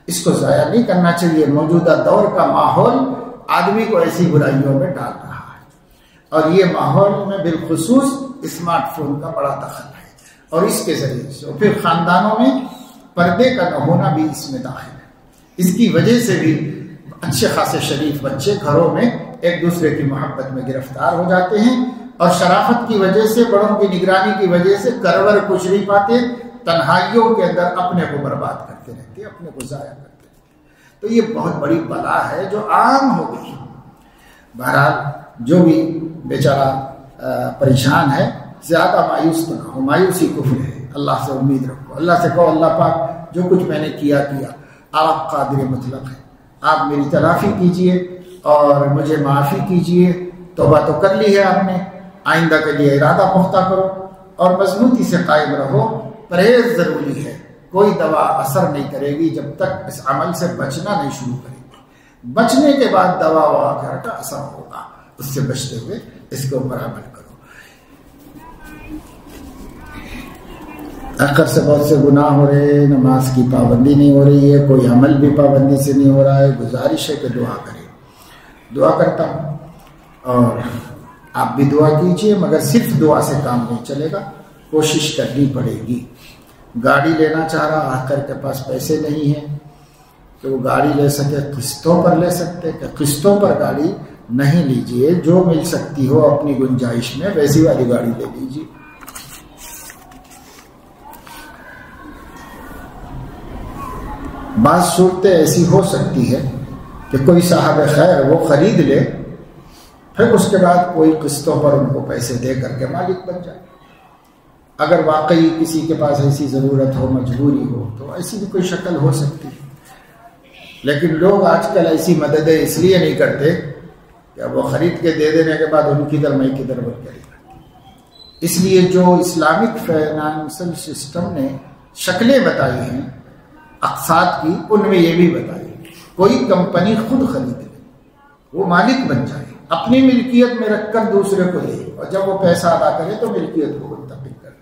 اس کو ضائع نہیں کرنا چاہیے. موجودہ دور کا ماحول آدمی کو ایسی برائیوں میں ڈال رہا ہے، اور یہ ماحول میں بالخصوص اسمارٹ فون کا بڑا دخل ہے، اور اس کے ذریعے سے اور پھر خاندانوں میں پردے کا نہ ہونا بھی اس میں داخل ہے. اس کی وجہ سے بھی اچھے خاصے شریف بچے گھروں میں ایک دوسرے کی محبت میں گرفتار ہو جاتے ہیں، اور شرافت کی وجہ سے، بڑوں کی نگرانی کی وجہ سے کرور کچھ نہیں پاتے، تنہائیوں کے اندر اپنے کو برباد کرتے رہتے، اپنے کو ضائع کرتے رہتے. تو یہ بہت بڑی بلا ہے جو عام ہو گئی. بہرحال جو بھی بیچارہ پریشان ہے، زیادہ مایوس نہ ہو. مایوسی کفر ہے. اللہ سے امید رکھو، اللہ سے کہو اللہ پاک جو کچھ میں نے کیا آپ قادر مطلق ہیں، آپ میری تلافی کیجئے اور مجھے معافی کیجئے. توبہ تو کر لی ہے آپ نے، آئندہ کے لیے ارادہ پختہ کرو اور مضبوطی سے قائم رہو. پرہیز ضروری ہے. کوئی دوا اثر نہیں کرے گی جب تک اس عمل سے بچنا نہیں شروع کرے گی. بچنے کے بعد دوا وغیرہ کا اثر ہوگا. اس سے بچتے ہوئے اس کے اوپر عمل کرو. آخر سے بہت سے گناہ ہو رہے ہیں، نماز کی پابندی نہیں ہو رہی ہے، کوئی عمل بھی پابندی سے نہیں ہو رہا ہے. گزارش ہے کہ دعا کریں. دعا کرتا ہوں اور آپ بھی دعا کیجئے، مگر صرف دعا سے کام نہیں چلے گا، کوشش کرنی پڑے گی. گاڑی لینا چاہ رہا، آخر کے پاس پیسے نہیں ہیں کہ وہ گاڑی لے سکے، قسطوں پر لے سکتے کہ قسطوں پر گاڑی نہیں لیجئے. جو مل سکتی ہو اپنی گنجائش میں ویسی والی گاڑی لے لیجئے. بعض صورتیں ایسی ہو سکتی ہے کہ کوئی صاحب خیر وہ خرید لے، پھر اس کے بعد کوئی قسطوں پر ان کو پیسے دے کر کے مالک بن جائے. اگر واقعی کسی کے پاس ایسی ضرورت ہو، مجبوری ہو، تو ایسی بھی کوئی شکل ہو سکتی ہے. لیکن لوگ آج کل ایسی مددیں اس لیے نہیں کرتے کہ وہ خرید کے دے دینے کے بعد ان کی در میں کی در بن کرے گا. اس لیے جو اسلامک فائنانشل سسٹم نے شکلیں بتائی ہیں اقساط کی، ان میں یہ بھی بتائی کوئی کمپنی خود خرید لے، وہ مالک بن جائے، اپنی ملکیت میں رکھ کر دوسرے کو دے، اور جب وہ پیسہ ادا کرے تو ملکیت کو منتقل کرے،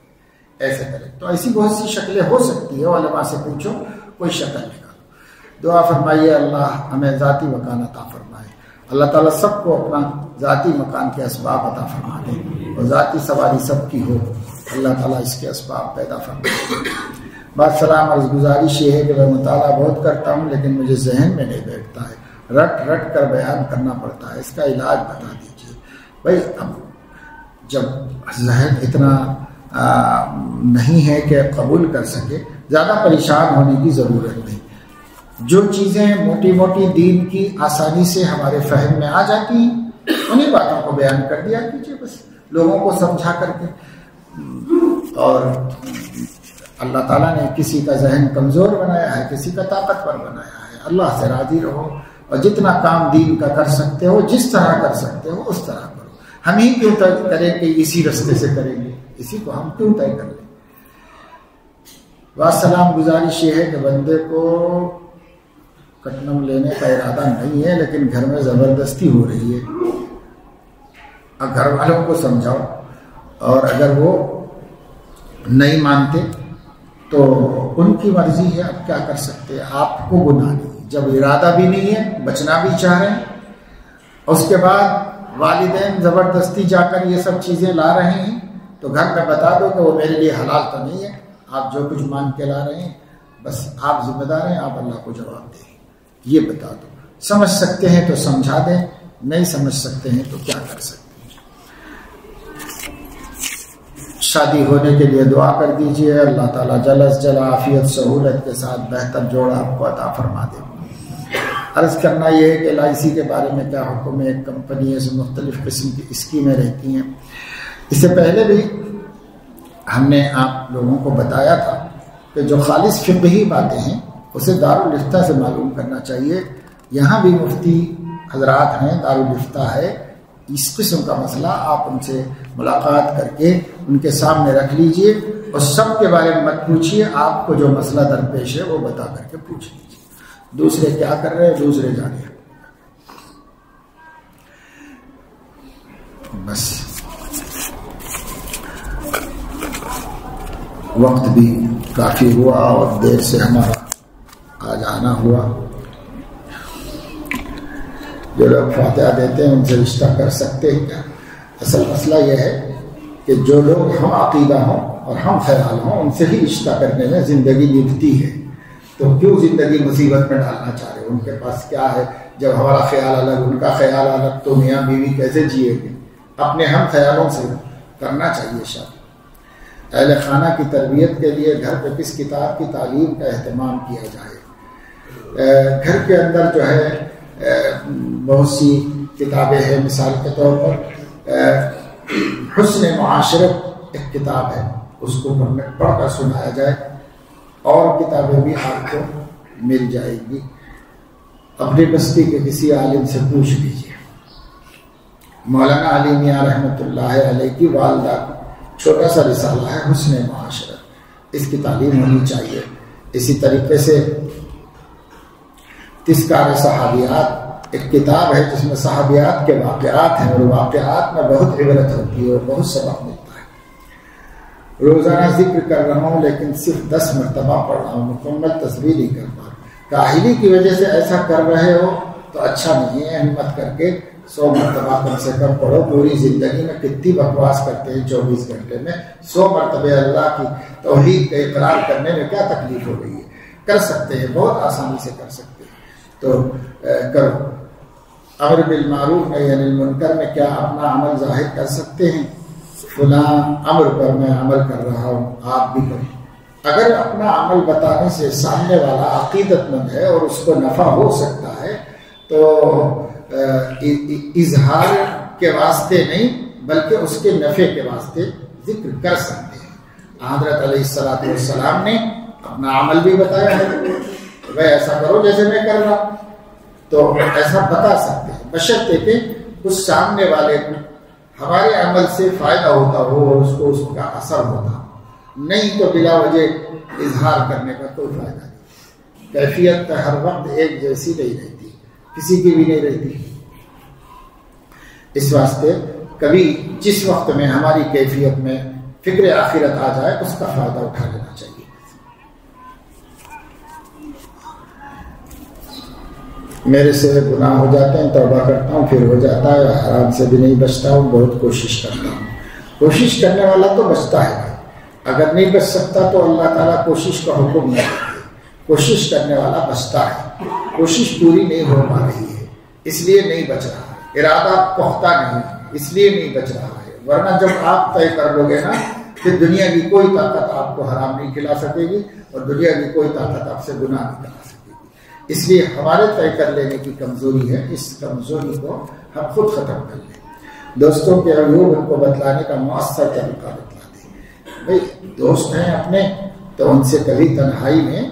ایسے کرے. تو ایسی بہت سی شکلیں ہو سکتی ہے. علماء سے پوچھو، کوئی شکل نکالو. دعا فرمائیے اللہ ہمیں ذاتی مکان عطا فرمائے. اللہ تعالیٰ سب کو اپنا ذاتی مکان کے اسباب عطا فرما دے، اور ذاتی سواری سب کی ہو. اللہ تعالیٰ اس کے اسباب پیدا فرمائے. بات سلام عرض گزارش یہ ہے کہ میں مطالعہ بہت کرتا ہوں لیکن مجھے ذہن میں نہیں بیٹھتا ہے، رٹ رٹ کر بیان کرنا پڑتا ہے. اس کا علاج بتا دیجیے. بھائی اب جب ذہن اتنا نہیں ہے کہ قبول کر سکے، زیادہ پریشان ہونے کی ضرورت نہیں. جو چیزیں موٹی موٹی دین کی آسانی سے ہمارے فہم میں آ جاتی ہیں انہیں باتوں کو بیان کر دیا کیجیے، بس لوگوں کو سمجھا کر کے. اور اللہ تعالیٰ نے کسی کا ذہن کمزور بنایا ہے، کسی کا طاقتور بنایا ہے. اللہ سے راضی رہو، اور جتنا کام دین کا کر سکتے ہو، جس طرح کر سکتے ہو اس طرح کرو. ہم ہی کیوں طے کریں کہ اسی راستے سے کریں گے؟ اسی کو ہم کیوں طے کر لیں؟ واسلام گزارش یہ ہے کہ بندے کو کٹنم لینے کا ارادہ نہیں ہے لیکن گھر میں زبردستی ہو رہی ہے، اب گھر والوں کو سمجھاؤ، اور اگر وہ نہیں مانتے تو ان کی مرضی ہے، اب کیا کر سکتے ہیں، آپ کو گناہ نہیں، جب ارادہ بھی نہیں ہے، بچنا بھی چاہ رہے ہیں، اس کے بعد والدین زبردستی جا کر یہ سب چیزیں لا رہے ہیں تو گھر میں بتا دو کہ وہ میرے لیے حلال تو نہیں ہے، آپ جو کچھ مانگ کے لا رہے ہیں بس آپ ذمہ دار ہیں، آپ اللہ کو جواب دیں، یہ بتا دو۔ سمجھ سکتے ہیں تو سمجھا دیں، نہیں سمجھ سکتے ہیں تو کیا کر سکتے ہیں۔ شادی ہونے کے لیے دعا کر دیجئے، اللہ تعالیٰ جل از جل عافیت سہولت کے ساتھ بہتر جوڑا آپ کو عطا فرما دے۔ عرض کرنا یہ ہے کہ LIC کے بارے میں کیا حکم ہے، ایک کمپنی ہے، مختلف قسم کی اسکیمیں رہتی ہیں۔ اس سے پہلے بھی ہم نے آپ لوگوں کو بتایا تھا کہ جو خالص فقہی باتیں ہیں اسے دارالفتہ سے معلوم کرنا چاہیے۔ یہاں بھی مفتی حضرات ہیں، دارالفتہ ہے، اس قسم کا مسئلہ آپ ان سے ملاقات کر کے ان کے سامنے رکھ لیجئے اور سب کے بارے میں مت پوچھیے، آپ کو جو مسئلہ درپیش ہے وہ بتا کر کے پوچھ لیجیے، دوسرے کیا کر رہے ہیں دوسرے جانے۔ بس وقت بھی کافی ہوا اور دیر سے ہمارا آج آنا ہوا۔ جو لوگ فاتحہ دیتے ہیں ان سے رشتہ کر سکتے ہیں کیا؟ اصل مسئلہ یہ ہے کہ جو لوگ ہم عقیدہ ہوں اور ہم خیال ہوں ان سے ہی رشتہ کرنے میں زندگی نبھتی ہے، تو کیوں زندگی مصیبت میں ڈالنا چاہ رہے؟ ان کے پاس کیا ہے؟ جب ہمارا خیال الگ ان کا خیال الگ تو میاں بیوی کیسے جیے گے؟ اپنے ہم خیالوں سے کرنا چاہیے شادی۔ اہل خانہ کی تربیت کے لیے گھر پہ کس کتاب کی تعلیم کا اہتمام کیا جائے؟ گھر کے اندر جو ہے بہت سی کتابیں ہیں، مثال کے طور پر حسن معاشرت ایک کتاب ہے، اس کو پڑھ کر سنایا جائے، اور کتابیں بھی آپ کو مل جائے گی۔ اپنی بستی کے کسی عالم سے پوچھ لیجیے۔ مولانا علی میاں رحمۃ اللہ علیہ کی والدہ کا چھوٹا سا رسالہ ہے حسن معاشرت، اس کی تعلیم ہونی چاہیے۔ اسی طریقے سے تذکار صحابیات ایک کتاب ہے جس میں صحابیات کے واقعات ہیں، اور واقعات میں بہت عبرت ہوتی ہے اور بہت سبق ملتا ہے۔ روزانہ ذکر کر رہا ہوں لیکن صرف 10 مرتبہ پڑھ رہا ہوں، مکمل تصویر نہیں کر پا رہا۔ کاہلی کی وجہ سے ایسا کر رہے ہو تو اچھا نہیں ہے، ہمت کر کے 100 مرتبہ کم سے کم پڑھو۔ پوری زندگی میں کتنی بکواس کرتے ہیں، 24 گھنٹے میں 100 مرتبہ اللہ کی توحید کا اقرار کرنے میں کیا تکلیف ہو رہی ہے؟ کر سکتے ہیں، بہت آسانی سے کر سکتے ہیں، تو کرو۔ امر بالمعروف نہی عن المنکر میں کیا اپنا عمل ظاہر کر سکتے ہیں؟ فلاں امر پر میں عمل کر رہا ہوں، آپ بھی کریں۔ اگر اپنا عمل بتانے سے سامنے والا عقیدت مند ہے اور اس کو نفع ہو سکتا ہے تو اظہار کے واسطے نہیں بلکہ اس کے نفع کے واسطے ذکر کر سکتے ہیں۔ حضرت علیہ السلام نے اپنا عمل بھی بتایا ہے، بھائی ایسا کرو جیسے میں کر رہا ہوں، تو ایسا بتا سکتے ہیں، بشرطے کہ اس سامنے والے کو ہمارے عمل سے فائدہ ہوتا ہو اور اس کو اس کا اثر ہوتا ہو، نہیں تو بلا وجہ اظہار کرنے کا کوئی فائدہ نہیں۔ کیفیت ہر وقت ایک جیسی نہیں رہتی، کسی کی بھی نہیں رہتی، اس واسطے کبھی جس وقت میں ہماری کیفیت میں فکر آخرت آ جائے اس کا فائدہ اٹھا لینا چاہیے۔ میرے سے گناہ ہو جاتے ہیں، توبہ کرتا ہوں پھر ہو جاتا ہے، حرام سے بھی نہیں بچتا ہوں، بہت کوشش کرتا ہوں۔ کوشش کرنے والا تو بچتا ہے، اگر نہیں بچ سکتا تو اللہ تعالیٰ کوشش کا حکم نہیں دیتے۔ کوشش کرنے والا بچتا ہے، کوشش پوری نہیں ہو پا رہی ہے اس لیے نہیں بچ رہا ہے، ارادہ پختہ نہیں اس لیے نہیں بچ رہا ہے، ورنہ جب آپ طے کر لو گے نا پھر دنیا کی کوئی طاقت آپ کو حرام نہیں کھلا سکے گی اور دنیا کی کوئی طاقت آپ سے گناہ نہیں کرا سکے گی۔ اس لیے ہمارے طے کر لینے کی کمزوری ہے، اس کمزوری کو ہم خود ختم کر لیں۔ دوستوں کے عیوب ان کو بتلانے کا مؤثر طریقہ بتلا دیں۔ بھائی دوست ہیں اپنے تو ان سے کبھی تنہائی میں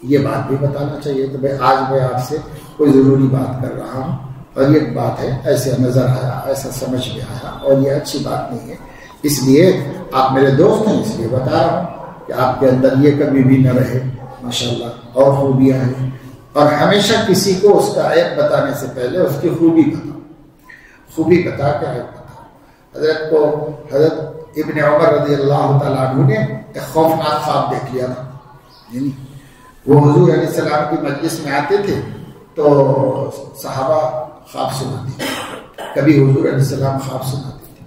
یہ بات بھی بتانا چاہیے کہ بھائی آج میں آپ سے کوئی ضروری بات کر رہا ہوں، اور یہ بات ہے، ایسے نظر آیا، ایسا سمجھ میں آیا، اور یہ اچھی بات نہیں ہے، اس لیے آپ میرے دوست ہیں، اس لیے بتا رہا ہوں کہ آپ کے اندر یہ کبھی بھی نہ رہے، ماشاءاللہ اور خوبیاں ہیں، اور ہمیشہ کسی کو اس کا عیب بتانے سے پہلے اس کی خوبی بتا کے عیب بتا۔ حضرت ابن عمر رضی اللہ تعالیٰ عنہ نے ایک خوفناک خواب دیکھ لیا تھا، یعنی وہ حضور علیہ السلام کی مجلس میں آتے تھے تو صحابہ خواب سناتے تھے، کبھی حضور علیہ السلام خواب سناتے تھے،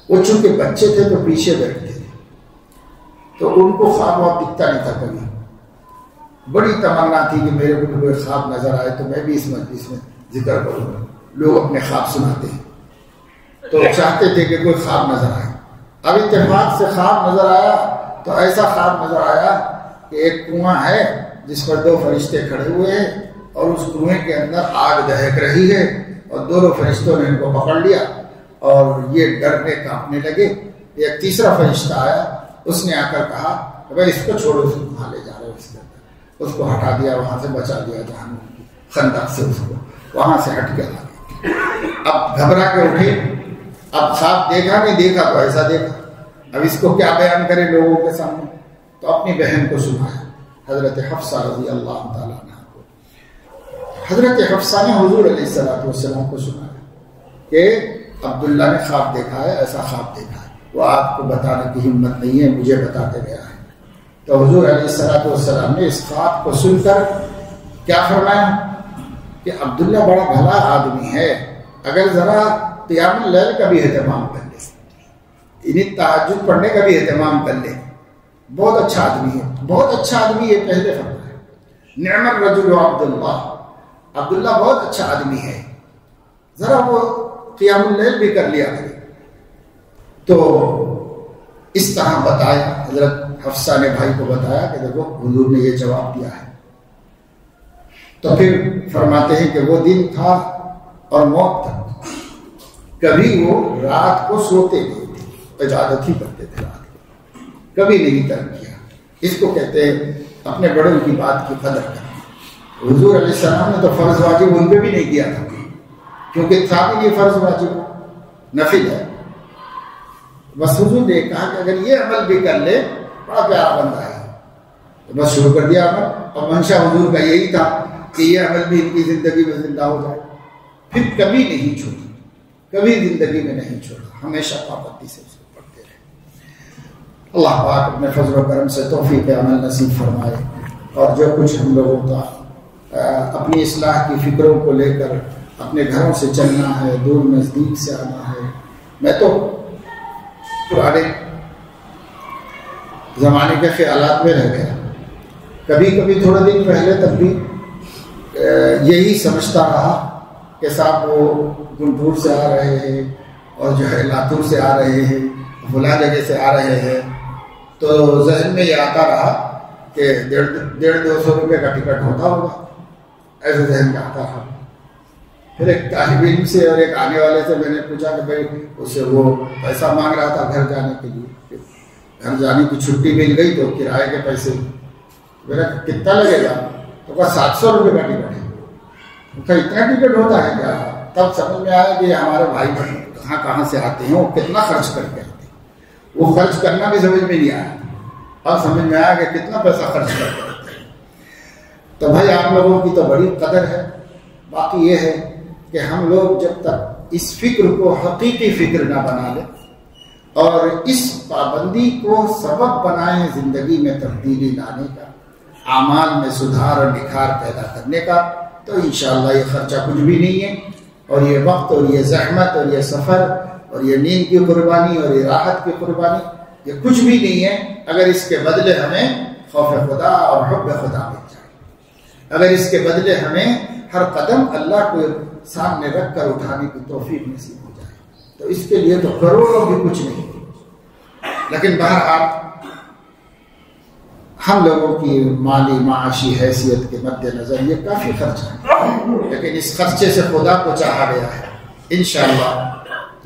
وہ چونکہ بچے تھے تو پیچھے بیٹھتے تھے، تو ان کو خواب واب دکھتا نہیں تھا کبھی، بڑی تمنا تھی کہ میرے کو کوئی خواب نظر آئے تو میں بھی اس مجلس میں ذکر کروں گا، لوگ اپنے خواب سناتے ہیں تو چاہتے تھے کہ کوئی خواب نظر آئے۔ اب اتفاق سے خواب نظر آیا تو ایسا خواب نظر آیا کہ ایک کنواں ہے جس پر 2 فرشتے کھڑے ہوئے ہیں اور اس کنویں کے اندر آگ دہک رہی ہے، اور دونوں فرشتوں نے ان کو پکڑ لیا اور یہ ڈرنے کانپنے لگے۔ ایک تیسرا فرشتہ آیا، اس نے آ کر کہا کہ بھائی اس کو چھوڑو، اس کو کہاں لے جا رہے ہو، اس کے اندر اس کو ہٹا دیا، وہاں سے بچا دیا جہنم کی خندق سے، اس کو وہاں سے ہٹ کے لا دیا۔ اب گھبرا کے اٹھے، اب خواب دیکھا نہیں دیکھا تو ایسا دیکھا، اب اس کو کیا بیان کرے لوگوں کے سامنے، تو اپنی بہن کو سنایا، حضرت حفصہ رضی اللہ تعالیٰ عنہ کو۔ حضرت حفصہ نے حضور علیہ السلام کو سنایا کہ عبداللہ نے خواب دیکھا ہے، ایسا خواب دیکھا ہے، وہ آپ کو بتانے کی ہمت نہیں ہے، مجھے بتاتے گیا ہے۔ تو حضور علیہ السلام نے اس خواب کو سن کر کیا فرمایا کہ عبداللہ بڑا بھلا آدمی ہے، اگر ذرا قیام اللیل کا بھی اہتمام کر لے، انہیں تہجد پڑھنے کا بھی اہتمام کر لے، بہت اچھا آدمی ہے، بہت اچھا آدمی ہے، پہلے فرمایا نعم الرجل عبداللہ، عبداللہ بہت اچھا آدمی ہے، ذرا وہ قیام اللیل بھی کر لیا کرے۔ تو اس طرح بتایا، حضرت حفصہ نے بھائی کو بتایا کہ دیکھو حضور نے یہ جواب دیا ہے۔ تو پھر فرماتے ہیں کہ وہ دن تھا اور موت تک کبھی وہ رات کو سوتے نہیں تھے، عبادت ہی کرتے تھے، رات کو کبھی نہیں ترک کیا۔ اس کو کہتے ہیں اپنے بڑوں کی بات کی قدر کرنا۔ حضور علیہ السلام نے تو فرض واجب ان پہ بھی نہیں کیا تھا، کیونکہ تھا بھی نہیں فرض واجب، نفل ہے۔ بس حضور نے کہا کہ اگر یہ عمل بھی کر لے بڑا پیارا بندہ ہے، تو بس شروع کر دیا عمل، اور منشا حضور کا یہی تھا کہ یہ عمل بھی ان کی زندگی میں زندہ ہو جائے۔ پھر کبھی نہیں چھوڑا، کبھی زندگی میں نہیں چھوڑا، ہمیشہ پابندی سے اس کو پڑھتے رہے۔ اللہ پاک اپنے فضل و کرم سے توفیق عمل نصیب فرمائے، اور جو کچھ ہم لوگوں کا اپنی اصلاح کی فکروں کو لے کر اپنے گھروں سے چلنا ہے، دور نزدیک سے آنا ہے۔ میں تو پرانے زمانے کے خیالات میں رہ گیا، کبھی کبھی تھوڑے دن پہلے تک بھی یہی سمجھتا رہا کہ صاحب وہ گنٹور سے آ رہے ہیں اور جو ہے لاتور سے آ رہے ہیں، فلاں جگہ سے آ رہے ہیں، تو ذہن میں یہ آتا رہا کہ 150-200 روپے کا ٹکٹ ہوتا ہوگا، ایسے ذہن میں آتا رہا۔ پھر ایک طالب علم سے اور ایک آنے والے سے میں نے پوچھا کہ بھائی اس سے وہ پیسہ مانگ رہا تھا گھر جانے کے لیے، گھر جانے کی چھٹی مل گئی تو کرائے کے پیسے، میرا کتنا لگے گا؟ تو کہا 700 روپے کا ٹکٹ ہے۔ تو اتنا ٹکٹ ہوتا ہے کیا؟ تب سمجھ میں آیا کہ ہمارے بھائی بہن کہاں سے آتے ہیں، وہ کتنا خرچ کر کے آتے ہیں، وہ خرچ کرنا بھی سمجھ میں نہیں آیا، اب سمجھ میں آیا کہ کتنا پیسہ خرچ کر کے آتے ہیں۔ تو بھائی آپ لوگوں کی تو بڑی قدر ہے، باقی یہ ہے کہ ہم لوگ جب تک اس فکر کو حقیقی فکر نہ بنا لیں اور اس پابندی کو سبب بنائیں زندگی میں تبدیلی لانے کا، اعمال میں سدھار اور نکھار پیدا کرنے کا، تو انشاءاللہ یہ خرچہ کچھ بھی نہیں ہے، اور یہ وقت اور یہ زحمت اور یہ سفر اور یہ نیند کی قربانی اور یہ راحت کی قربانی یہ کچھ بھی نہیں ہے اگر اس کے بدلے ہمیں خوف خدا اور حب خدا مل جائے، اگر اس کے بدلے ہمیں ہر قدم اللہ کو سامنے رکھ کر اٹھانے کی توفیق نصیب ہو جائے، تو اس کے لیے تو کروڑوں بھی کچھ نہیں۔ لیکن بہرحال ہم لوگوں کی مالی معاشی حیثیت کے مد نظر یہ کافی خرچہ ہے، لیکن اس خرچے سے خدا کو چاہا گیا ہے، انشاءاللہ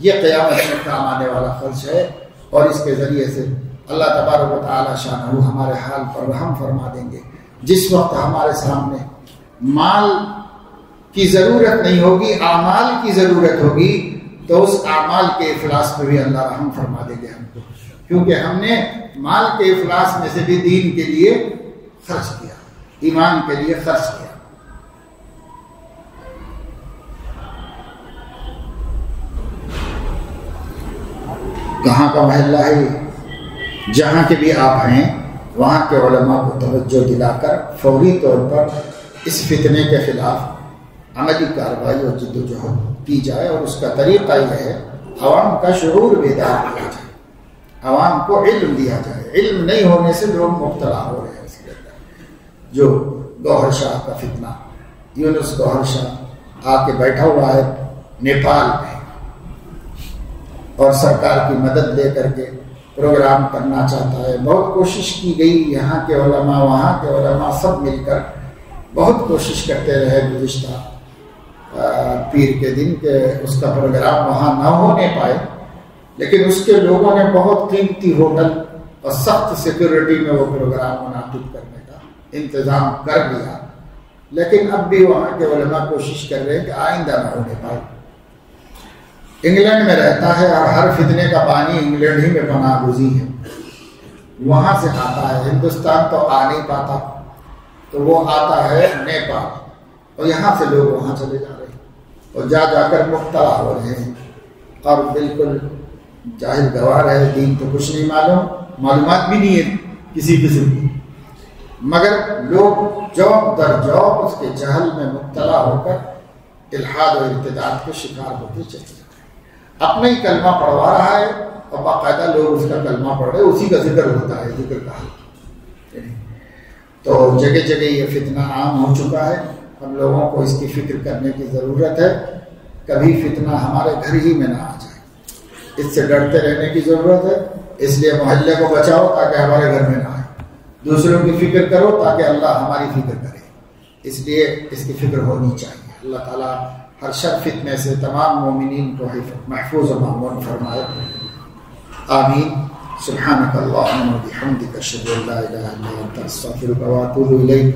یہ قیامت میں کام آنے والا خرچ ہے، اور اس کے ذریعے سے اللہ تبارک و تعالی شانہ ہمارے حال پر رحم فرما دیں گے۔ جس وقت ہمارے سامنے مال کی ضرورت نہیں ہوگی، اعمال کی ضرورت ہوگی، تو اس اعمال کے افلاس پہ بھی اللہ رحم فرما دے گے ہم کو، کیونکہ ہم نے مال کے افلاس میں سے بھی دین کے لیے خرچ کیا، ایمان کے لیے خرچ کیا۔ کہاں کا محلہ ہے، جہاں کے بھی آپ ہیں وہاں کے علماء کو توجہ دلا کر فوری طور پر اس فتنے کے خلاف عملی کارروائی اور جد و جہد کی جائے، اور اس کا طریقہ یہ ہے عوام کا شعور بیدار کیا جائے، عوام کو علم دیا جائے۔ علم نہیں ہونے سے لوگ مبتلا ہو رہے ہیں اس کے اندر۔ جو گوہر شاہ کا فتنہ، یونس گوہر شاہ آ کے بیٹھا ہوا ہے نیپال میں، اور سرکار کی مدد لے کر کے پروگرام کرنا چاہتا ہے۔ بہت کوشش کی گئی، یہاں کے علماء وہاں کے علماء سب مل کر بہت کوشش کرتے رہے گزشتہ پیر کے دن کہ اس کا پروگرام وہاں نہ ہونے پائے، لیکن اس کے لوگوں نے بہت قیمتی ہوٹل اور سخت سیکورٹی میں وہ پروگرام منعقد کرنے کا انتظام کر لیا، لیکن اب بھی وہاں کے علماء کوشش کر رہے ہیں کہ آئندہ نہ ہونے پائے۔ انگلینڈ میں رہتا ہے اور ہر فتنے کا بانی انگلینڈ ہی میں پناہ گزین ہے، وہاں سے آتا ہے، ہندوستان تو آ نہیں پاتا، تو وہ آتا ہے نیپال، اور یہاں سے لوگ وہاں چلے جا رہے ہیں اور جا جا کر مبتلا ہو رہے ہیں، اور بالکل جاہل گوار ہے، دین تو کچھ نہیں معلوم، معلومات بھی نہیں ہے کسی قسم کی، مگر لوگ جوب در جوب اس کے جہل میں مبتلا ہو کر الحاد و ارتداد کے شکار ہوتے چلے جاتے ہیں۔ اپنا ہی کلمہ پڑھوا رہا ہے اور باقاعدہ لوگ اس کا کلمہ پڑھ رہے ہیں، اسی کا ذکر ہوتا ہے، ذکر کا حل۔ تو جگہ جگہ یہ فتنہ عام ہو چکا ہے، ہم لوگوں کو اس کی فکر کرنے کی ضرورت ہے، کبھی فتنہ ہمارے گھر ہی میں نہ آ جائے، اس سے ڈرتے رہنے کی ضرورت ہے۔ اس لیے محلے کو بچاؤ تاکہ ہمارے گھر میں نہ آئے، دوسروں کی فکر کرو تاکہ اللہ ہماری فکر کرے، اس لیے اس کی فکر ہونی چاہیے۔ اللہ تعالیٰ ہر شر فتنے سے تمام مومنین کو محفوظ و مامون فرمائے، آمین۔ سبحانک اللہم و بحمدک اشہد ان لا الہ الا انت استغفرک و اتوب الیک۔